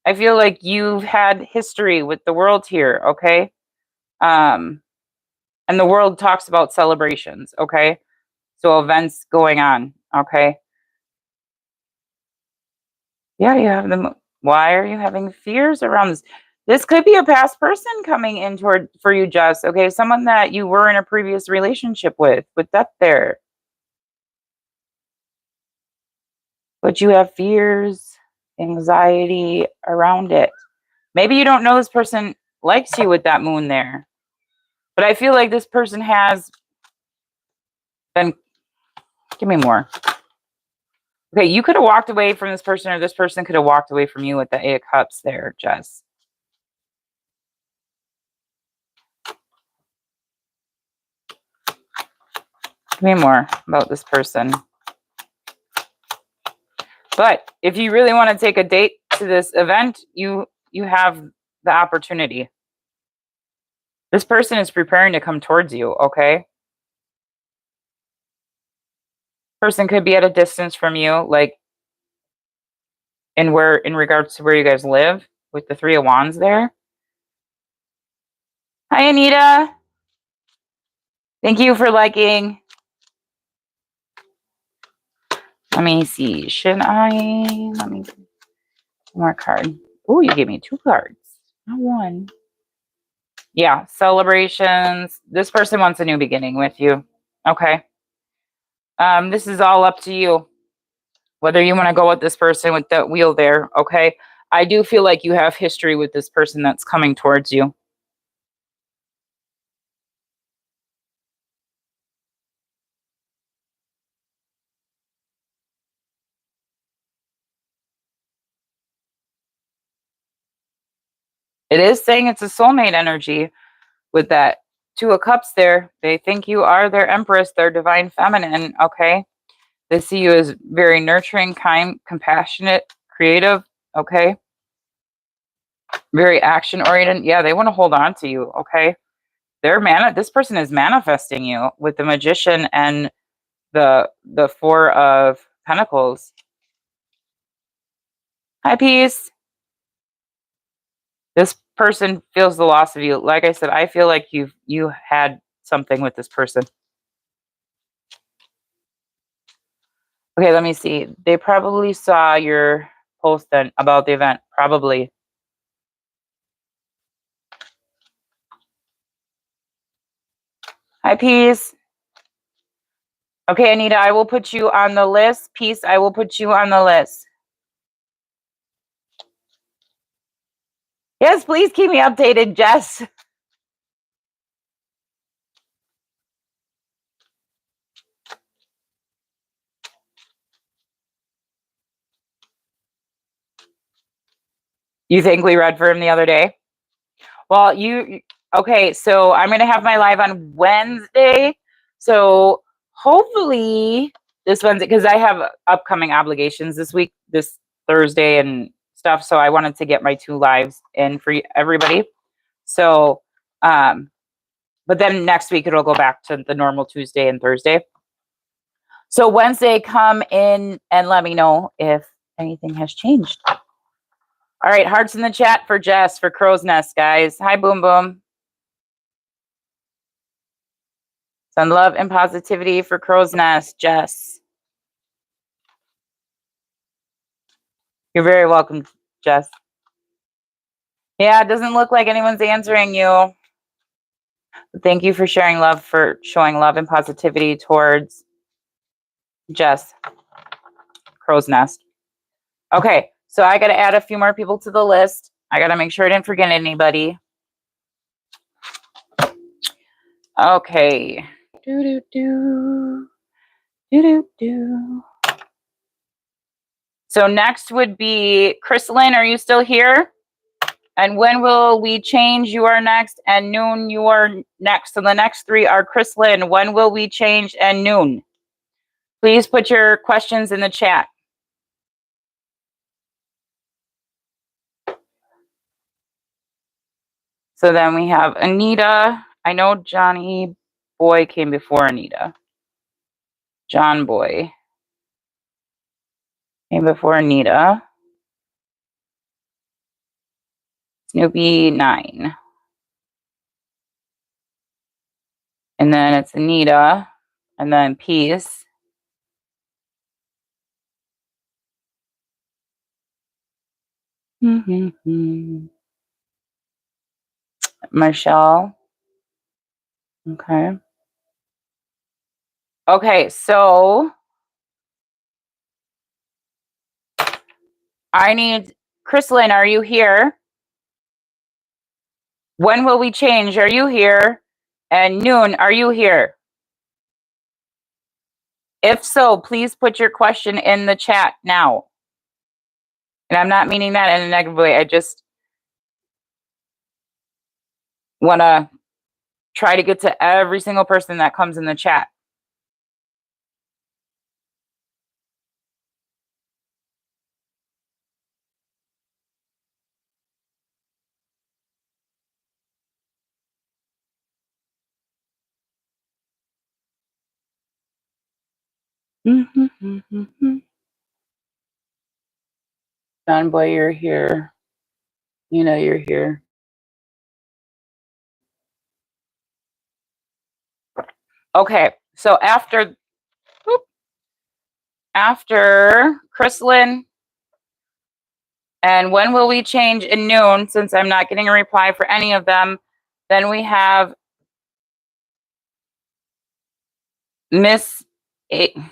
I feel like you've had history with the world here, okay? And the world talks about celebrations, okay? So events going on, okay? Yeah, you have them. Why are you having fears around this? This could be a past person coming in for you, Jess, okay? Someone that you were in a previous relationship with death there. But you have fears, anxiety around it. Maybe you don't know this person likes you with that moon there. But I feel like this person has been... Give me more. Okay, you could have walked away from this person, or this person could have walked away from you with the 8 of Cups there, Jess. Give me more about this person. But if you really want to take a date to this event, you have the opportunity. This person is preparing to come towards you, okay? Person could be at a distance from you, like in regards to where you guys live, with the 3 of Wands there. Hi, Anita. Thank you for liking. Let me see. Let me one more card. Oh, you gave me 2 cards, not 1. Yeah, celebrations. This person wants a new beginning with you. Okay. This is all up to you. Whether you want to go with this person with that wheel there, okay? I do feel like you have history with this person that's coming towards you. It is saying it's a soulmate energy with that Two of Cups there. They think you are their empress, their divine feminine, okay? They see you as very nurturing, kind, compassionate, creative, okay? Very action-oriented. Yeah, they want to hold on to you, okay? This person is manifesting you with the Magician and the Four of Pentacles. Hi, peace. This person feels the loss of you. Like I said, I feel like you had something with this person. Okay, let me see. They probably saw your post then about the event. Probably. Hi, peace. Okay, Anita, I will put you on the list. Peace, I will put you on the list. Yes, please keep me updated, Jess. You think we read for him the other day? Well, okay, so I'm going to have my live on Wednesday. So hopefully this Wednesday, because I have upcoming obligations this week, this Thursday and stuff. So I wanted to get my 2 lives in for everybody. So, but then next week it'll go back to the normal Tuesday and Thursday. So Wednesday, come in and let me know if anything has changed. All right, hearts in the chat for Jess for Crow's Nest, guys. Hi, Boom Boom. Send love and positivity for Crow's Nest, Jess. You're very welcome, Jess. Yeah, it doesn't look like anyone's answering you. Thank you for showing love and positivity towards Jess, Crow's Nest. Okay, so I got to add a few more people to the list. I got to make sure I didn't forget anybody. Okay. So next would be Chryslin. Are you still here? And when will we change? You are next. And Noon, you are next. So the next 3 are Chryslin. When will we change? And Noon. Please put your questions in the chat. So then we have Anita. I know Johnny Boy came before Anita. John Boy came before Anita. Snoopy 9. And then it's Anita. And then Peace. Michelle. Okay. Okay, so I need Chryslin, are you here? When will we change? Are you here? And Noon, are you here? If so, please put your question in the chat now. And I'm not meaning that in a negative way. I just want to try to get to every single person that comes in the chat. John Boy, you're here. You know you're here. Okay, so after Chryslin, and when will we change in Noon, since I'm not getting a reply for any of them, then we have Miss Misagh.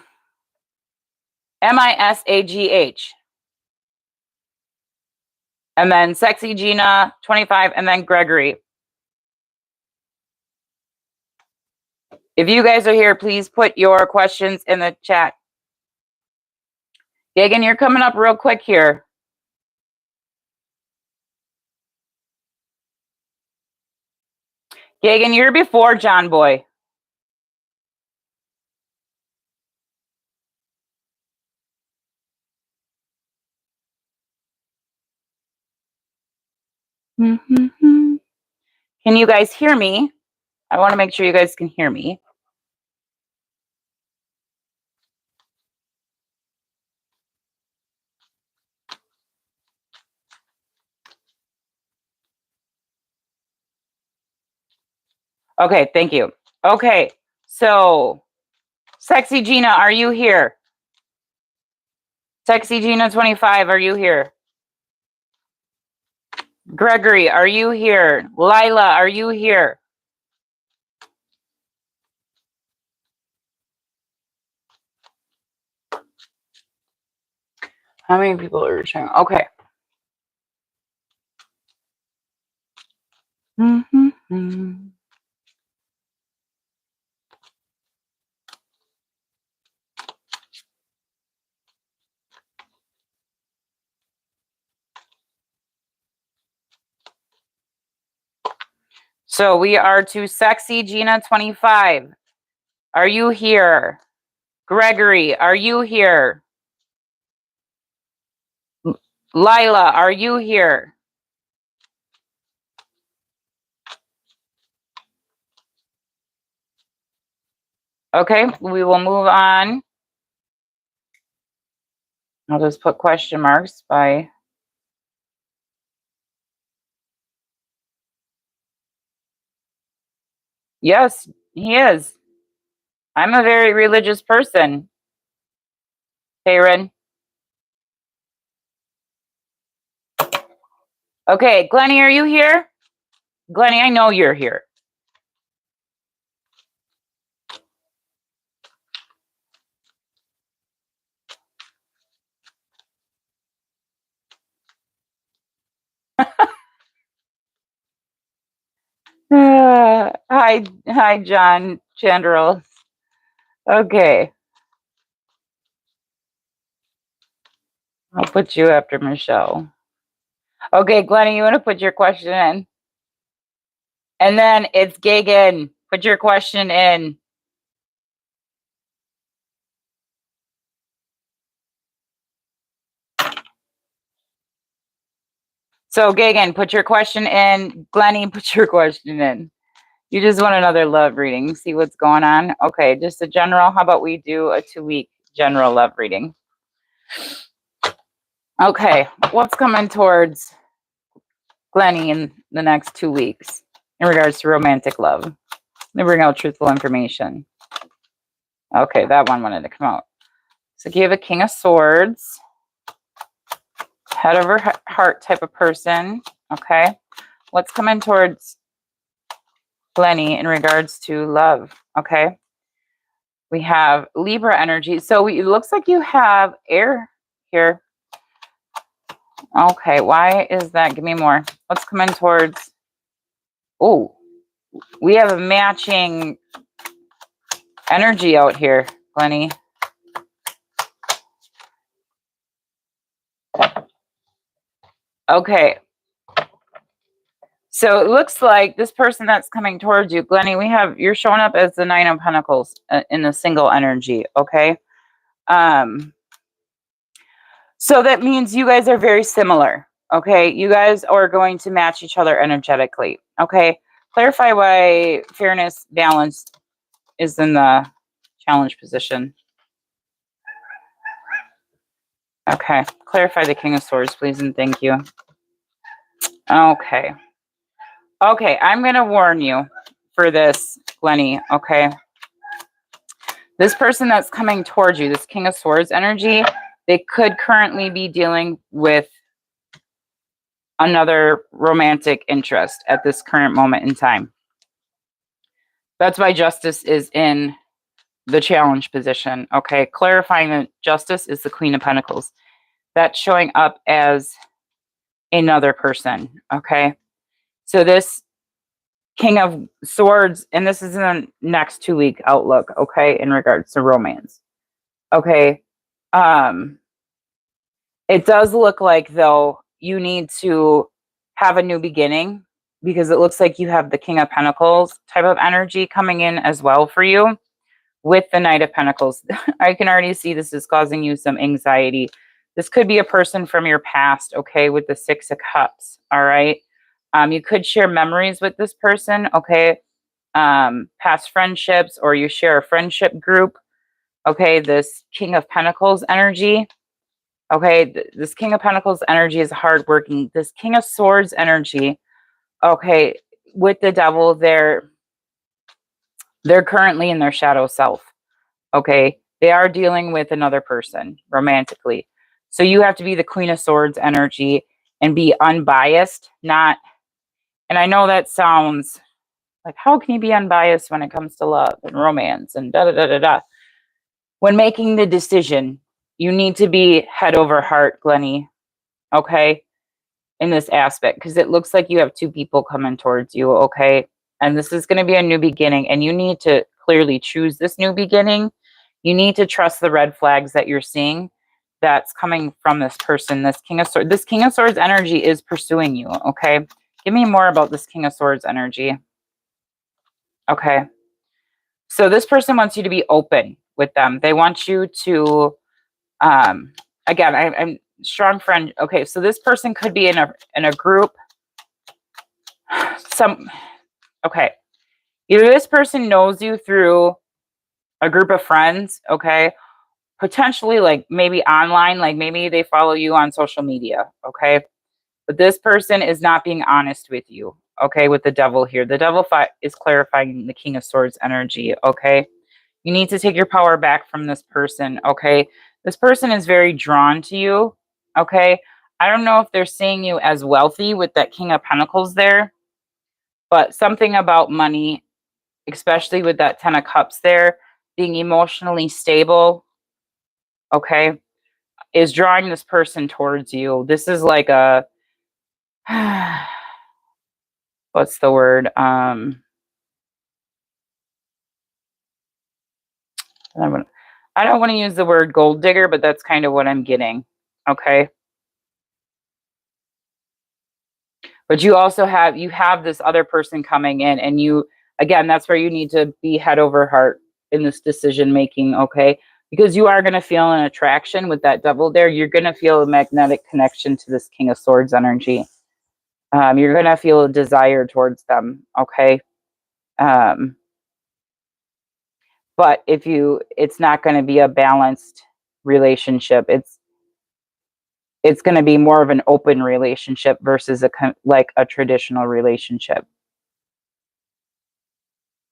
And then Sexy Gina, 25, and then Gregory. If you guys are here, please put your questions in the chat. Gagan, you're coming up real quick here. Gagan, you're before John Boy. Can you guys hear me? I want to make sure you guys can hear me. Okay, thank you. Okay, so Sexy Gina, are you here? Sexy Gina 25, are you here? Gregory, are you here? Lila, are you here? How many people are showing? Okay. So we are to Sexy Gina 25. Are you here? Gregory, are you here? Lila, are you here? Okay, we will move on. I'll just put question marks by. Yes, he is. I'm a very religious person. Karen. Okay, Glenny, are you here? Glenny, I know you're here. Hi, John Chandrell. Okay. I'll put you after Michelle. Okay, Glenny, you want to put your question in? And then it's Gagan. Put your question in. So Gagan, put your question in. Glenny, put your question in. You just want another love reading. See what's going on? Okay, just a general. How about we do a 2-week general love reading? Okay, what's coming towards Glenny in the next 2 weeks in regards to romantic love? Let me bring out truthful information. Okay, that one wanted to come out. So give a King of Swords. Head over heart type of person. Okay, what's coming towards Glenny in regards to love? Okay, we have Libra energy. So it looks like you have air here. Okay, why is that? Give me more. What's coming towards? Oh, we have a matching energy out here, Glenny. Okay. So it looks like this person that's coming towards you, Glenny, you're showing up as the 9 of Pentacles in the single energy, okay? So that means you guys are very similar, okay? You guys are going to match each other energetically, okay? Clarify why fairness, balance is in the challenge position. Okay, clarify the King of Swords, please, and thank you. Okay. Okay, I'm going to warn you for this, Glenny, okay? This person that's coming towards you, this King of Swords energy, they could currently be dealing with another romantic interest at this current moment in time. That's why justice is in the challenge position. Okay, clarifying that justice is the Queen of Pentacles. That's showing up as another person. Okay, so this King of Swords, and this is in the next 2-week outlook. Okay, in regards to romance. Okay, it does look like though you need to have a new beginning, because it looks like you have the King of Pentacles type of energy coming in as well for you with the Knight of Pentacles. I can already see this is causing you some anxiety. This could be a person from your past, okay, with the Six of Cups, all right? You could share memories with this person, okay? Past friendships, or you share a friendship group, okay? This King of Pentacles energy, okay? This King of Pentacles energy is hardworking. This King of Swords energy, okay, with the Devil, they're currently in their shadow self. Okay, they are dealing with another person romantically. So you have to be the Queen of Swords energy and be unbiased, not, and I know that sounds like, how can you be unbiased when it comes to love and romance and da da da da da? When making the decision, you need to be head over heart, Glenny, okay, in this aspect, because it looks like you have two people coming towards you, okay? And this is going to be a new beginning, and you need to clearly choose this new beginning. You need to trust the red flags that you're seeing that's coming from this person, this King of Swords. This King of Swords energy is pursuing you, okay? Give me more about this King of Swords energy. Okay. So this person wants you to be open with them. They want you to, again, I'm strong friend. Okay, so this person could be in a group. Okay. Either this person knows you through a group of friends, okay? Potentially, like, maybe online, like maybe they follow you on social media, okay? But this person is not being honest with you, okay, with the Devil here. The Devil is clarifying the King of Swords energy, okay? You need to take your power back from this person, okay? This person is very drawn to you, okay? I don't know if they're seeing you as wealthy with that King of Pentacles there, but something about money, especially with that Ten of Cups there, being emotionally stable, okay, is drawing this person towards you. This is like a, what's the word? I don't want to use the word gold digger, but that's kind of what I'm getting, okay? But you also have this other person coming in, and you, again, that's where you need to be head over heart in this decision making, okay? Because you are going to feel an attraction with that Devil there. You're going to feel a magnetic connection to this King of Swords energy. You're going to feel a desire towards them, okay? But it's not going to be a balanced relationship. It's going to be more of an open relationship versus like a traditional relationship,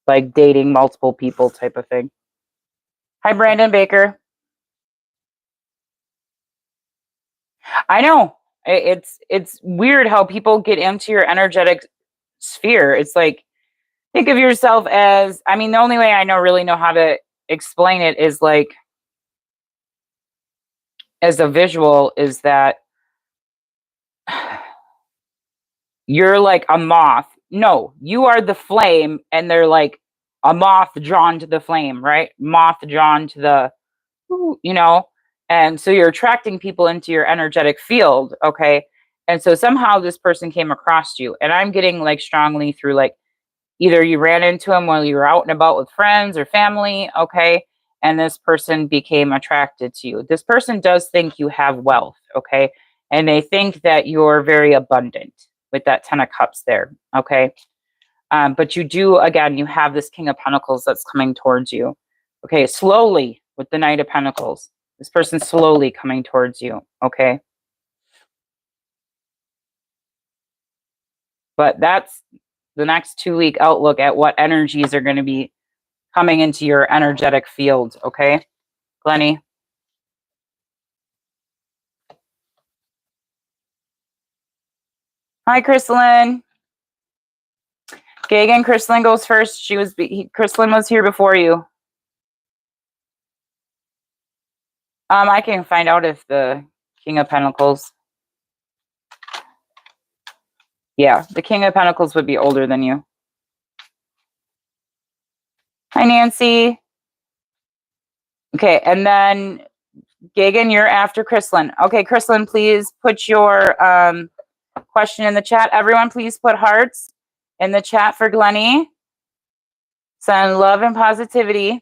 like dating multiple people type of thing. Hi, Brandon Baker. I know it's weird how people get into your energetic sphere. It's like, think of yourself as, I mean, the only way I really know how to explain it is like, as a visual, is that you're like a moth. No, you are the flame, and they're like a moth drawn to the flame, right? Moth drawn to the, you know, and so you're attracting people into your energetic field, okay? And so somehow this person came across you, and I'm getting like strongly through like either you ran into him while you were out and about with friends or family, okay? And this person became attracted to you. This person does think you have wealth, okay? And they think that you're very abundant with that Ten of Cups there, okay? But you do, again, you have this King of Pentacles that's coming towards you. Okay, slowly with the Knight of Pentacles. This person's slowly coming towards you, okay? But that's the next 2-week outlook at what energies are going to be coming into your energetic field, okay? Glenny? Hi, Chryslin. Gagan, Chryslin goes first. Chryslin was here before you. I can find out if the King of Pentacles. Yeah, the King of Pentacles would be older than you. Hi, Nancy. Okay, and then Gagan, you're after Chryslin. Okay, Chryslin, please put your question in the chat. Everyone, please put hearts in the chat for Glenny. Send love and positivity.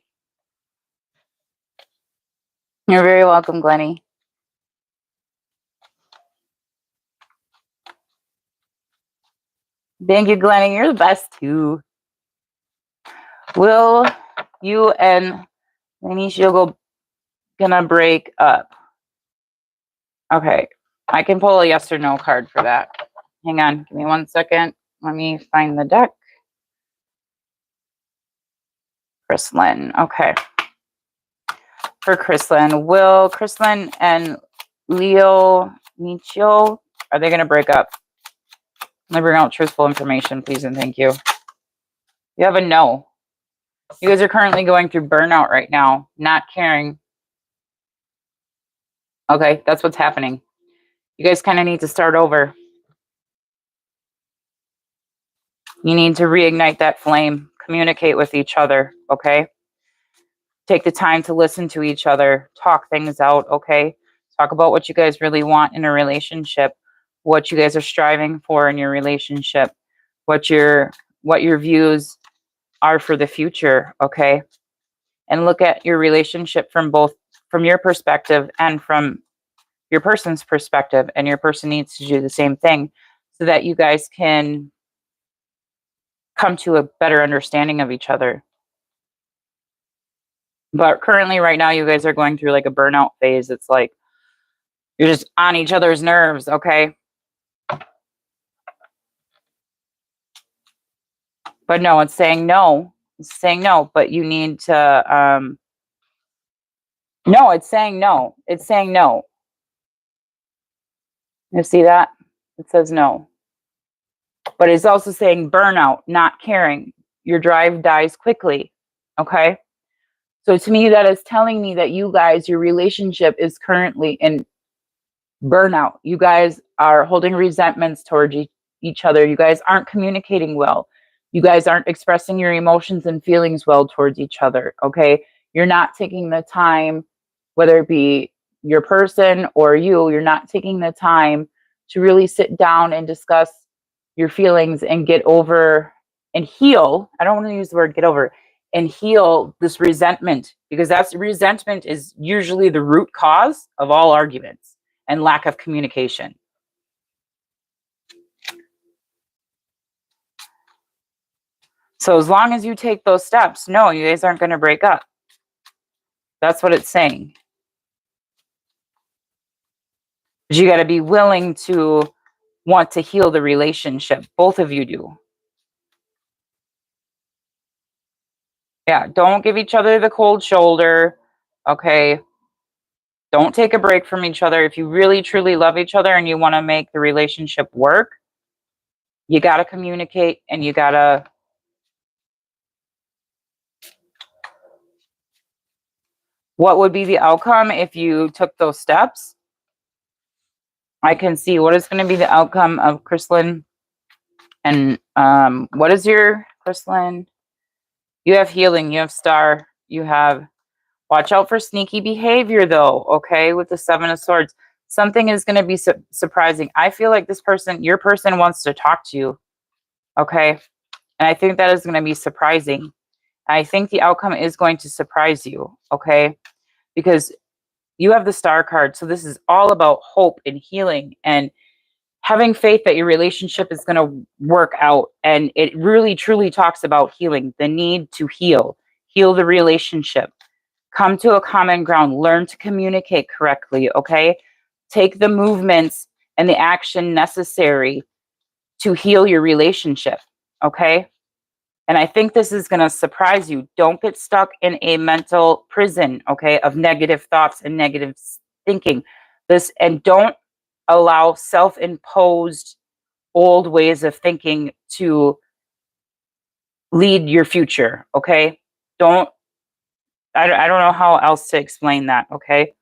You're very welcome, Glenny. Thank you, Glenny. You're the best, too. Will you and Anisha gonna break up? Okay, I can pull a yes or no card for that. Hang on, give me 1 second. Let me find the deck. Chryslin, okay. For Chryslin, will Chryslin and Leo Michio, are they gonna break up? Let me bring out truthful information, please and thank you. You have a no. You guys are currently going through burnout right now, not caring. Okay, that's what's happening. You guys kind of need to start over. You need to reignite that flame, communicate with each other, okay? Take the time to listen to each other, talk things out, okay? Talk about what you guys really want in a relationship, what you guys are striving for in your relationship, what your views are for the future, okay? And look at your relationship from your perspective and from your person's perspective, and your person needs to do the same thing so that you guys can come to a better understanding of each other. But currently right now you guys are going through like a burnout phase. It's like you're just on each other's nerves, okay? But no, it's saying no. It's saying no, but you need to no, it's saying no. It's saying no. You see that? It says no. But it's also saying burnout, not caring. Your drive dies quickly. Okay? So to me, that is telling me that you guys, your relationship is currently in burnout. You guys are holding resentments towards each other. You guys aren't communicating well. You guys aren't expressing your emotions and feelings well towards each other. Okay? You're not taking the time, whether it be your person or you're not taking the time to really sit down and discuss your feelings and get over and heal. I don't want to use the word get over, and heal this resentment, because resentment is usually the root cause of all arguments and lack of communication. So as long as you take those steps, no, you guys aren't going to break up. That's what it's saying. But you got to be willing to want to heal the relationship. Both of you do. Yeah, don't give each other the cold shoulder. Okay. Don't take a break from each other. If you really, truly love each other and you want to make the relationship work, you got to communicate and you got to... What would be the outcome if you took those steps? I can see what is going to be the outcome of Chryslin. And what is your Chryslin? You have healing, you have star, you have... Watch out for sneaky behavior, though, okay, with the 7 of Swords. Something is going to be surprising. I feel like this person, your person, wants to talk to you, okay? And I think that is going to be surprising. I think the outcome is going to surprise you, okay? Because you have the star card, so this is all about hope and healing and having faith that your relationship is going to work out. And it really, truly talks about healing, the need to heal the relationship. Come to a common ground. Learn to communicate correctly, okay? Take the movements and the action necessary to heal your relationship, okay? And I think this is going to surprise you. Don't get stuck in a mental prison, okay, of negative thoughts and negative thinking. And don't allow self-imposed old ways of thinking to lead your future, okay? I don't know how else to explain that, okay?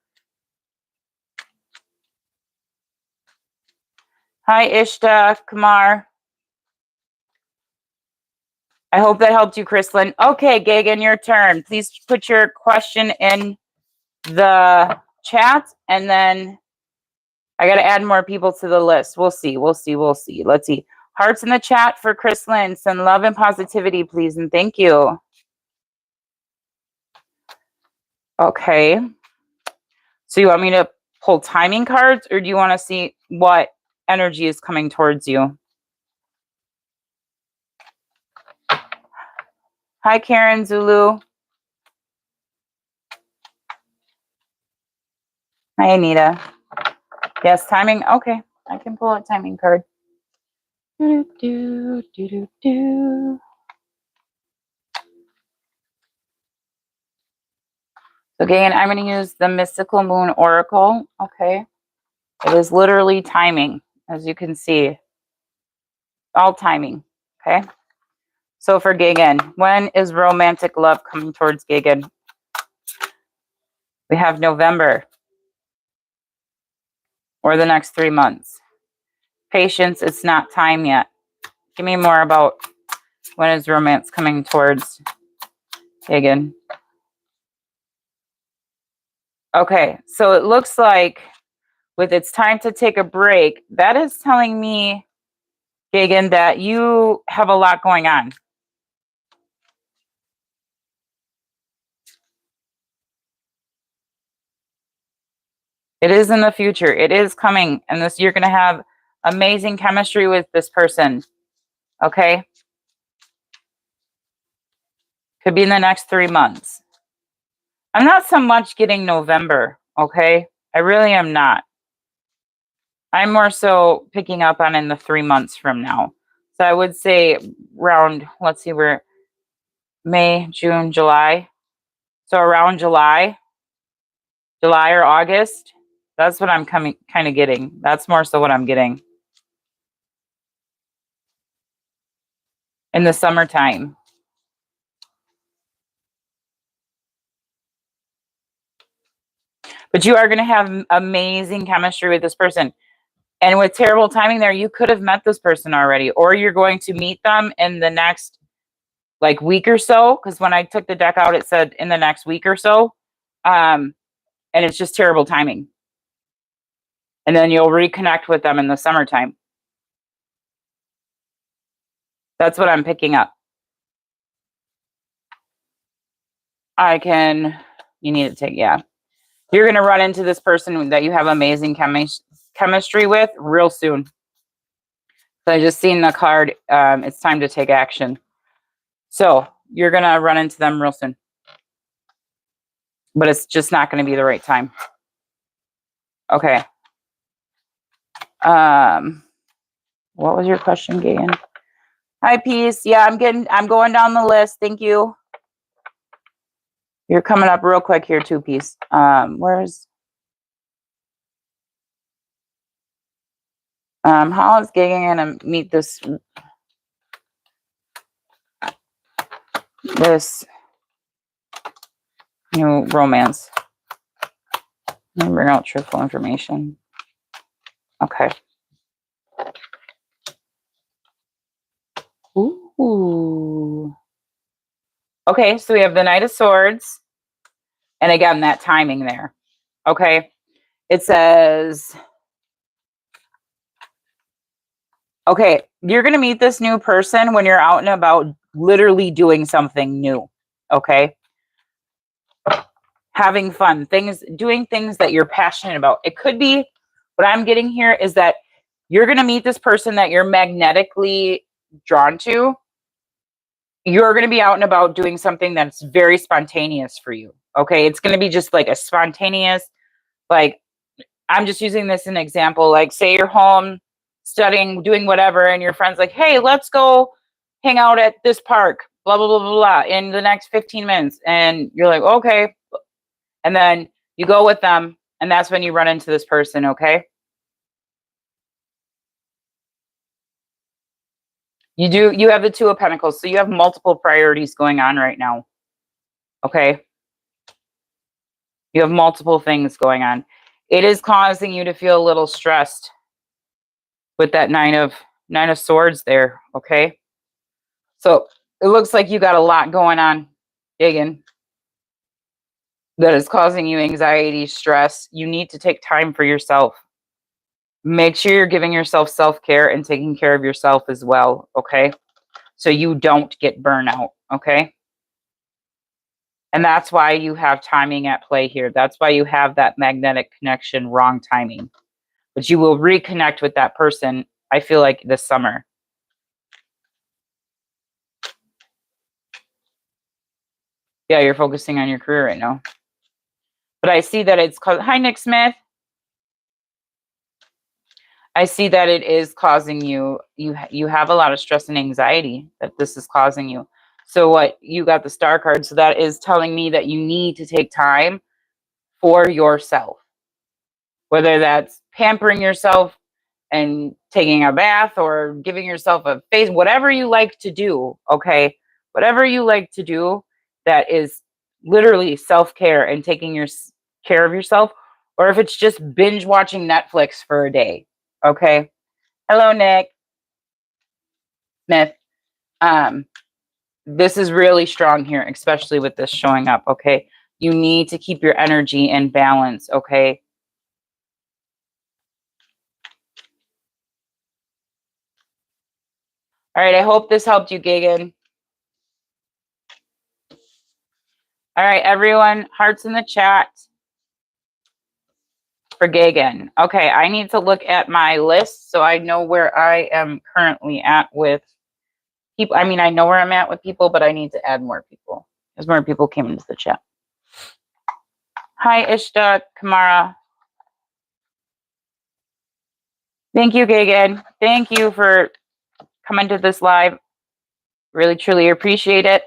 Hi, Ishtar, Kumar. I hope that helped you, Chryslin. Okay, Gagan, your turn. Please put your question in the chat, and then I got to add more people to the list. We'll see. Let's see. Hearts in the chat for Chryslin. Send love and positivity, please, and thank you. Okay. So you want me to pull timing cards, or do you want to see what energy is coming towards you? Hi, Karen, Zulu. Hi, Anita. Yes, timing. Okay, I can pull a timing card. So again, I'm going to use the Mystical Moon Oracle. Okay. It is literally timing, as you can see. All timing. Okay. So for Gagan, when is romantic love coming towards Gagan? We have November, or the next 3 months. Patience, it's not time yet. Give me more about when is romance coming towards Gagan. Okay, so it looks like with it's time to take a break, that is telling me, Gagan, that you have a lot going on. It is in the future. It is coming. And this, you're going to have amazing chemistry with this person. Okay? Could be in the next 3 months. I'm not so much getting November. Okay? I really am not. I'm more so picking up on in the 3 months from now. So I would say around, let's see, we're May, June, July. So around July or August. That's what I'm kind of getting. That's more so what I'm getting. In the summertime. But you are going to have amazing chemistry with this person. And with terrible timing there, you could have met this person already. Or you're going to meet them in the next week or so. Because when I took the deck out, it said in the next week or so. And it's just terrible timing. And then you'll reconnect with them in the summertime. That's what I'm picking up. You need to take, yeah. You're going to run into this person that you have amazing chemistry with real soon. So I just seen the card. It's time to take action. So you're going to run into them real soon. But it's just not going to be the right time. Okay. What was your question, Gagan? Hi, Peace. Yeah, I'm going down the list. Thank you. You're coming up real quick here too, Peace. Where's how is Gagan gonna meet this new romance? Let me bring out truthful information. Okay. Ooh. Okay, so we have the Knight of Swords. And again, that timing there. Okay. It says, okay, you're going to meet this new person when you're out and about literally doing something new. Okay. Having fun, doing things that you're passionate about. It could be, what I'm getting here is that you're going to meet this person that you're magnetically drawn to. You're going to be out and about doing something that's very spontaneous for you. Okay. It's going to be just like a spontaneous, I'm just using this as an example. Say you're home studying, doing whatever, and your friend's like, hey, let's go hang out at this park, blah, blah, blah, blah, blah, in the next 15 minutes. And you're like, okay. And then you go with them, and that's when you run into this person, okay? You have the Two of Pentacles, so you have multiple priorities going on right now, okay? You have multiple things going on. It is causing you to feel a little stressed. with that nine of swords there. Okay. So it looks like you got a lot going on, Gagan, that is causing you anxiety, stress. You need to take time for yourself. Make sure you're giving yourself self-care and taking care of yourself as well. Okay. So you don't get burnout. Okay. And that's why you have timing at play here. That's why you have that magnetic connection, wrong timing. But you will reconnect with that person, I feel like, this summer. Yeah, you're focusing on your career right now. But I see that it's called, hi, Nick Smith. I see that it is causing you have a lot of stress and anxiety that this is causing you. So what, you got the star card. So that is telling me that you need to take time for yourself, whether that's pampering yourself and taking a bath or giving yourself a face, whatever you like to do. Okay. Whatever you like to do that is literally self-care and taking care of yourself, or if it's just binge watching Netflix for a day. Okay. Hello, Nick Smith. This is really strong here, especially with this showing up. Okay. You need to keep your energy in balance. Okay. All right. I hope this helped you, Gagan. All right, everyone, hearts in the chat for Gagan. Okay, I need to look at my list so I know where I am currently at with people. I mean, I know where I'm at with people, but I need to add more people because more people came into the chat. Hi, Ishtar, Kamara. Thank you, Gagan. Thank you for coming to this live. Really, truly appreciate it.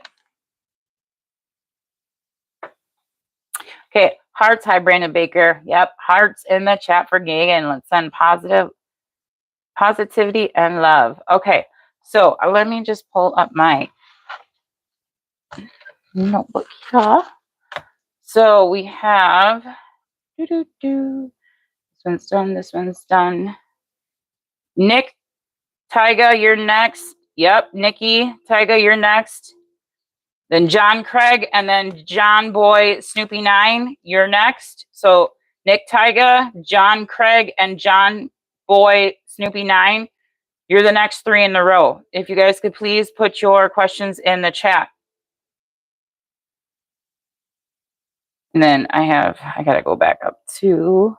Okay, hearts. Hi, Brandon Baker. Yep, hearts in the chat for Gagan. Let's send positivity and love. Okay, so let me just pull up my notebook here. So we have this one's done, this one's done. Nick Tiger, you're next. Yep, Nikki Tiger, you're next. Then John Craig, and then John Boy Snoopy 9, you're next. So Nick Tiger, John Craig, and John Boy Snoopy 9, you're the next 3 in a row. If you guys could please put your questions in the chat. And then I gotta go back up to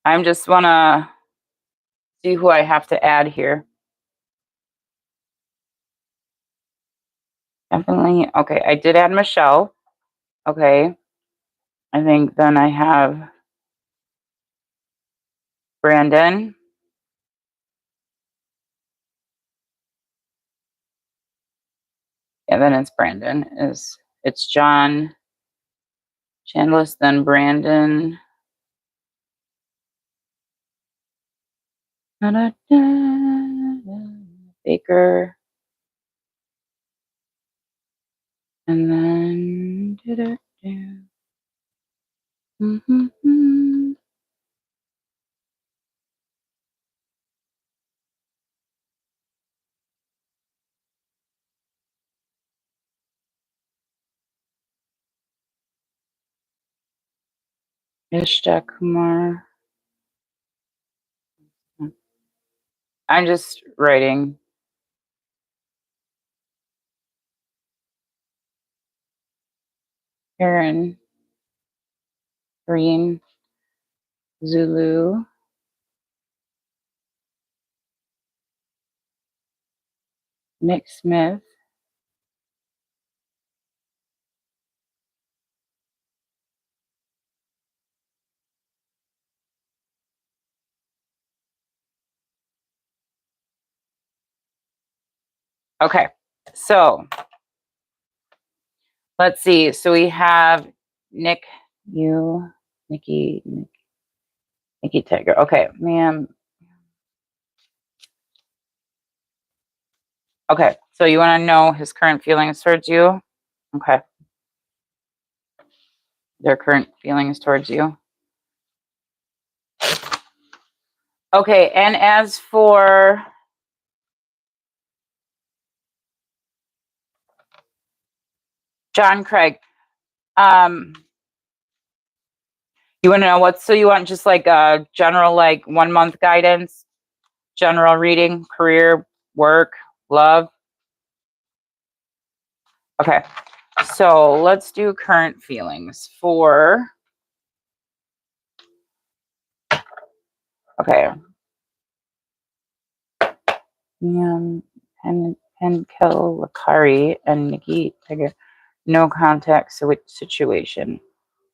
I'm just wanna see who I have to add here. Definitely. Okay, I did add Michelle. Okay. I think then I have Brandon. Yeah, then it's Brandon. It's John Chandlis, then Brandon. Baker. And then Ishtar Kumar. I'm just writing. Karen Green Zulu. Nick Smith. Okay, so let's see. So we have Nikki Tiger. Okay, ma'am. Okay, so you want to know his current feelings towards you? Okay. Their current feelings towards you. Okay, and as for John Craig, you want to know what? So you want just like a general, like 1 month guidance, general reading, career, work, love. Okay, so let's do current feelings for. Okay. Penkel Lakari and Nikki Tiger. No contact situation.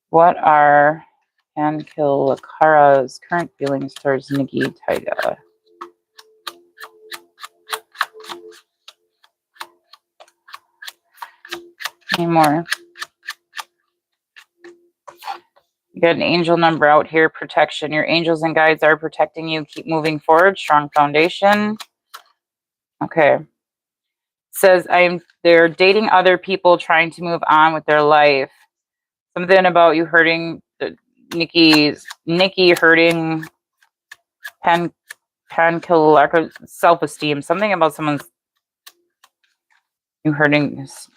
What are Penkel Lakara's current feelings towards Nikki Tiger? Any more? You got an angel number out here. Protection. Your angels and guides are protecting you. Keep moving forward. Strong foundation. Okay. Says they're dating other people, trying to move on with their life. Something about you hurting Nikki hurting Pankiller self-esteem. Something about someone's you hurting this.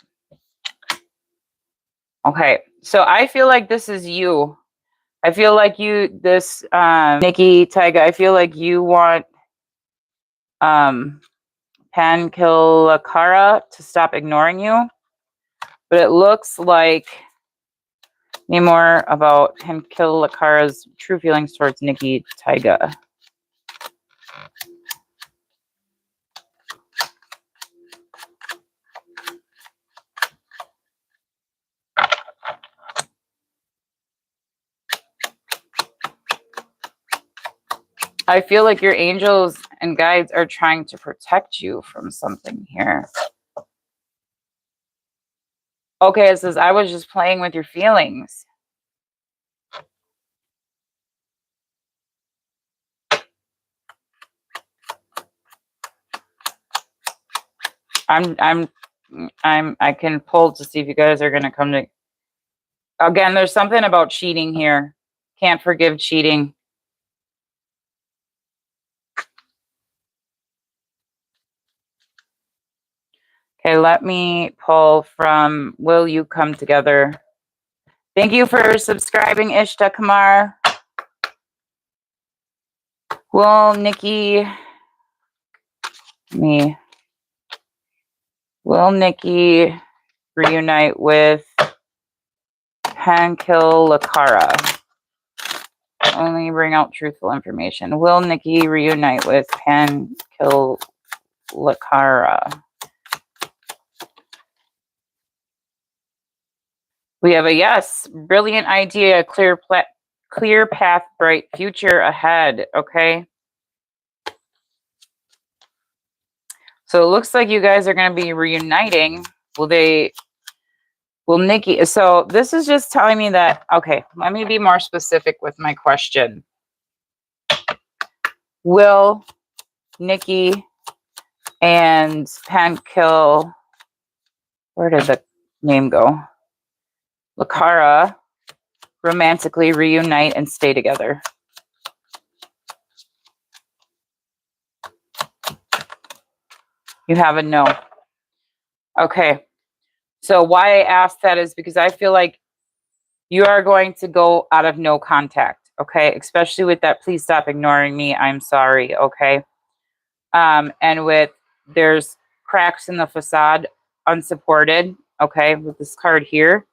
Okay. So I feel like this is you. I feel like Nikki Tiger, I feel like you want Pankilakara to stop ignoring you. But it looks like more about Pankilakara's true feelings towards Nikki Tiger. I feel like your angels and guides are trying to protect you from something here. Okay, it says, I was just playing with your feelings. I can pull to see if you guys are going to come to. Again, there's something about cheating here. Can't forgive cheating. Okay, let me pull from Will You Come Together? Thank you for subscribing, Ishtar Kamar. Will Nikki reunite with Pankilakara? Only bring out truthful information. Will Nikki reunite with Pankilakara? We have a yes. Brilliant idea. Clear path, bright future ahead. Okay. So it looks like you guys are going to be reuniting. Will Nikki? So this is just telling me that, okay, let me be more specific with my question. Will Nikki and Pankil, where did the name go? Lakara romantically reunite and stay together? You have a no. Okay. So why I asked that is because I feel like you are going to go out of no contact. Okay. Especially with that, please stop ignoring me. I'm sorry. Okay. And with there's cracks in the facade, unsupported. Okay. With this card here.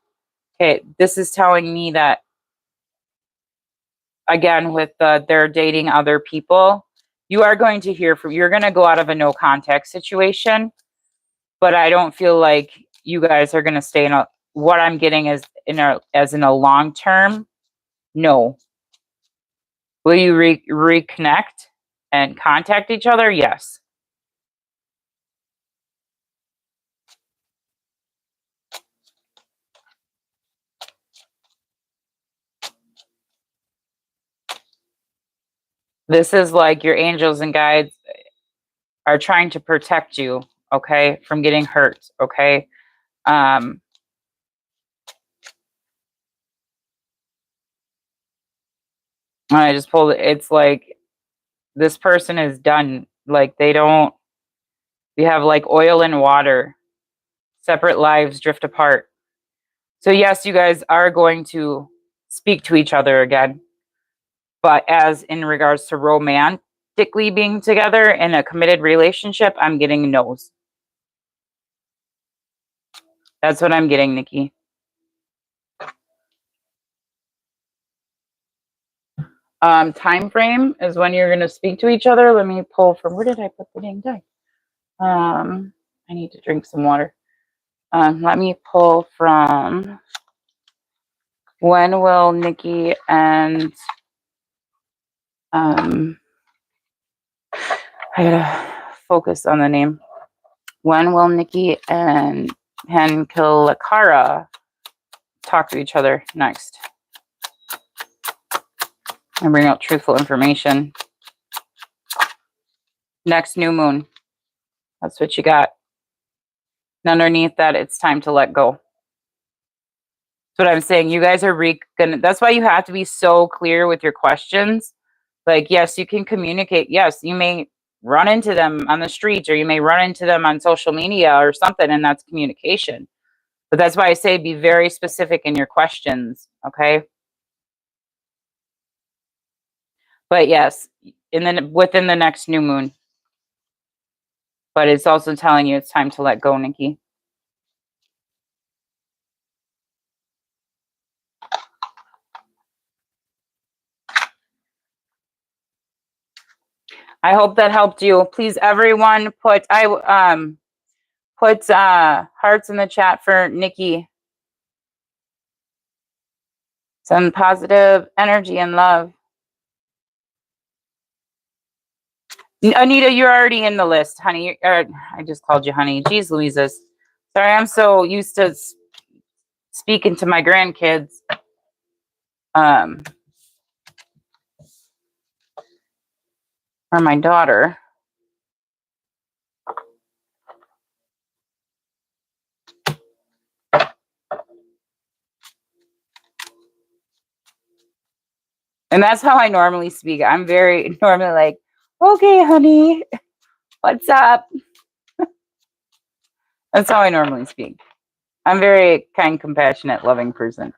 Okay. This is telling me that, again, with they're dating other people, you are going to you're going to go out of a no contact situation, but I don't feel like you guys are going to stay what I'm getting is in a long term. No. Will you reconnect and contact each other? Yes. This is like your angels and guides are trying to protect you, okay, from getting hurt, okay? I just pulled it. It's like this person is done. Like they don't, we have like oil and water, separate lives drift apart. So yes, you guys are going to speak to each other again. But as in regards to romantically being together in a committed relationship, I'm getting no's. That's what I'm getting, Nikki. Time frame is when you're going to speak to each other. Let me pull from, where did I put the dang die? I need to drink some water. Let me pull from, when will Nikki and I gotta focus on the name. When will Nikki and Henkilakara talk to each other next? And bring out truthful information. Next new moon. That's what you got. And underneath that, it's time to let go. That's what I'm saying. You guys are that's why you have to be so clear with your questions. Like, yes, you can communicate. Yes, you may run into them on the streets, or you may run into them on social media or something, and that's communication. But that's why I say be very specific in your questions, okay? But yes, and then within the next new moon. But it's also telling you it's time to let go, Nikki. I hope that helped you. Please, everyone, put hearts in the chat for Nikki. Some positive energy and love. Anita, you're already in the list, honey. I just called you honey. Jeez Louises. Sorry, I'm so used to speaking to my grandkids. Or my daughter. And that's how I normally speak. I'm very normally like, okay, honey, what's up? That's how I normally speak. I'm very kind, compassionate, loving person.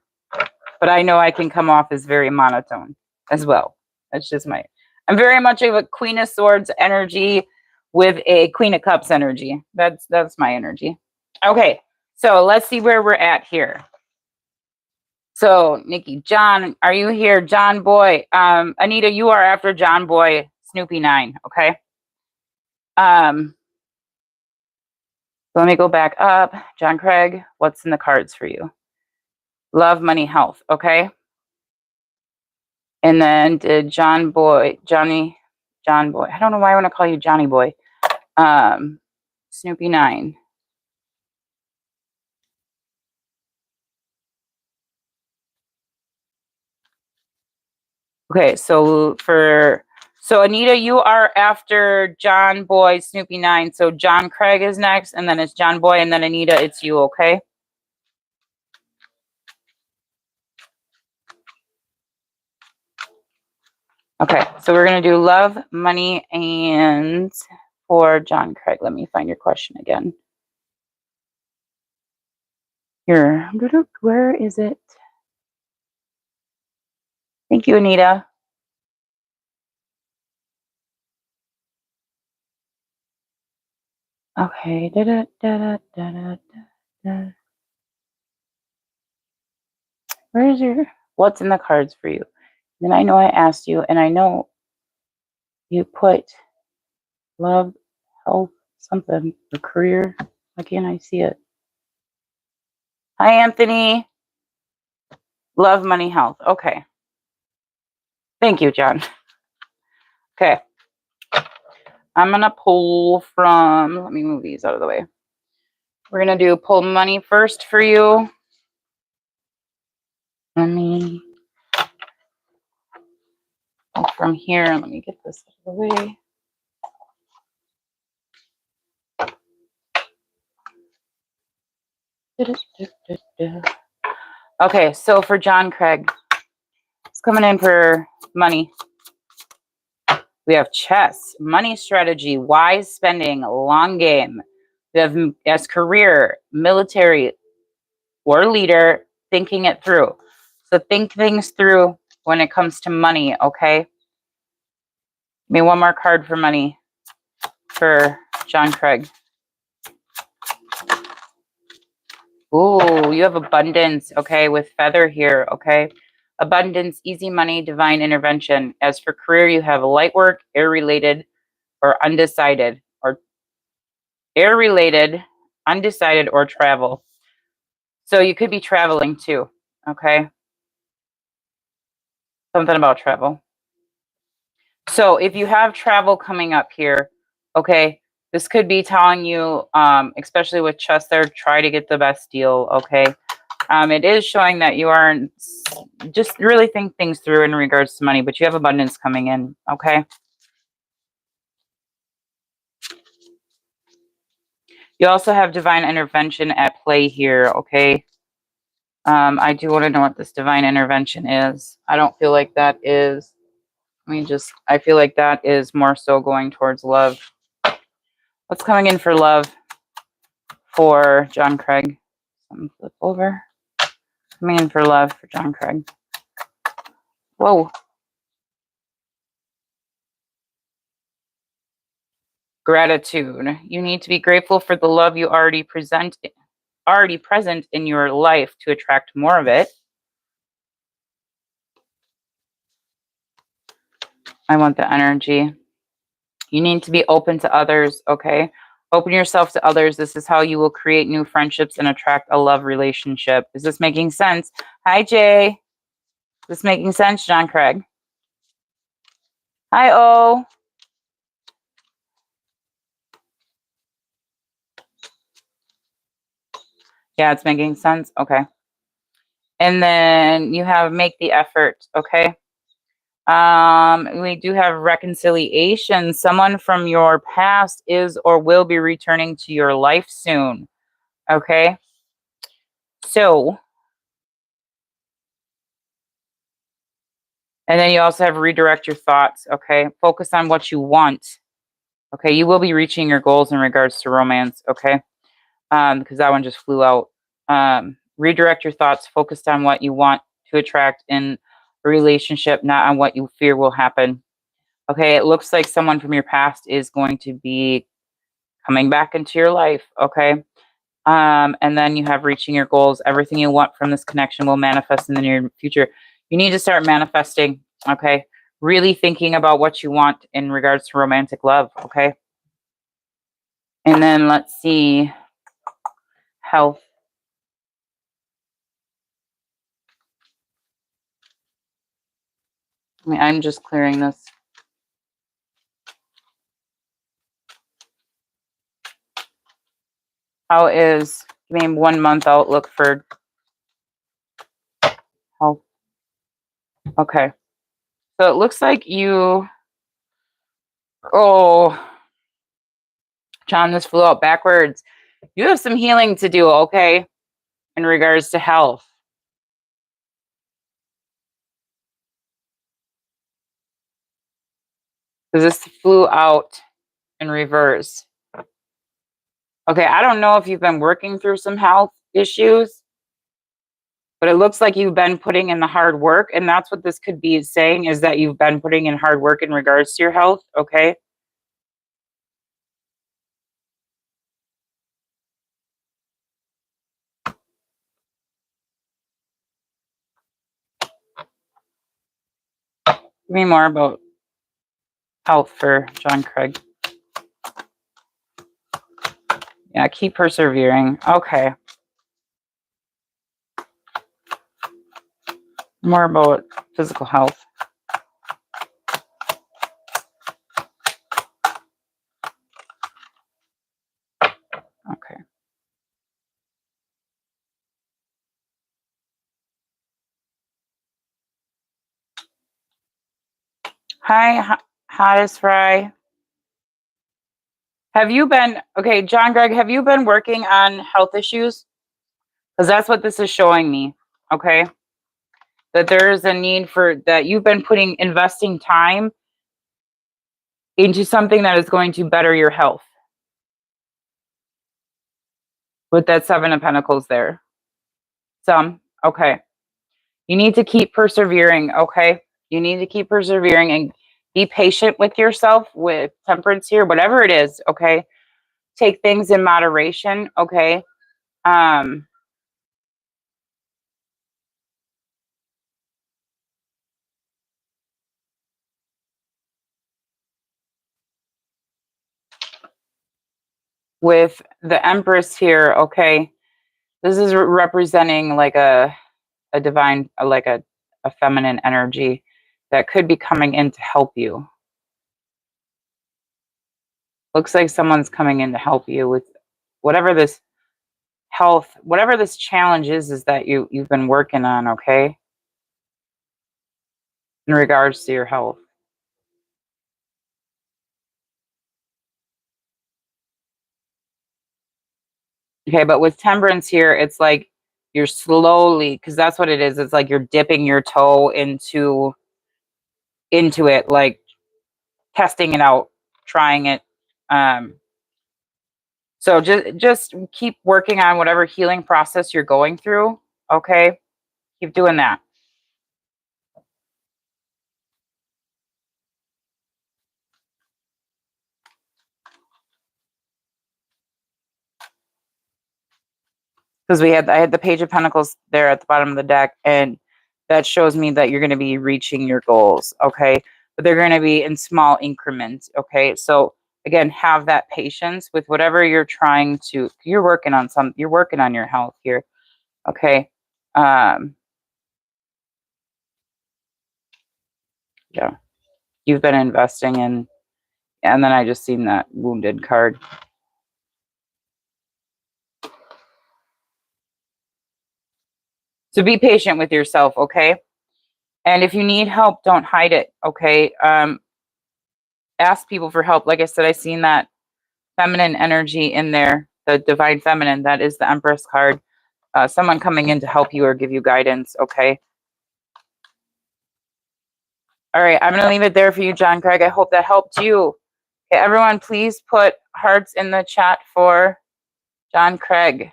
But I know I can come off as very monotone as well. That's just I'm very much of a Queen of Swords energy with a Queen of Cups energy. That's my energy. Okay, so let's see where we're at here. So, Nikki, John, are you here? John Boy. Anita, you are after John Boy, Snoopy 9, okay? Let me go back up. John Craig, what's in the cards for you? Love, money, health, okay? And then did John Boy, I don't know why I want to call you Johnny Boy. Snoopy 9. Okay, so Anita, you are after John Boy, Snoopy 9. So John Craig is next, and then it's John Boy, and then Anita, it's you, okay? Okay, so we're going to do love, money, and for John Craig. Let me find your question again. Here, where is it? Thank you, Anita. Okay. Where is what's in the cards for you? Then I know I asked you, and I know you put love, health, something, or career. Why can't I see it? Hi, Anthony. Love, money, health. Okay. Thank you, John. Okay. I'm going to pull from, let me move these out of the way. We're going to do pull money first for you. Let me pull from here. Let me get this out of the way. Okay, so for John Craig, it's coming in for money. We have chess, money strategy, wise spending, long game. We have as career, military, or leader, thinking it through. So think things through when it comes to money, okay? Give me one more card for money for John Craig. Ooh, you have abundance, okay, with feather here, okay? Abundance, easy money, divine intervention. As for career, you have light work, air-related, or undecided, or air-related, undecided, or travel. So you could be traveling too, okay? Something about travel. So if you have travel coming up here, okay, this could be telling you, especially with chess there, try to get the best deal, okay? It is showing that you aren't, just really think things through in regards to money, but you have abundance coming in, okay? You also have divine intervention at play here, okay? I do want to know what this divine intervention is. I don't feel like that is, I feel like that is more so going towards love. What's coming in for love for John Craig? Something flip over. Coming in for love for John Craig. Whoa. Gratitude. You need to be grateful for the love you already present in your life to attract more of it. I want the energy. You need to be open to others, okay? Open yourself to others. This is how you will create new friendships and attract a love relationship. Is this making sense? Hi, Jay. Is this making sense, John Craig? Hi, O. Yeah, it's making sense. Okay. And then you have make the effort, okay? We do have reconciliation. Someone from your past is or will be returning to your life soon. Okay. So, and then you also have redirect your thoughts. Okay. Focus on what you want. Okay. You will be reaching your goals in regards to romance. Okay. Because that one just flew out. Redirect your thoughts. Focused on what you want to attract in a relationship, not on what you fear will happen. Okay. It looks like someone from your past is going to be coming back into your life, okay? And then you have reaching your goals. Everything you want from this connection will manifest in the near future. You need to start manifesting, okay? Really thinking about what you want in regards to romantic love, okay? And then let's see, health. I'm just clearing this. How is, give me 1 month outlook for health. Okay. So it looks like you, oh, John, this flew out backwards. You have some healing to do, okay, in regards to health. Because this flew out in reverse. Okay, I don't know if you've been working through some health issues, but it looks like you've been putting in the hard work, and that's what this could be saying, is that you've been putting in hard work in regards to your health, okay? Give me more about health for John Craig. Yeah, keep persevering. Okay. More about physical health. Okay. Hi, Hottest Fry. Have you been, okay, John Greg, have you been working on health issues? Because that's what this is showing me, okay? that there is a need for that. You've been investing time into something that is going to better your health. With that 7 of Pentacles there. Okay. You need to keep persevering, okay? You need to keep persevering and be patient with yourself, with Temperance here, whatever it is, okay? Take things in moderation, okay? With the Empress here, okay? This is representing like a divine, like a feminine energy that could be coming in to help you. Looks like someone's coming in to help you with whatever this health, whatever this challenge is that you've been working on, okay? In regards to your health. Okay, but with Temperance here, it's like you're slowly, because that's what it is. It's like you're dipping your toe into it, like testing it out, trying it. So just keep working on whatever healing process you're going through, okay? Keep doing that. Because I had the Page of Pentacles there at the bottom of the deck, and that shows me that you're going to be reaching your goals, okay? But they're going to be in small increments, okay? So again, have that patience with whatever you're trying to. You're working on your health here, okay? Yeah, you've been investing in, and then I just seen that Wounded card. So be patient with yourself, okay? And if you need help, don't hide it, okay? Ask people for help. Like I said, I seen that feminine energy in there, the divine feminine. That is the Empress card. Someone coming in to help you or give you guidance, okay? All right, I'm going to leave it there for you, John Craig. I hope that helped you. Okay, everyone, please put hearts in the chat for John Craig.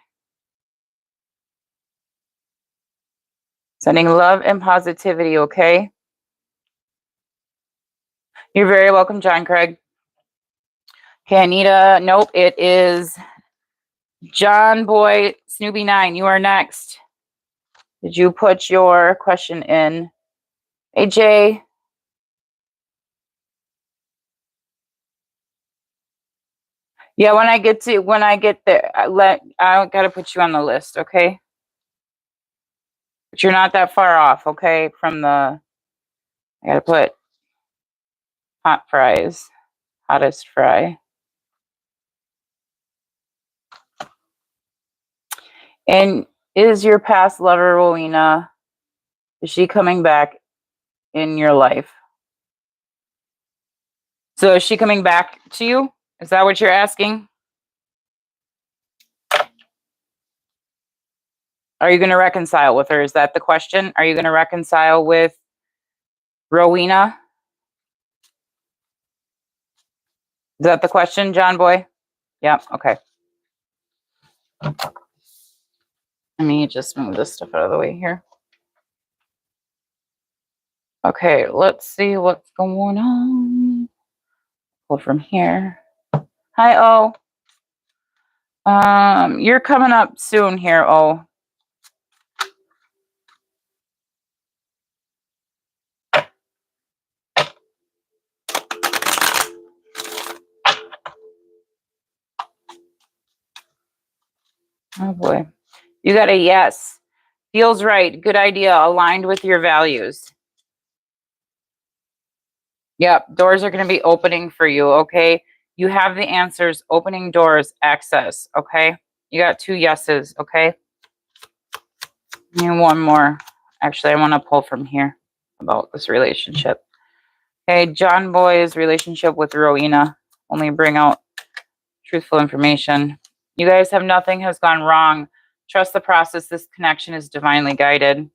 Sending love and positivity, okay? You're very welcome, John Craig. Okay, Anita, nope, it is John Boy Snoopy 9. You are next. Did you put your question in? Hey, Jay. Yeah, when I get there, I gotta put you on the list, okay? But you're not that far off, okay? From the, I gotta put hot fries, hottest fry. And is your past lover, Rowena, is she coming back in your life? So is she coming back to you? Is that what you're asking? Are you going to reconcile with her? Is that the question? Are you going to reconcile with Rowena? Is that the question, John Boy? Yeah, okay. Let me just move this stuff out of the way here. Okay, let's see what's going on. Pull from here. Hi, O. You're coming up soon here, O. Oh boy. You got a yes. Feels right. Good idea. Aligned with your values. Yep. Doors are going to be opening for you. Okay. You have the answers. Opening doors. Access. Okay. You got 2 yeses. Okay. And one more. Actually, I want to pull from here about this relationship. Okay. John Boy's relationship with Rowena. Only bring out truthful information. You guys have nothing has gone wrong. Trust the process. This connection is divinely guided.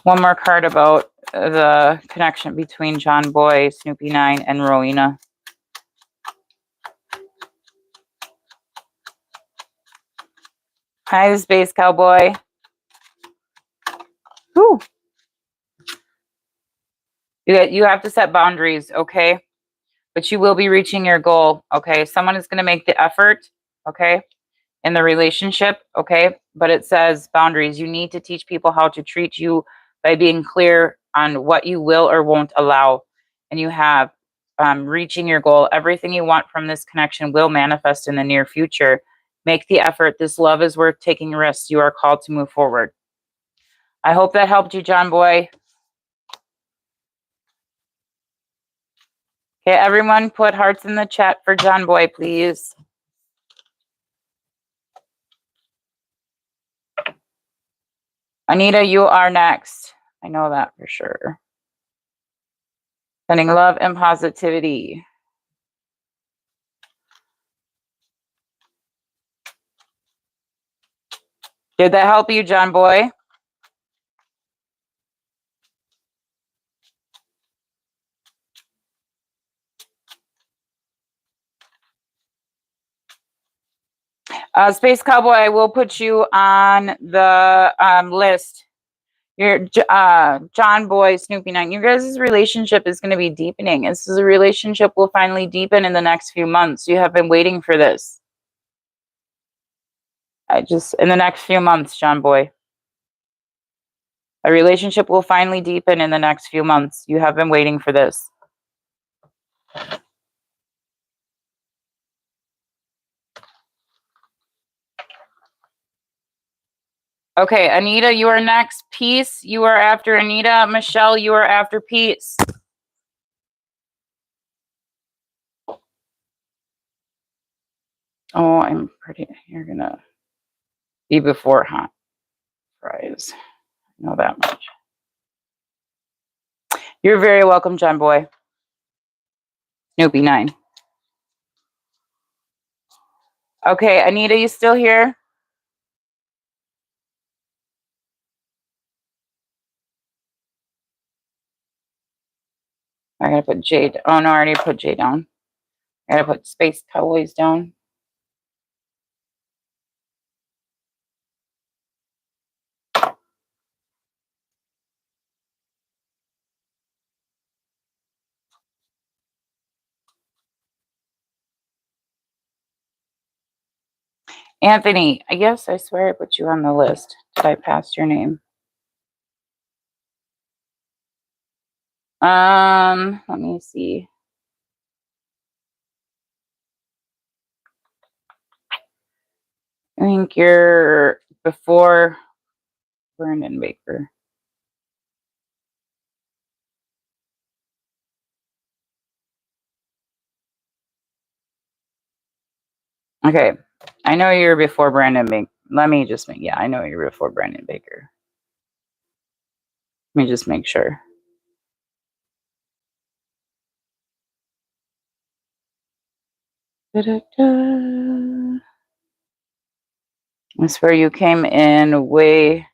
One more card about the connection between John Boy, Snoopy 9, and Rowena. Hi, Space Cowboy. Whew. You have to set boundaries, okay? But you will be reaching your goal, okay? Someone is going to make the effort, okay, in the relationship, okay? But it says boundaries. You need to teach people how to treat you by being clear on what you will or won't allow. And you have reaching your goal. Everything you want from this connection will manifest in the near future. Make the effort. This love is worth taking risks. You are called to move forward. I hope that helped you, John Boy. Okay, everyone put hearts in the chat for John Boy, please. Anita, you are next. I know that for sure. Sending love and positivity. Did that help you, John Boy? Space Cowboy, I will put you on the list. Your John Boy, Snoopy 9. You guys' relationship is going to be deepening. This is a relationship will finally deepen in the next few months. You have been waiting for this. In the next few months, John Boy. A relationship will finally deepen in the next few months. You have been waiting for this. Okay, Anita, you are next. Peace, you are after Anita. Michelle, you are after Peace. Oh, I'm pretty. You're going to be before hot fries. I know that much. You're very welcome, John Boy. Snoopy 9. Okay, Anita, you still here? I gotta put J. Oh no, I already put J down. I gotta put Space Cowboys down. Anthony, yes, I swear I put you on the list. Did I pass your name? Let me see. I think you're before Brandon Baker. Okay, I know you're before Brandon Baker. Let me just make, yeah, I know you're before Brandon Baker. Let me just make sure. Da-da-da. I swear you came in way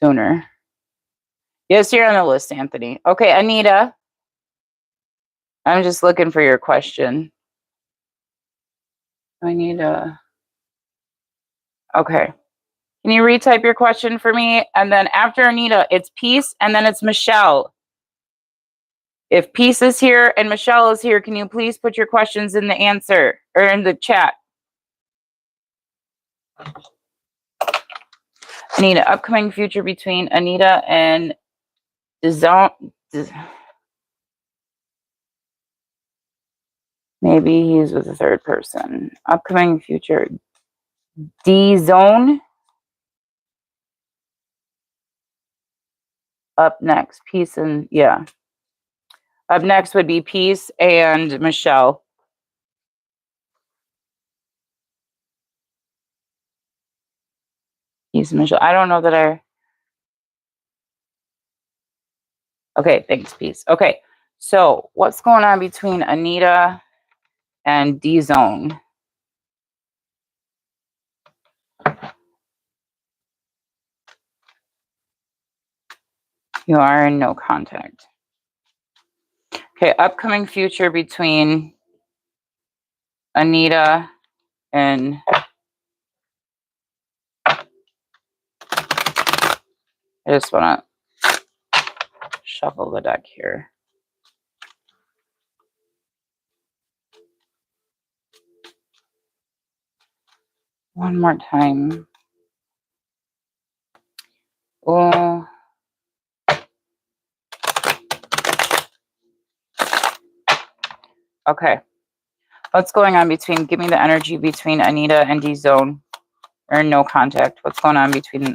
sooner. Yes, you're on the list, Anthony. Okay, Anita. I'm just looking for your question. I need a... Okay. Can you retype your question for me? And then after Anita, it's Peace, and then it's Michelle. If Peace is here and Michelle is here, can you please put your questions in the answer or in the chat? Anita, upcoming future between Anita and Dzone. Maybe he's with a third person. Upcoming future. Dzone. Up next. Peace and, yeah. Up next would be Peace and Michelle. Peace and Michelle. I don't know that I... Okay, thanks, Peace. Okay, so what's going on between Anita and Dzone? You are in no contact. Okay, upcoming future between Anita and I just want to shuffle the deck here. One more time. Oh. Okay. What's going on between, give me the energy between Anita and Dzone. Or no contact. What's going on between,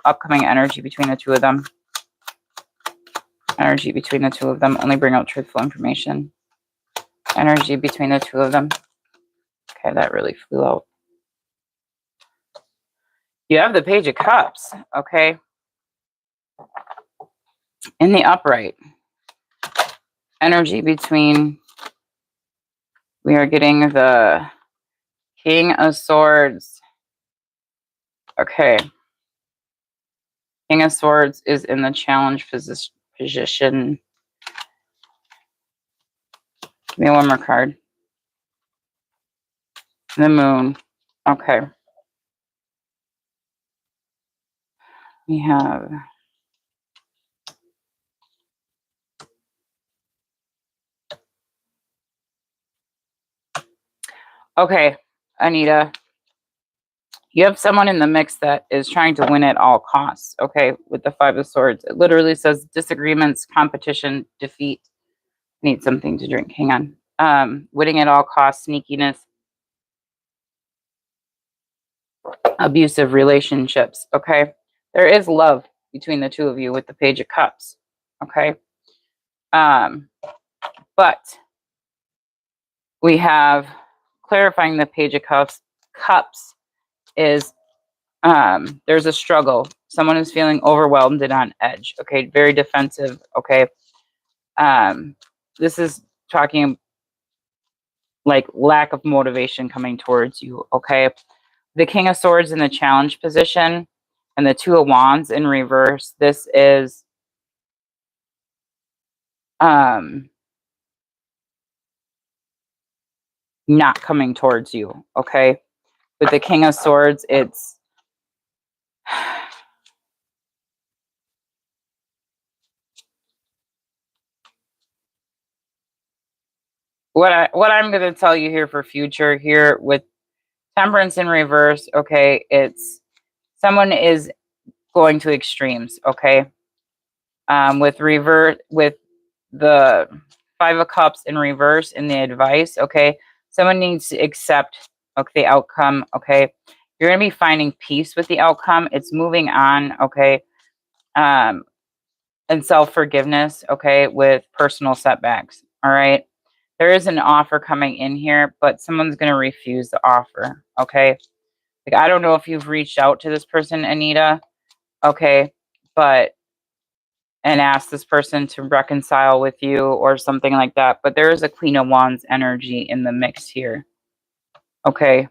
upcoming energy between the two of them? Energy between the two of them. Only bring out truthful information. Energy between the two of them. Okay, that really flew out. You have the Page of Cups. Okay. In the upright. Energy between, we are getting the King of Swords. Okay. King of Swords is in the challenge position. Give me one more card. The Moon. Okay. We have... Okay, Anita. You have someone in the mix that is trying to win at all costs, okay, with the Five of Swords. It literally says disagreements, competition, defeat. Need something to drink. Hang on. Winning at all costs, sneakiness, abusive relationships, okay? There is love between the two of you with the Page of Cups, okay? But we have clarifying the Page of Cups is there's a struggle. Someone is feeling overwhelmed and on edge, okay? Very defensive, okay? This is talking like lack of motivation coming towards you, okay? The King of Swords in the challenge position and the Two of Wands in reverse. This is not coming towards you, okay? With the King of Swords, it's what I'm going to tell you here for future here with Temperance in reverse, okay? It's someone is going to extremes, okay? With the Five of Cups in reverse in the advice, okay? Someone needs to accept, okay, the outcome, okay? You're going to be finding peace with the outcome. It's moving on, okay? And self-forgiveness, okay, with personal setbacks, all right? There is an offer coming in here, but someone's going to refuse the offer, okay? Like, I don't know if you've reached out to this person, Anita, okay, and asked this person to reconcile with you or something like that, but there is a Queen of Wands energy in the mix here, okay?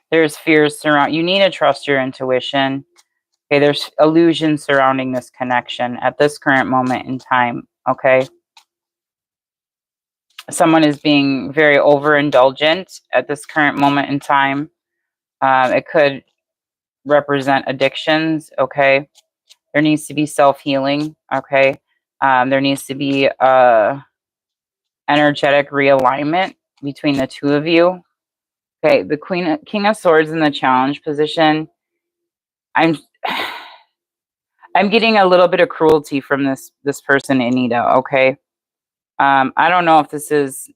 There's fears surround. You need to trust your intuition. Okay, there's illusions surrounding this connection at this current moment in time, okay? Someone is being very overindulgent at this current moment in time. It could represent addictions, okay? There needs to be self-healing, okay? There needs to be energetic realignment between the two of you. Okay, the King of Swords in the challenge position. I'm getting a little bit of cruelty from this person, Anita, okay? I don't know if this is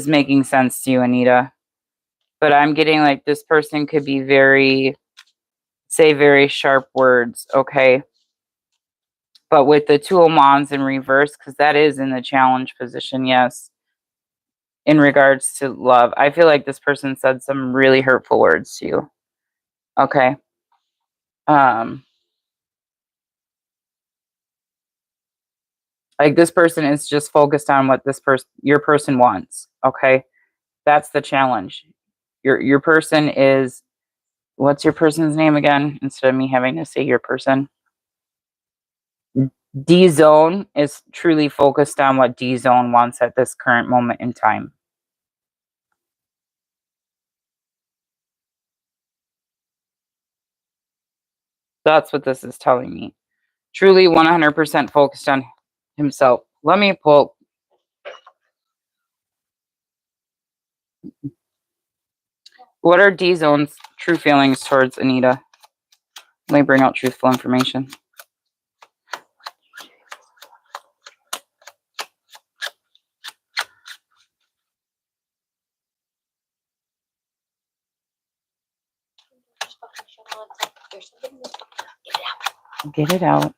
making sense to you, Anita, but I'm getting like this person could be say very sharp words, okay? But with the Two of Wands in reverse, because that is in the challenge position, yes, in regards to love, I feel like this person said some really hurtful words to you, okay? Like this person is just focused on what your person wants, okay? That's the challenge. Your person is, what's your person's name again? Instead of me having to say your person. Dzone is truly focused on what Dzone wants at this current moment in time. That's what this is telling me. Truly 100% focused on himself. Let me pull. What are Dzone's true feelings towards Anita? Let me bring out truthful information. Get it out.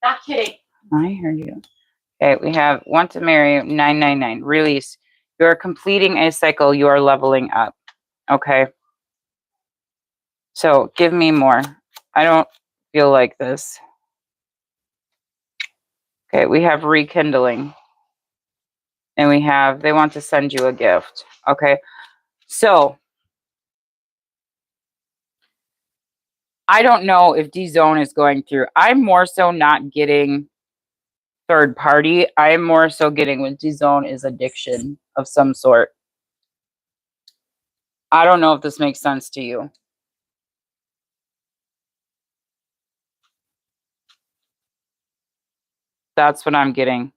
Not kidding. I heard you. Okay, we have want to marry 999. Release. You are completing a cycle. You are leveling up. Okay. So give me more. I don't feel like this. Okay, we have rekindling. And we have they want to send you a gift. Okay. So I don't know if Dzone is going through. I'm more so not getting third party. I'm more so getting with Dzone is addiction of some sort. I don't know if this makes sense to you. That's what I'm getting.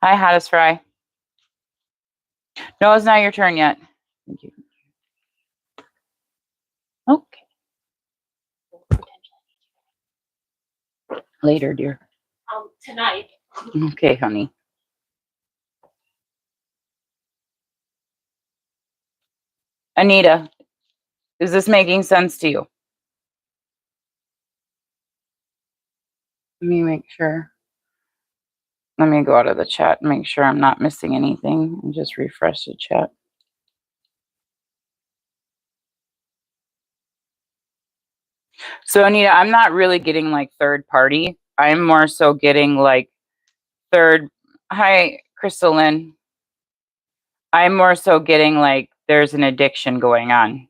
Hi, Hottest Fry. No, it's not your turn yet. Thank you. Okay. Later, dear. Tonight. Okay, honey. Anita, is this making sense to you? Let me make sure. Let me go out of the chat and make sure I'm not missing anything and just refresh the chat. So, Anita, I'm not really getting like third party. I'm more so getting like third. Hi, Chryslin. I'm more so getting like there's an addiction going on.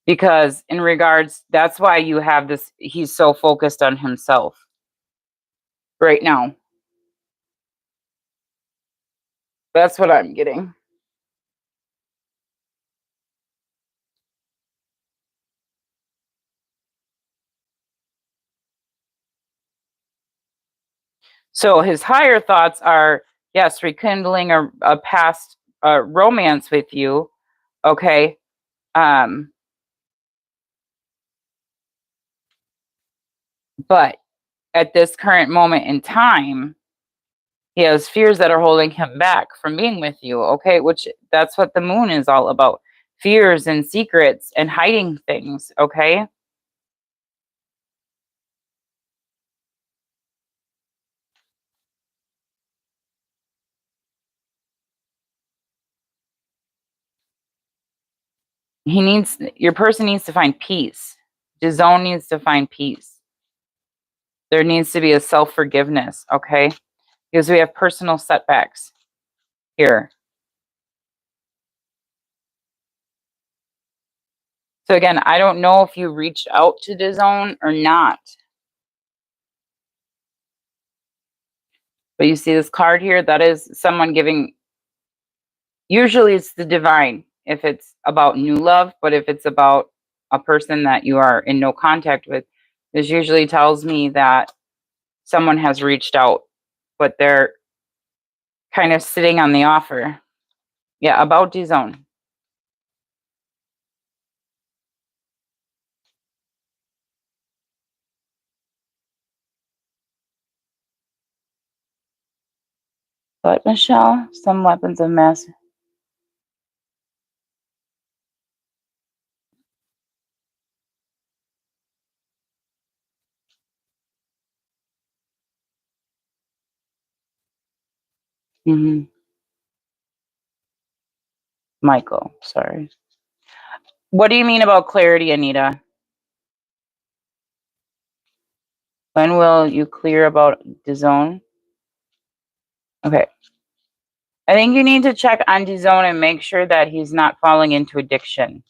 Because in regards, that's why you have this, he's so focused on himself right now. That's what I'm getting. So his higher thoughts are, yes, rekindling a past romance with you. Okay. But at this current moment in time, he has fears that are holding him back from being with you. Okay. Which that's what the moon is all about. Fears and secrets and hiding things. Okay. Your person needs to find peace. Dzone needs to find peace. There needs to be a self-forgiveness, okay? Because we have personal setbacks here. So again, I don't know if you reached out to Dzone or not. But you see this card here? That is someone giving, usually it's the divine if it's about new love, but if it's about a person that you are in no contact with, this usually tells me that someone has reached out, but they're kind of sitting on the offer. Yeah, about Dzone. But Michelle, some weapons of mass. Michael, sorry. What do you mean about clarity, Anita? When will you clear about Dzone? Okay. I think you need to check on Dzone and make sure that he's not falling into addiction.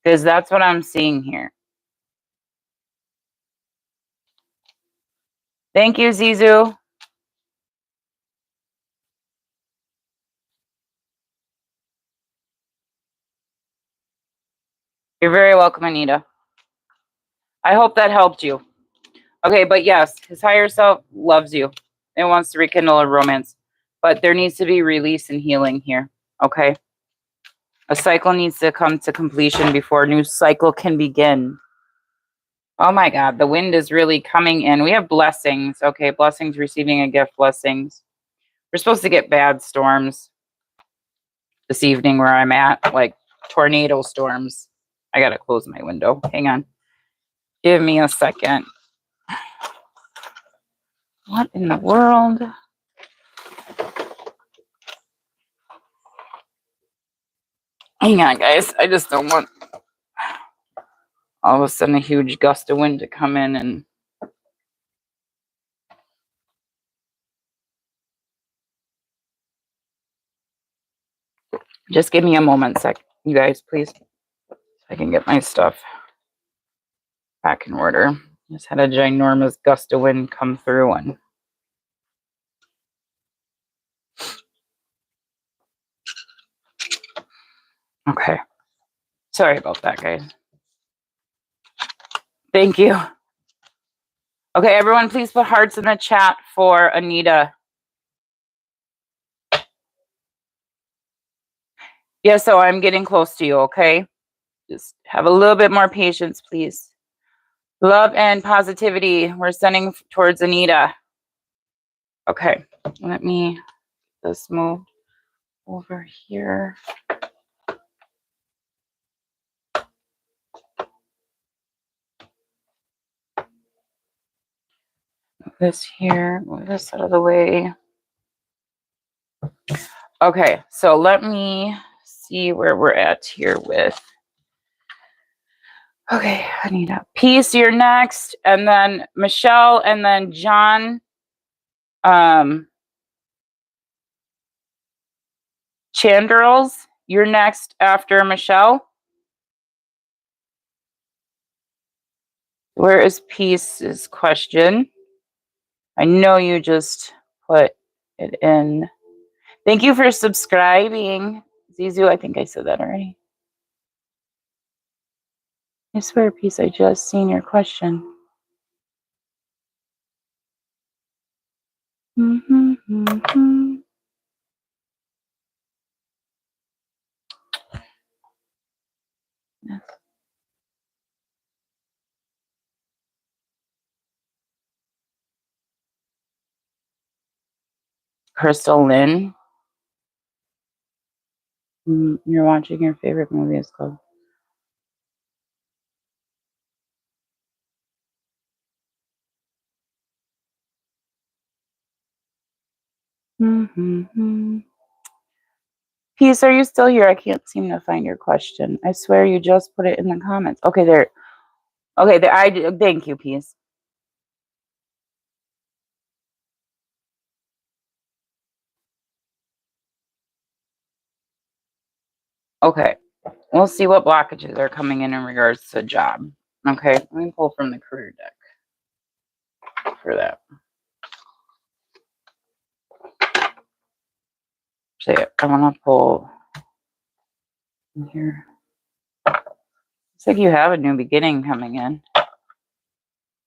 Because that's what I'm seeing here. Thank you, Zizu. You're very welcome, Anita. I hope that helped you. Okay, but yes, his higher self loves you and wants to rekindle a romance. But there needs to be release and healing here, okay? A cycle needs to come to completion before a new cycle can begin. Oh my God, the wind is really coming in. We have blessings. Okay, blessings, receiving a gift, blessings. We're supposed to get bad storms this evening where I'm at, like tornado storms. I gotta close my window. Hang on. Give me a second. What in the world? Hang on, guys. I just don't want all of a sudden a huge gust of wind to come in and just give me a moment, you guys, please. So I can get my stuff back in order. Just had a ginormous gust of wind come through and okay. Sorry about that, guys. Thank you. Okay, everyone, please put hearts in the chat for Anita. Yeah, so I'm getting close to you, okay? Just have a little bit more patience, please. Love and positivity. We're sending towards Anita. Okay, let me just move over here. Move this here. Move this out of the way. Okay, so let me see where we're at here with. Okay, Anita. Peace, you're next. And then Michelle, and then John. Chandrels, you're next after Michelle. Where is Peace's question? I know you just put it in. Thank you for subscribing. Zizu, I think I said that already. I swear, Peace, I just seen your question. Yes. Chryslin, you're watching your favorite movie is called. Peace, are you still here? I can't seem to find your question. I swear you just put it in the comments. Okay, there. Okay, there. Thank you, Peace. Okay, we'll see what blockages are coming in regards to job. Okay, let me pull from the career deck for that. So I want to pull in here. Looks like you have a new beginning coming in.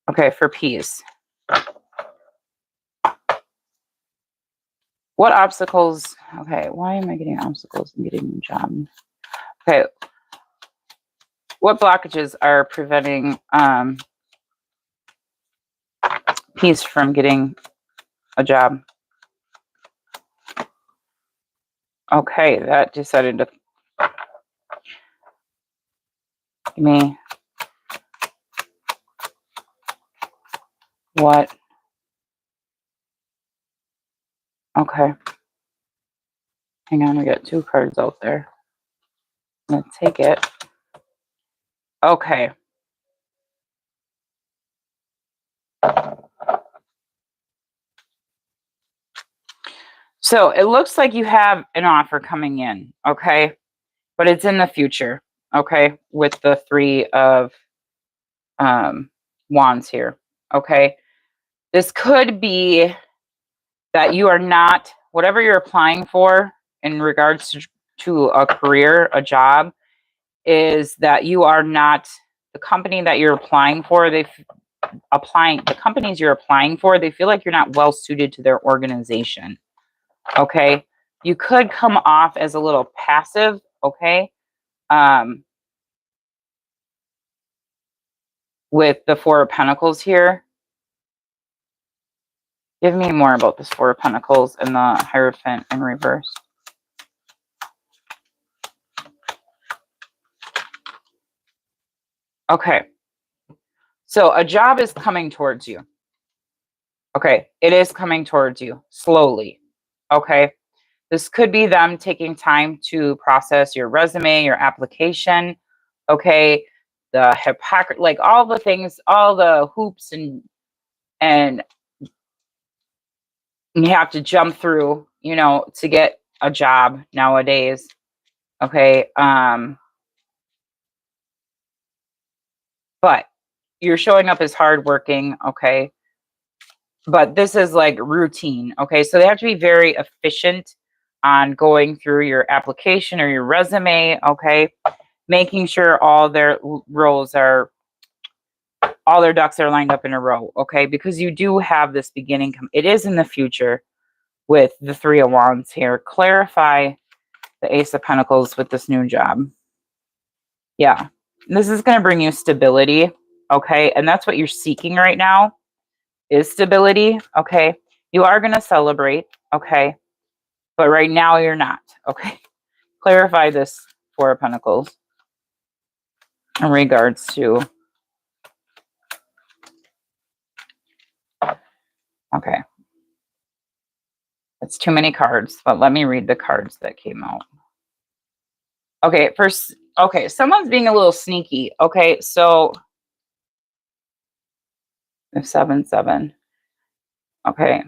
Okay, for peace. What obstacles? Okay, why am I getting obstacles and getting a job? Okay, what blockages are preventing peace from getting a job? Okay, that decided to give me what? Okay. Hang on, we got 2 cards out there. I'm gonna take it. Okay. So it looks like you have an offer coming in, okay? But it's in the future, okay? With the 3 of wands here, okay? This could be that you are not, whatever you're applying for in regards to a career, a job, is that you are not, the company that you're applying for, the companies you're applying for, they feel like you're not well suited to their organization, okay? You could come off as a little passive, okay? With the 4 of Pentacles here. Give me more about this 4 of Pentacles and the Hierophant in reverse. Okay. So a job is coming towards you. Okay. It is coming towards you slowly. Okay. This could be them taking time to process your resume, your application. Okay. The hypocrisy, like all the things, all the hoops and you have to jump through, you know, to get a job nowadays. Okay. But you're showing up as hardworking. Okay. But this is like routine. Okay. So they have to be very efficient on going through your application or your resume. Okay. Making sure all their roles are, all their ducks are lined up in a row. Okay. Because you do have this beginning. It is in the future with the 3 of Wands here. Clarify the Ace of Pentacles with this new job. Yeah. This is going to bring you stability. Okay. And that's what you're seeking right now is stability. Okay. You are going to celebrate. Okay. But right now you're not. Okay. Clarify this 4 of Pentacles in regards to. Okay. It's too many cards, but let me read the cards that came out. Okay. First, okay. Someone's being a little sneaky. Okay. So 7-7. Okay.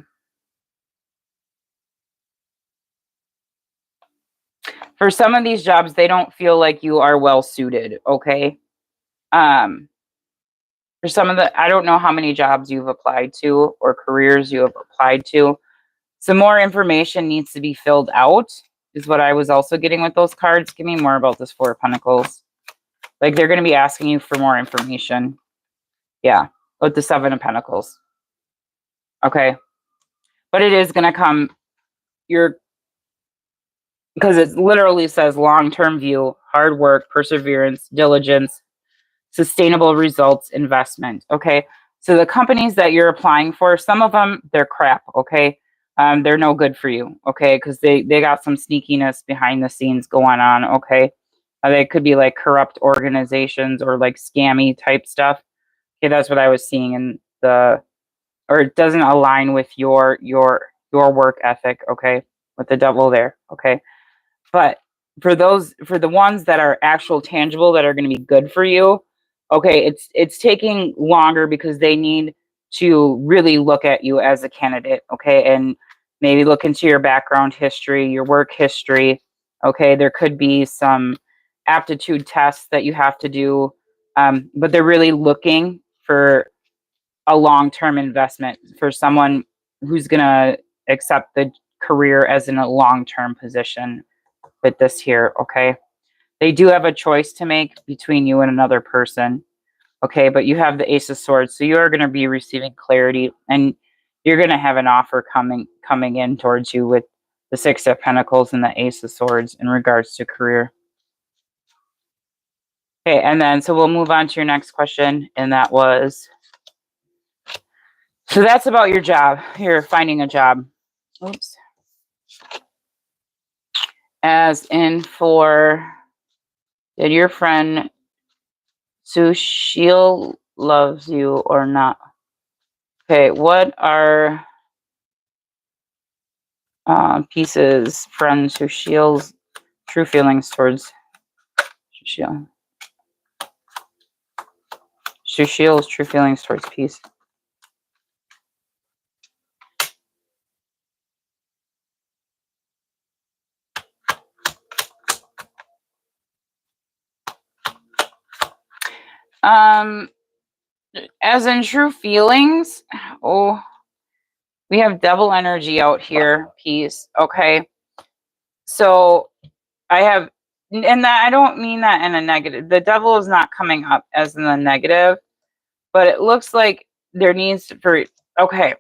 For some of these jobs, they don't feel like you are well suited. Okay. For some of the, I don't know how many jobs you've applied to or careers you have applied to. Some more information needs to be filled out is what I was also getting with those cards. Give me more about this 4 of Pentacles. Like they're going to be asking you for more information. Yeah. With the 7 of Pentacles. Okay. But it is going to come, because it literally says long-term view, hard work, perseverance, diligence, sustainable results, investment. Okay. So the companies that you're applying for, some of them, they're crap. Okay. They're no good for you. Okay. Because they got some sneakiness behind the scenes going on. Okay. They could be like corrupt organizations or like scammy type stuff. Okay. That's what I was seeing in or it doesn't align with your work ethic. Okay. With the devil there. Okay. But for the ones that are actual tangible, that are going to be good for you, okay, it's taking longer because they need to really look at you as a candidate, okay, and maybe look into your background history, your work history, okay. There could be some aptitude tests that you have to do, but they're really looking for a long-term investment for someone who's going to accept the career as in a long-term position with this here, okay? They do have a choice to make between you and another person, okay? But you have the Ace of Swords, so you are going to be receiving clarity, and you're going to have an offer coming in towards you with the 6 of Pentacles and the Ace of Swords in regards to career. Okay, and then so we'll move on to your next question, and that was, so that's about your job. You're finding a job. Oops. As in for, did your friend Sushil loves you or not? Okay, what are Peace's friend Sushil's true feelings towards Sushil? Sushil's true feelings towards Peace. As in true feelings, oh, we have devil energy out here, peace. Okay. So I have, and that I don't mean that in a negative. The devil is not coming up as in the negative, but it looks like there needs to, for, okay.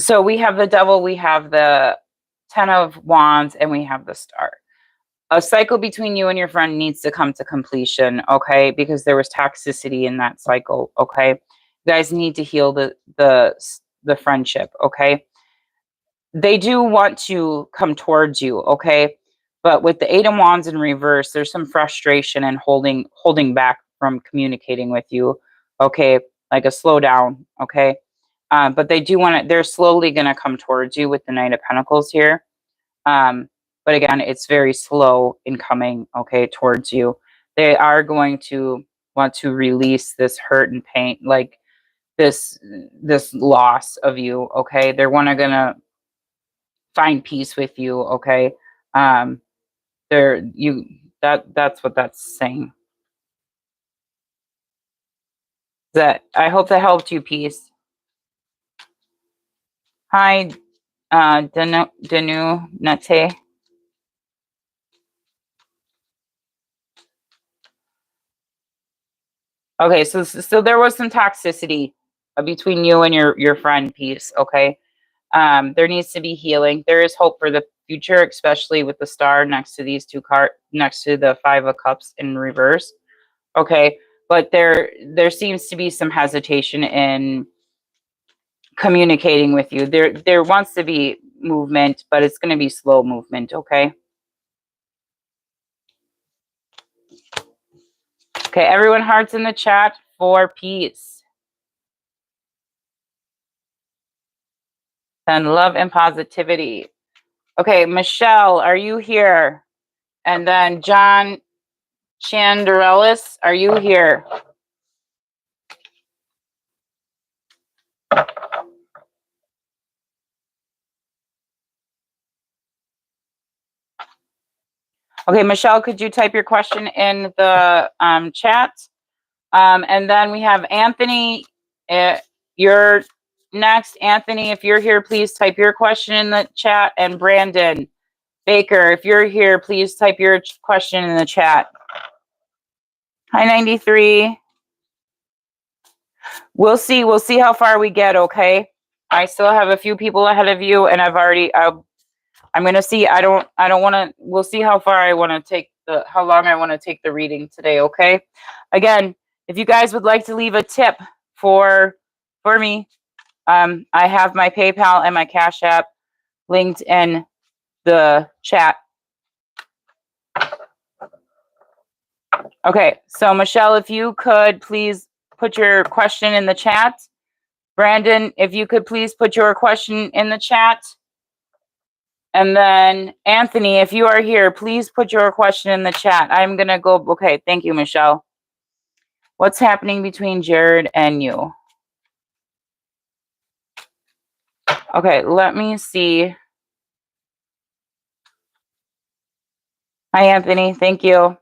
So we have the devil, we have the 10 of Wands, and we have the Star. A cycle between you and your friend needs to come to completion, okay? Because there was toxicity in that cycle, okay? You guys need to heal the friendship, okay? They do want to come towards you, okay? But with the 8 of Wands in reverse, there's some frustration and holding back from communicating with you, okay? Like a slowdown, okay? But they do want to, they're slowly going to come towards you with the Knight of Pentacles here. But again, it's very slow in coming, okay, towards you. They are going to want to release this hurt and pain, like this loss of you, okay? They're gonna find peace with you, okay? That's what that's saying. That I hope that helped you, peace. Hi, Danu Nate. Okay, so there was some toxicity between you and your friend, peace, okay? There needs to be healing. There is hope for the future, especially with the Star next to these two cards, next to the 5 of Cups in reverse. Okay, but there seems to be some hesitation in communicating with you. There wants to be movement, but it's going to be slow movement, okay? Okay, everyone, hearts in the chat for peace. And love and positivity. Okay, Michelle, are you here? And then John Chandarelis, are you here? Okay, Michelle, could you type your question in the chat? And then we have Anthony. You're next. Anthony, if you're here, please type your question in the chat. And Brandon Baker, if you're here, please type your question in the chat. Hi, 93. We'll see how far we get, okay? I still have a few people ahead of you, and I'm gonna see. I don't want to. We'll see how far I want to take how long I want to take the reading today. Okay. Again, if you guys would like to leave a tip for me, I have my PayPal and my Cash App linked in the chat. Okay. So Michelle, if you could please put your question in the chat. Brandon, if you could please put your question in the chat. And then Anthony, if you are here, please put your question in the chat. I'm going to go. Okay. Thank you, Michelle. What's happening between Jared and you? Okay. Let me see. Hi, Anthony. Thank you.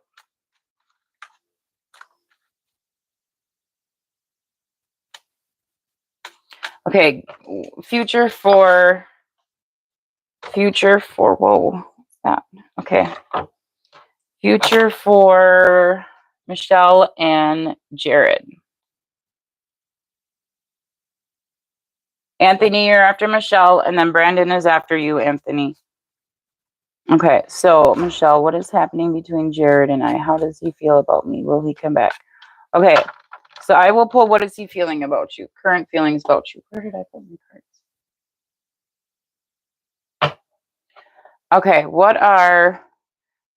Okay. Future for, whoa. What's that? Okay. Future for Michelle and Jared. Anthony, you're after Michelle, and then Brandon is after you, Anthony. Okay, so Michelle, what is happening between Jared and I? How does he feel about me? Will he come back? Okay, so I will pull what is he feeling about you? Current feelings about you. Where did I put my cards? Okay, what are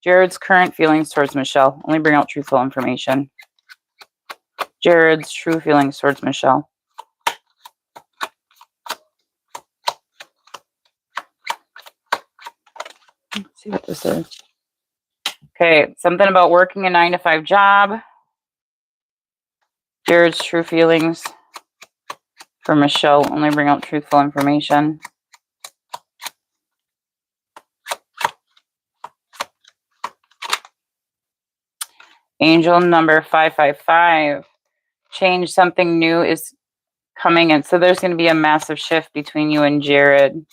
Jared's current feelings towards Michelle? Only bring out truthful information. Jared's true feelings towards Michelle. Let's see what this is. Okay, something about working a 9-to-5 job. Jared's true feelings for Michelle. Only bring out truthful information. Angel number 555. Change, something new is coming in. So there's going to be a massive shift between you and Jared.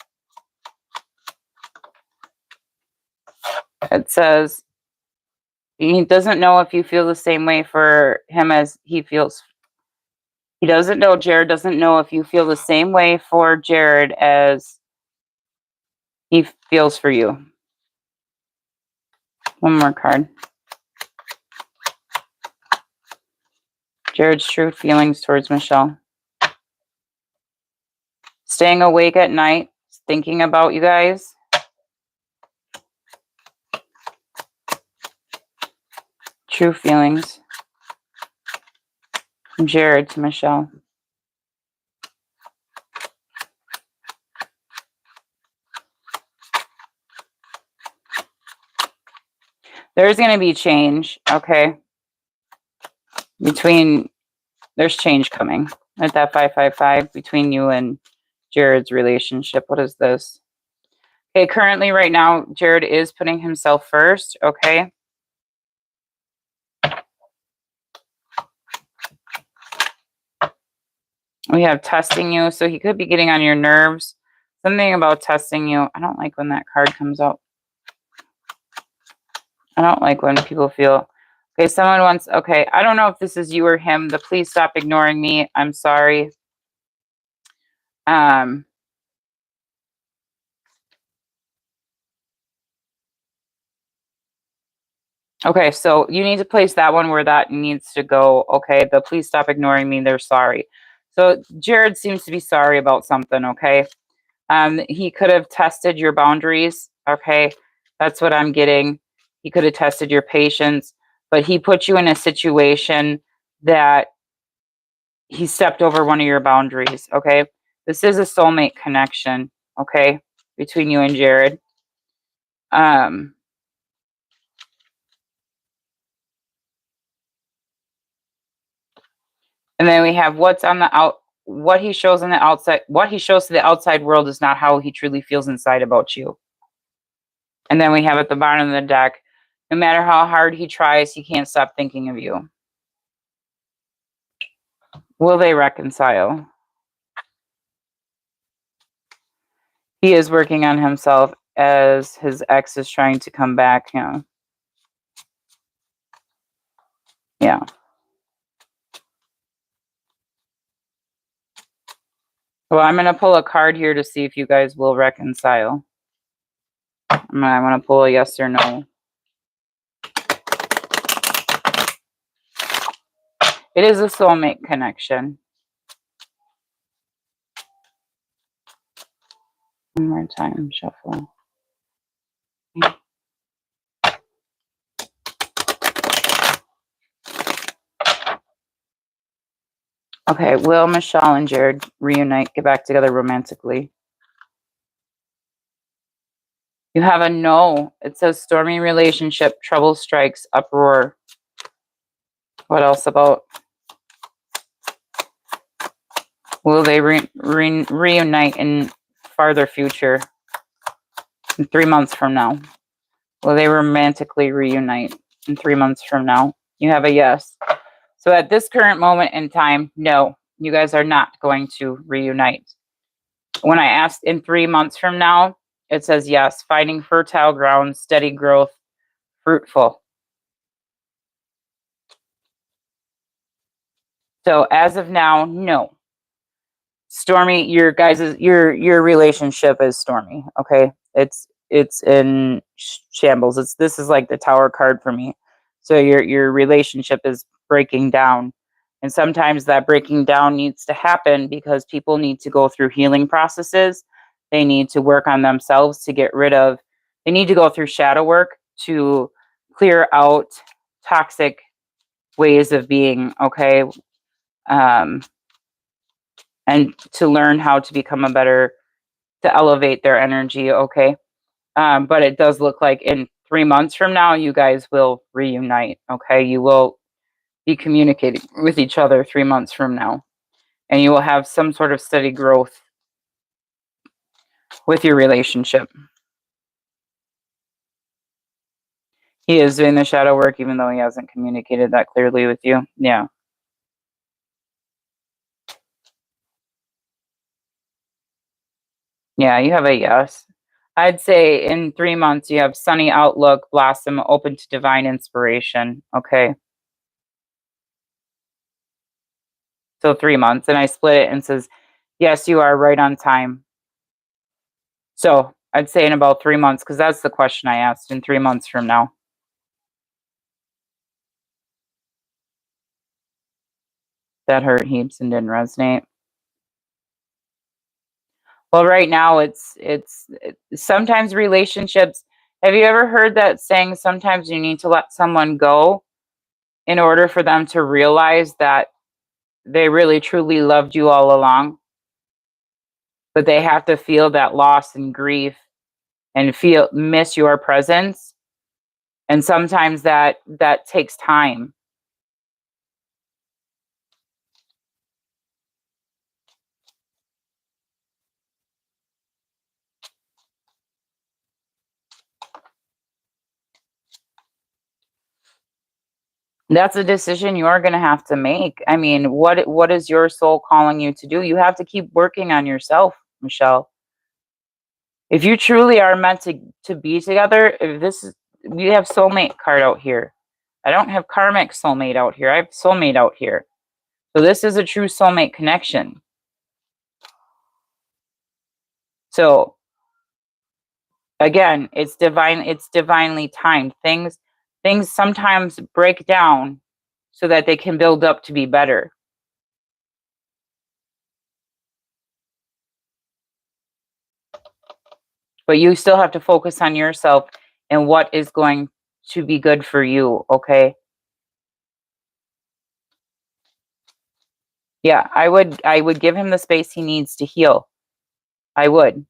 It says he doesn't know if you feel the same way for him as he feels. He doesn't know, Jared doesn't know if you feel the same way for Jared as he feels for you. One more card. Jared's true feelings towards Michelle. Staying awake at night, thinking about you guys. True feelings from Jared to Michelle. There's going to be change, okay? There's change coming at that 555 between you and Jared's relationship. What is this? Okay, currently right now, Jared is putting himself first, okay? We have testing you, so he could be getting on your nerves. Something about testing you. I don't like when that card comes out. I don't like when people feel... Okay, someone wants... Okay, I don't know if this is you or him. The please stop ignoring me. I'm sorry. Okay, so you need to place that one where that needs to go. Okay, the please stop ignoring me. They're sorry. So Jared seems to be sorry about something, okay? He could have tested your boundaries, okay? That's what I'm getting. He could have tested your patience, but he put you in a situation that he stepped over one of your boundaries, okay? This is a soulmate connection, okay, between you and Jared. And then we have what he shows on the outside, what he shows to the outside world is not how he truly feels inside about you. And then we have at the bottom of the deck, no matter how hard he tries, he can't stop thinking of you. Will they reconcile? He is working on himself as his ex is trying to come back. Yeah. Well, I'm going to pull a card here to see if you guys will reconcile. I want to pull a yes or no. It is a soulmate connection. One more time, shuffle. Okay, will Michelle and Jared reunite, get back together romantically? You have a no. It says stormy relationship, trouble strikes, uproar. What else about? Will they reunite in farther future? In 3 months from now? Will they romantically reunite in 3 months from now? You have a yes. So at this current moment in time, no, you guys are not going to reunite. When I asked in 3 months from now, it says yes, finding fertile ground, steady growth, fruitful. So as of now, no. Stormy, your relationship is stormy, okay? It's in shambles. This is like the Tower card for me. So your relationship is breaking down. And sometimes that breaking down needs to happen because people need to go through healing processes. They need to work on themselves to get rid of, they need to go through shadow work to clear out toxic ways of being, okay? And to learn how to become to elevate their energy, okay? But it does look like in 3 months from now, you guys will reunite, okay? You will be communicating with each other 3 months from now. And you will have some sort of steady growth with your relationship. He is doing the shadow work, even though he hasn't communicated that clearly with you. Yeah. Yeah, you have a yes. I'd say in 3 months, you have sunny outlook, blossom, open to divine inspiration. Okay. So 3 months. And I split it and says, yes, you are right on time. So I'd say in about 3 months, because that's the question I asked, in 3 months from now. That hurt heaps and didn't resonate. Well, right now it's sometimes relationships. Have you ever heard that saying, sometimes you need to let someone go in order for them to realize that they really truly loved you all along? But they have to feel that loss and grief and miss your presence. And sometimes that takes time. That's a decision you're going to have to make. I mean, what is your soul calling you to do? You have to keep working on yourself, Michelle. If you truly are meant to be together, if this is, you have soulmate card out here. I don't have karmic soulmate out here. I have soulmate out here. So this is a true soulmate connection. So again, it's divine, it's divinely timed. Things sometimes break down so that they can build up to be better. But you still have to focus on yourself and what is going to be good for you, okay? Yeah, I would give him the space he needs to heal. I would.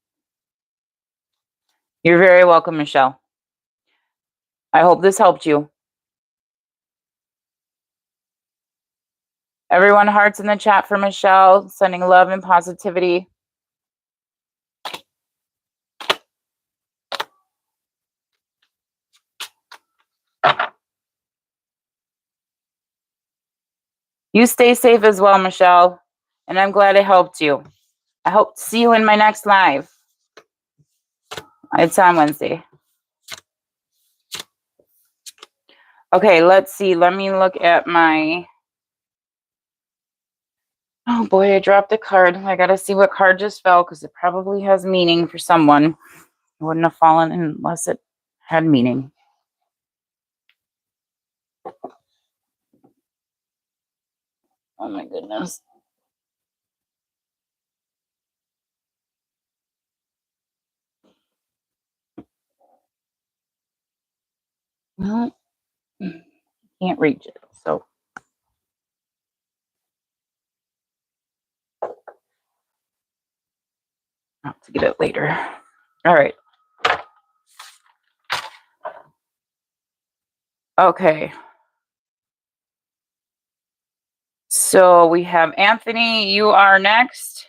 You're very welcome, Michelle. I hope this helped you. Everyone, hearts in the chat for Michelle, sending love and positivity. You stay safe as well, Michelle. And I'm glad I helped you. I hope to see you in my next live. It's on Wednesday. Okay, let's see. Let me look at my... Oh boy, I dropped a card. I gotta see what card just fell because it probably has meaning for someone. It wouldn't have fallen unless it had meaning. Oh my goodness. Well, can't reach it, so I'll have to get it later. All right. Okay. So we have Anthony, you are next.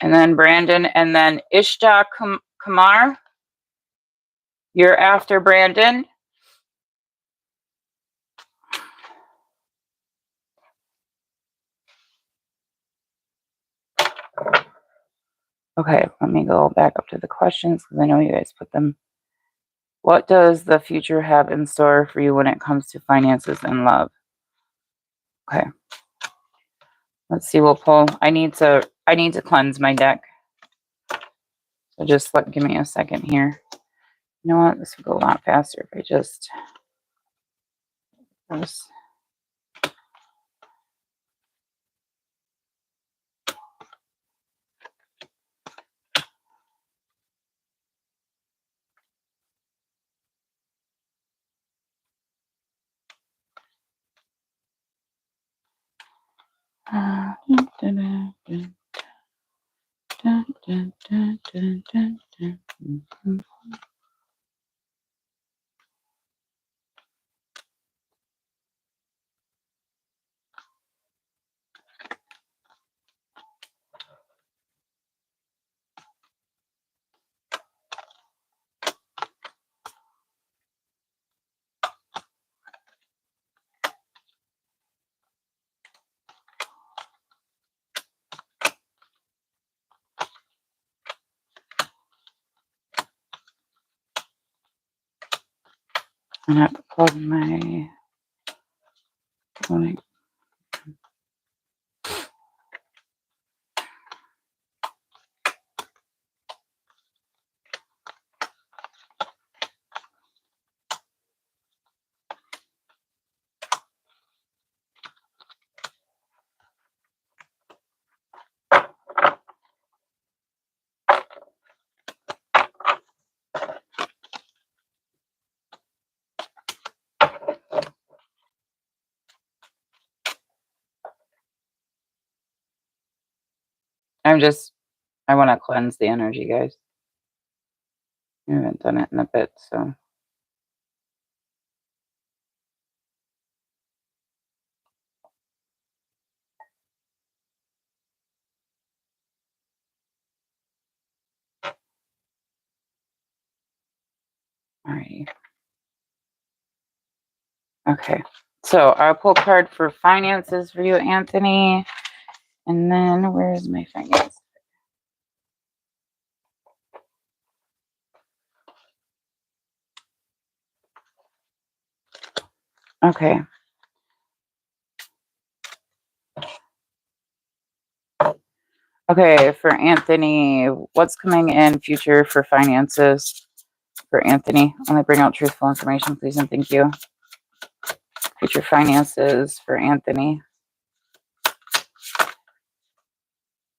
And then Brandon, and then Ishtar Kumar. You're after Brandon. Okay, let me go back up to the questions because I know you guys put them. What does the future have in store for you when it comes to finances and love? Okay. Let's see, we'll pull. I need to cleanse my deck. So just give me a second here. You know what? This would go a lot faster if I just I'm going to have to plug my... I want to cleanse the energy, guys. I haven't done it in a bit, so. Alrighty. Okay. So I'll pull a card for finances for you, Anthony. And then where's my finance? Okay. Okay, for Anthony, what's coming in future for finances for Anthony? Only bring out truthful information, please, and thank you. Future finances for Anthony.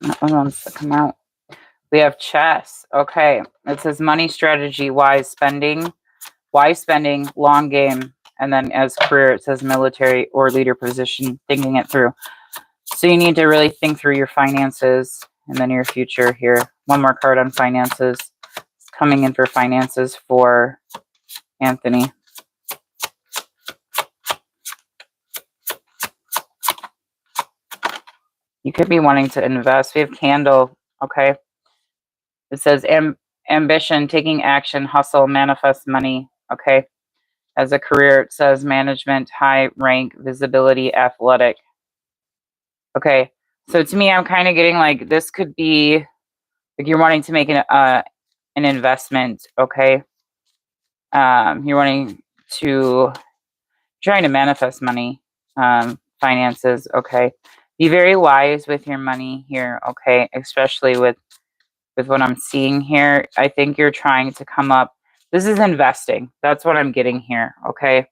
That one wants to come out. We have chess. Okay. It says money strategy, wise spending, long game. And then as career, it says military or leader position, thinking it through. So you need to really think through your finances in the near future here. One more card on finances. It's coming in for finances for Anthony. You could be wanting to invest. We have candle. Okay. It says ambition, taking action, hustle, manifest money. Okay. As a career, it says management, high rank, visibility, athletic. Okay. So to me, I'm kind of getting like this could be like you're wanting to make an investment. Okay. You're wanting to trying to manifest money, finances. Okay. Be very wise with your money here. Okay. Especially with what I'm seeing here. I think you're trying to come up. This is investing. That's what I'm getting here. Okay.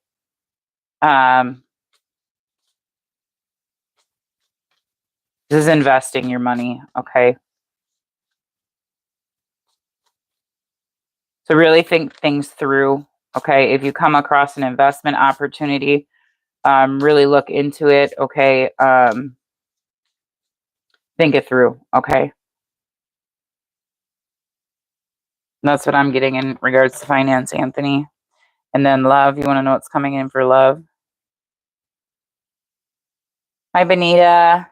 This is investing your money. Okay. So really think things through. Okay. If you come across an investment opportunity, really look into it. Okay. Think it through. Okay. That's what I'm getting in regards to finance, Anthony. And then love. You want to know what's coming in for love? Hi, Benita.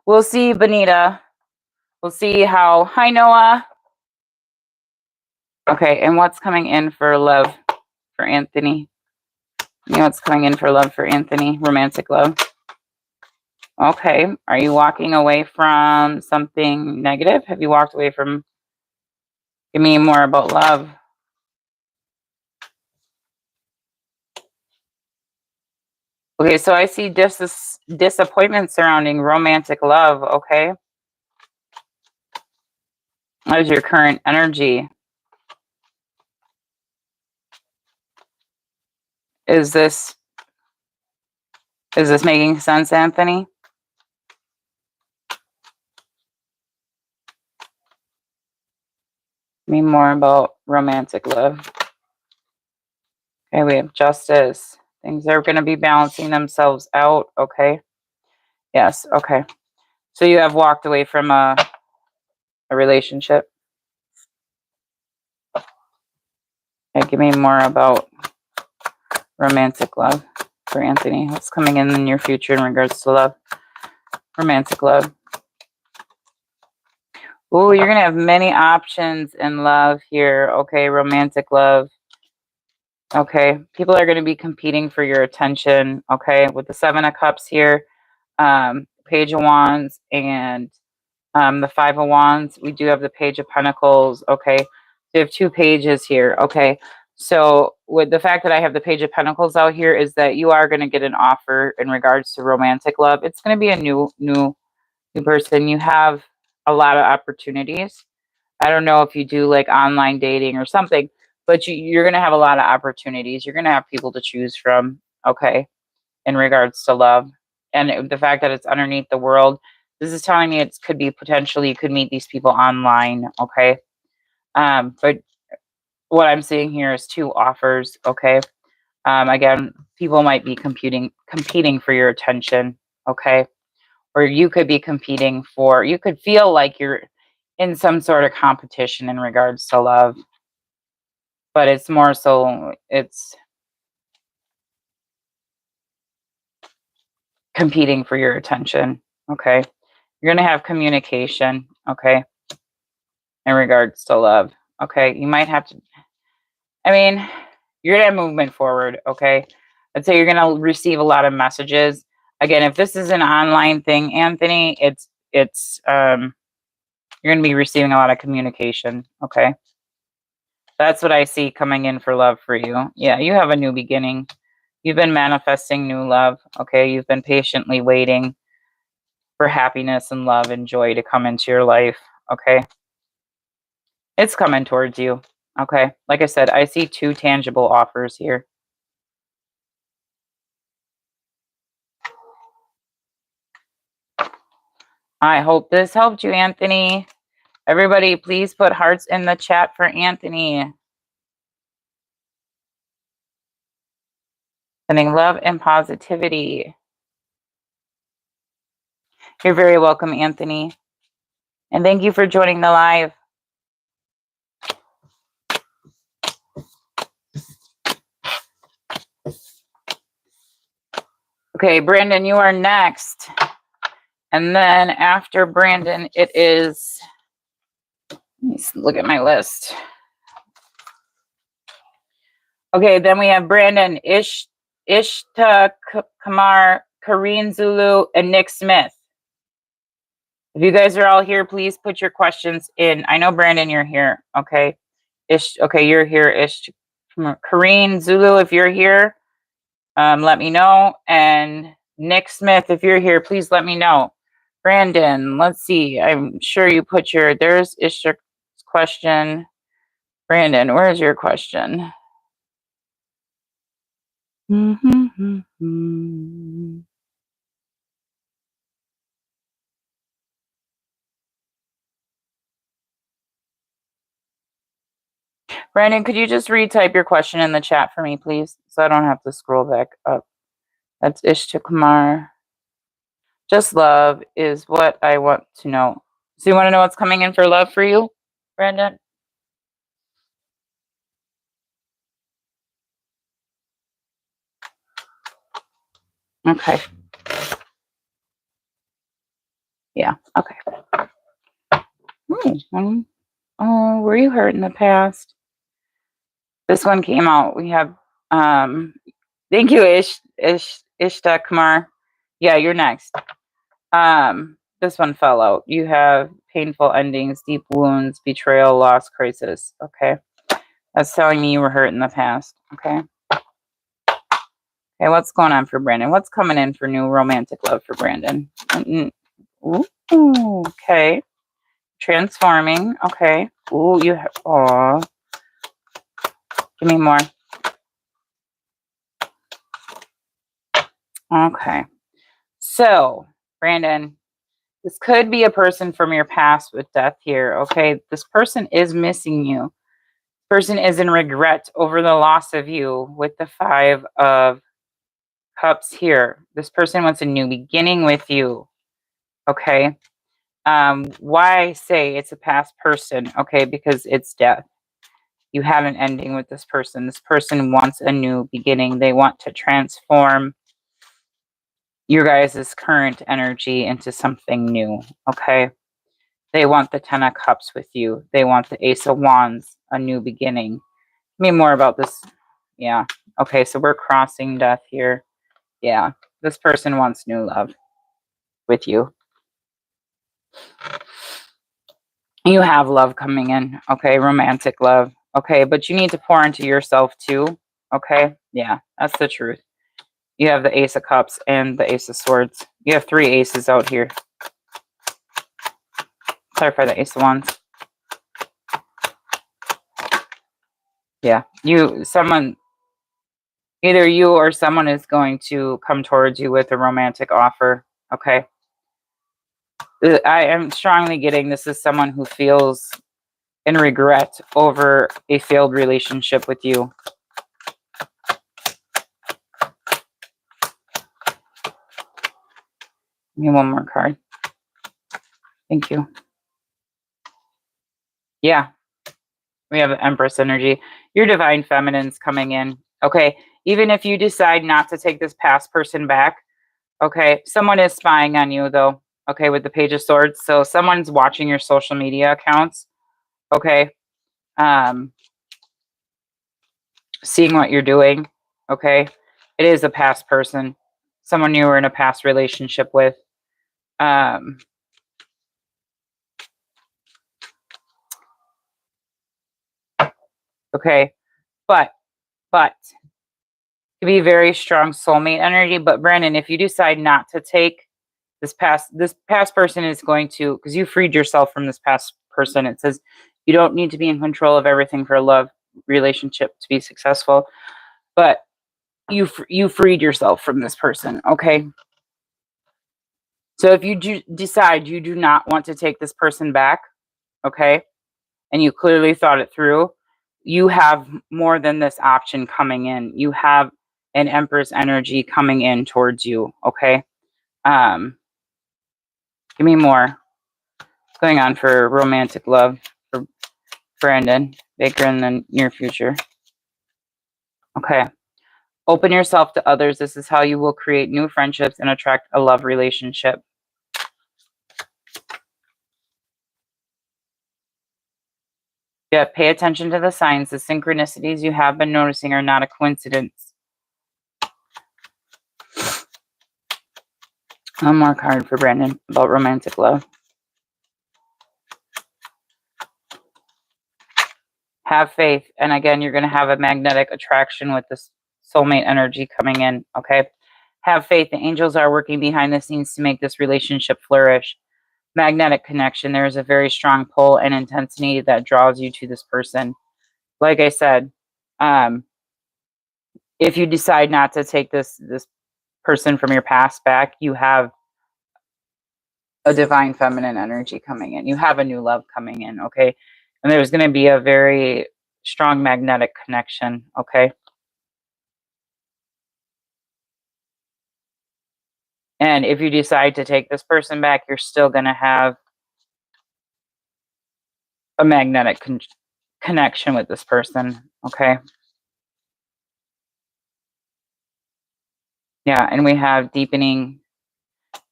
We'll see, Benita. We'll see how. Hi, Noah. Okay, and what's coming in for love for Anthony? You know what's coming in for love for Anthony? Romantic love. Okay. Are you walking away from something negative? Have you walked away from... Give me more about love. Okay, so I see disappointment surrounding romantic love. Okay. What is your current energy? Is this making sense, Anthony? Me more about romantic love. Okay, we have justice. Things are going to be balancing themselves out. Okay. Yes. Okay. So you have walked away from a relationship. Okay, give me more about romantic love for Anthony. What's coming in the near future in regards to love? Romantic love. Oh, you're going to have many options in love here. Okay, romantic love. Okay, people are going to be competing for your attention. Okay, with the 7 of Cups here, Page of Wands, and the 5 of Wands. We do have the Page of Pentacles. Okay, so you have 2 pages here. Okay, So with the fact that I have the Page of Pentacles out here is that you are going to get an offer in regards to romantic love. It's going to be a new person. You have a lot of opportunities. I don't know if you do like online dating or something, but you're going to have a lot of opportunities. You're going to have people to choose from, okay, in regards to love. And the fact that it's underneath the world, this is telling me it could be potentially, you could meet these people online, okay? But what I'm seeing here is 2 offers, okay? Again, people might be competing for your attention, okay? Or you could be competing for, you could feel like you're in some sort of competition in regards to love, but it's more so, it's competing for your attention, okay? You're going to have communication, okay, in regards to love, okay? You might have to, I mean, you're going to have movement forward, okay? I'd say you're going to receive a lot of messages. Again, if this is an online thing, Anthony, you're going to be receiving a lot of communication, okay? That's what I see coming in for love for you. Yeah, you have a new beginning. You've been manifesting new love, okay? You've been patiently waiting for happiness and love and joy to come into your life, okay? It's coming towards you, okay? Like I said, I see 2 tangible offers here. I hope this helped you, Anthony. Everybody, please put hearts in the chat for Anthony. Sending love and positivity. You're very welcome, Anthony. And thank you for joining the live. Okay, Brandon, you are next. And then after Brandon, it is, let me look at my list. Okay, then we have Brandon, Ishtar, Kamar, Kareen Zulu, and Nick Smith. If you guys are all here, please put your questions in. I know, Brandon, you're here. Okay. Okay, you're here. Kareen Zulu, if you're here, let me know. And Nick Smith, if you're here, please let me know. Brandon, let's see. I'm sure you put there's Ishtar's question. Brandon, where's your question? Brandon, could you just retype your question in the chat for me, please? So I don't have to scroll back up. That's Ishtar Kumar. Just love is what I want to know. So you want to know what's coming in for love for you, Brandon? Okay. Yeah, okay. Oh, were you hurt in the past? This one came out. We have, thank you, Ishtar Kumar. Yeah, you're next. This one fell out. You have painful endings, deep wounds, betrayal, loss, crisis. Okay. That's telling me you were hurt in the past. Okay. Okay, what's going on for Brandon? What's coming in for new romantic love for Brandon? Ooh, okay. Transforming. Okay. Ooh, you have, aw. Give me more. Okay. So, Brandon, this could be a person from your past with death here. Okay. This person is missing you. Person is in regret over the loss of you with the 5 of Cups here. This person wants a new beginning with you. Okay. Why I say it's a past person? Okay, because it's death. You have an ending with this person. This person wants a new beginning. They want to transform your guys' current energy into something new. Okay. They want the 10 of Cups with you. They want the Ace of Wands, a new beginning. Tell me more about this. Yeah. Okay, so we're crossing death here. Yeah. This person wants new love with you. You have love coming in. Okay, romantic love. Okay, but you need to pour into yourself too. Okay, yeah, that's the truth. You have the Ace of Cups and the Ace of Swords. You have 3 aces out here. Clarify the Ace of Wands. Yeah, either you or someone is going to come towards you with a romantic offer. Okay. I am strongly getting this is someone who feels in regret over a failed relationship with you. Give me one more card. Thank you. Yeah. We have Empress energy. Your divine feminine's coming in. Okay. Even if you decide not to take this past person back, okay, someone is spying on you though. Okay, with the Page of Swords. So someone's watching your social media accounts. Okay. Seeing what you're doing. Okay. It is a past person. Someone you were in a past relationship with. Okay. But to be very strong soulmate energy. But Brandon, if you decide not to take this past person is going to, because you freed yourself from this past person. It says you don't need to be in control of everything for a love relationship to be successful, but you freed yourself from this person. Okay. So if you decide you do not want to take this person back, okay, and you clearly thought it through, you have more than this option coming in. You have an Empress energy coming in towards you. Okay. Give me more. What's going on for romantic love for Brandon Baker in the near future? Okay. Open yourself to others. This is how you will create new friendships and attract a love relationship. Yeah, pay attention to the signs. The synchronicities you have been noticing are not a coincidence. One more card for Brandon about romantic love. Have faith. And again, you're going to have a magnetic attraction with this soulmate energy coming in. Okay. Have faith. The angels are working behind the scenes to make this relationship flourish. Magnetic connection. There is a very strong pull and intensity that draws you to this person. Like I said, if you decide not to take this person from your past back, you have a divine feminine energy coming in. You have a new love coming in, okay? And there's going to be a very strong magnetic connection, okay? And if you decide to take this person back, you're still going to have a magnetic connection with this person, okay? Yeah, and we have deepening.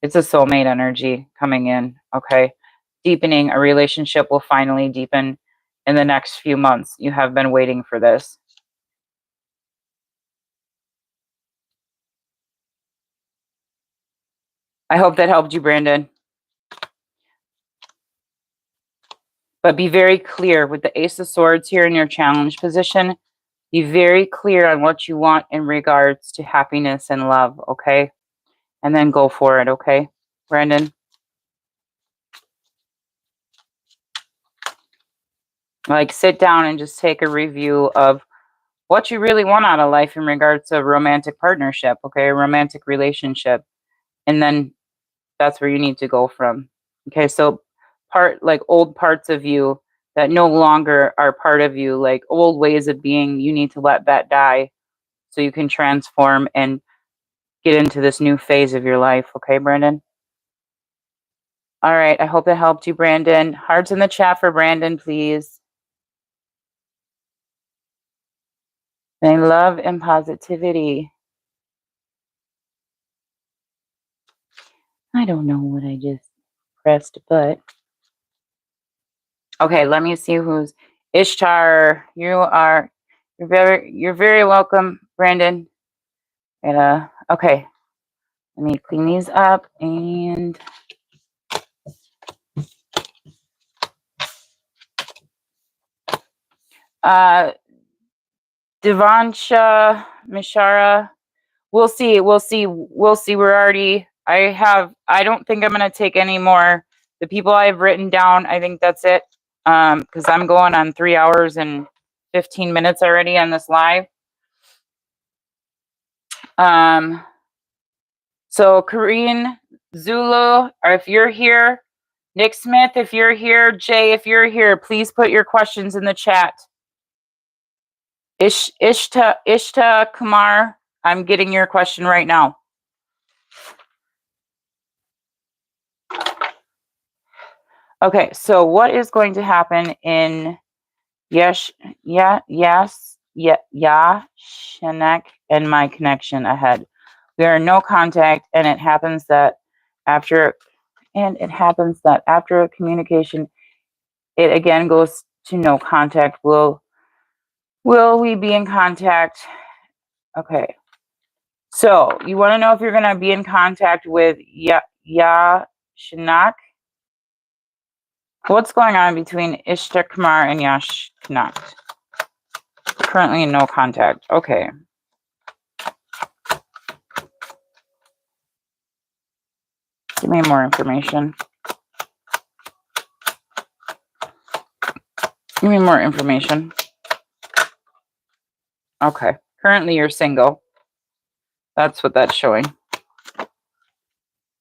It's a soulmate energy coming in, okay? Deepening. A relationship will finally deepen in the next few months. You have been waiting for this. I hope that helped you, Brandon. But be very clear with the Ace of Swords here in your challenge position. Be very clear on what you want in regards to happiness and love, okay? And then go for it, okay, Brandon? Like, sit down and just take a review of what you really want out of life in regards to a romantic partnership, okay, a romantic relationship. And then that's where you need to go from. Okay, so old parts of you that no longer are part of you, like old ways of being, you need to let that die so you can transform and get into this new phase of your life. Okay, Brandon? All right, I hope that helped you, Brandon. Hearts in the chat for Brandon, please. And love and positivity. I don't know what I just pressed, but okay, let me see who's Ishtar. You're very welcome, Brandon. And okay, let me clean these up. And Devansha, Mishara. We'll see. We're already, I don't think I'm going to take any more. The people I've written down, I think that's it. Because I'm going on 3 hours and 15 minutes already on this live. So Korean, Zulu, or if you're here, Nick Smith, if you're here, Jay, if you're here, please put your questions in the chat. Ishta Kumar, I'm getting your question right now. Okay, so what is going to happen in Shanek and my connection ahead? We are in no contact, and it happens that after a communication, it again goes to no contact. Will we be in contact? Okay. So you want to know if you're going to be in contact with Shanak? What's going on between Ishtar Kumar and Shanak? Currently in no contact. Okay. Give me more information. Give me more information. Okay. Currently you're single. That's what that's showing.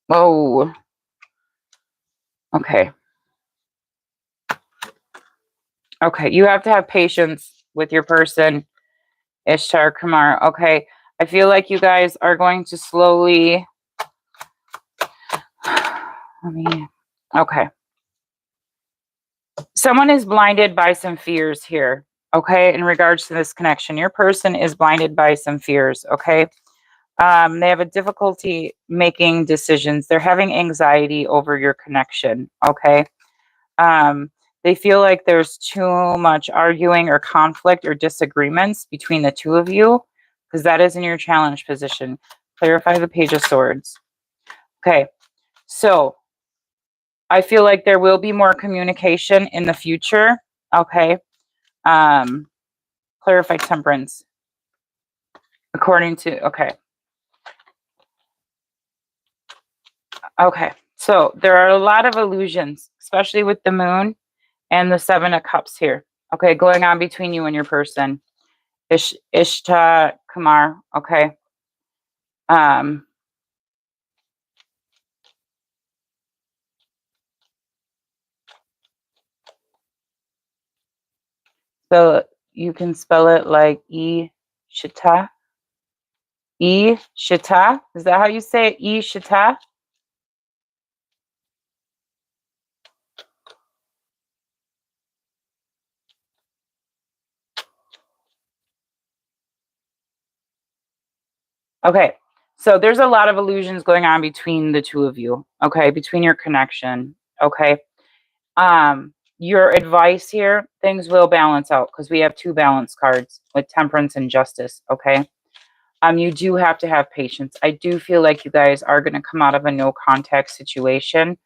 Whoa. Okay. Okay. You have to have patience with your person, Ishtar Kumar. Okay. I feel like you guys are going to slowly. Okay. Someone is blinded by some fears here. Okay. In regards to this connection, your person is blinded by some fears. Okay. They have a difficulty making decisions. They're having anxiety over your connection. Okay. They feel like there's too much arguing or conflict or disagreements between the two of you, because that is in your challenge position. Clarify the Page of Swords. Okay. So I feel like there will be more communication in the future. Okay. Clarify Temperance. According to, okay. Okay. So there are a lot of illusions, especially with the moon and the 7 of Cups here. Okay. Going on between you and your person. Ishtar Kumar. Okay. So you can spell it like Ishtar. Ishtar. Is that how you say it? Ishtar? Okay. So there's a lot of illusions going on between the two of you. Okay. Between your connection. Okay. Your advice here, things will balance out because we have 2 balance cards with Temperance and Justice. Okay. You do have to have patience. I do feel like you guys are going to come out of a no contact situation.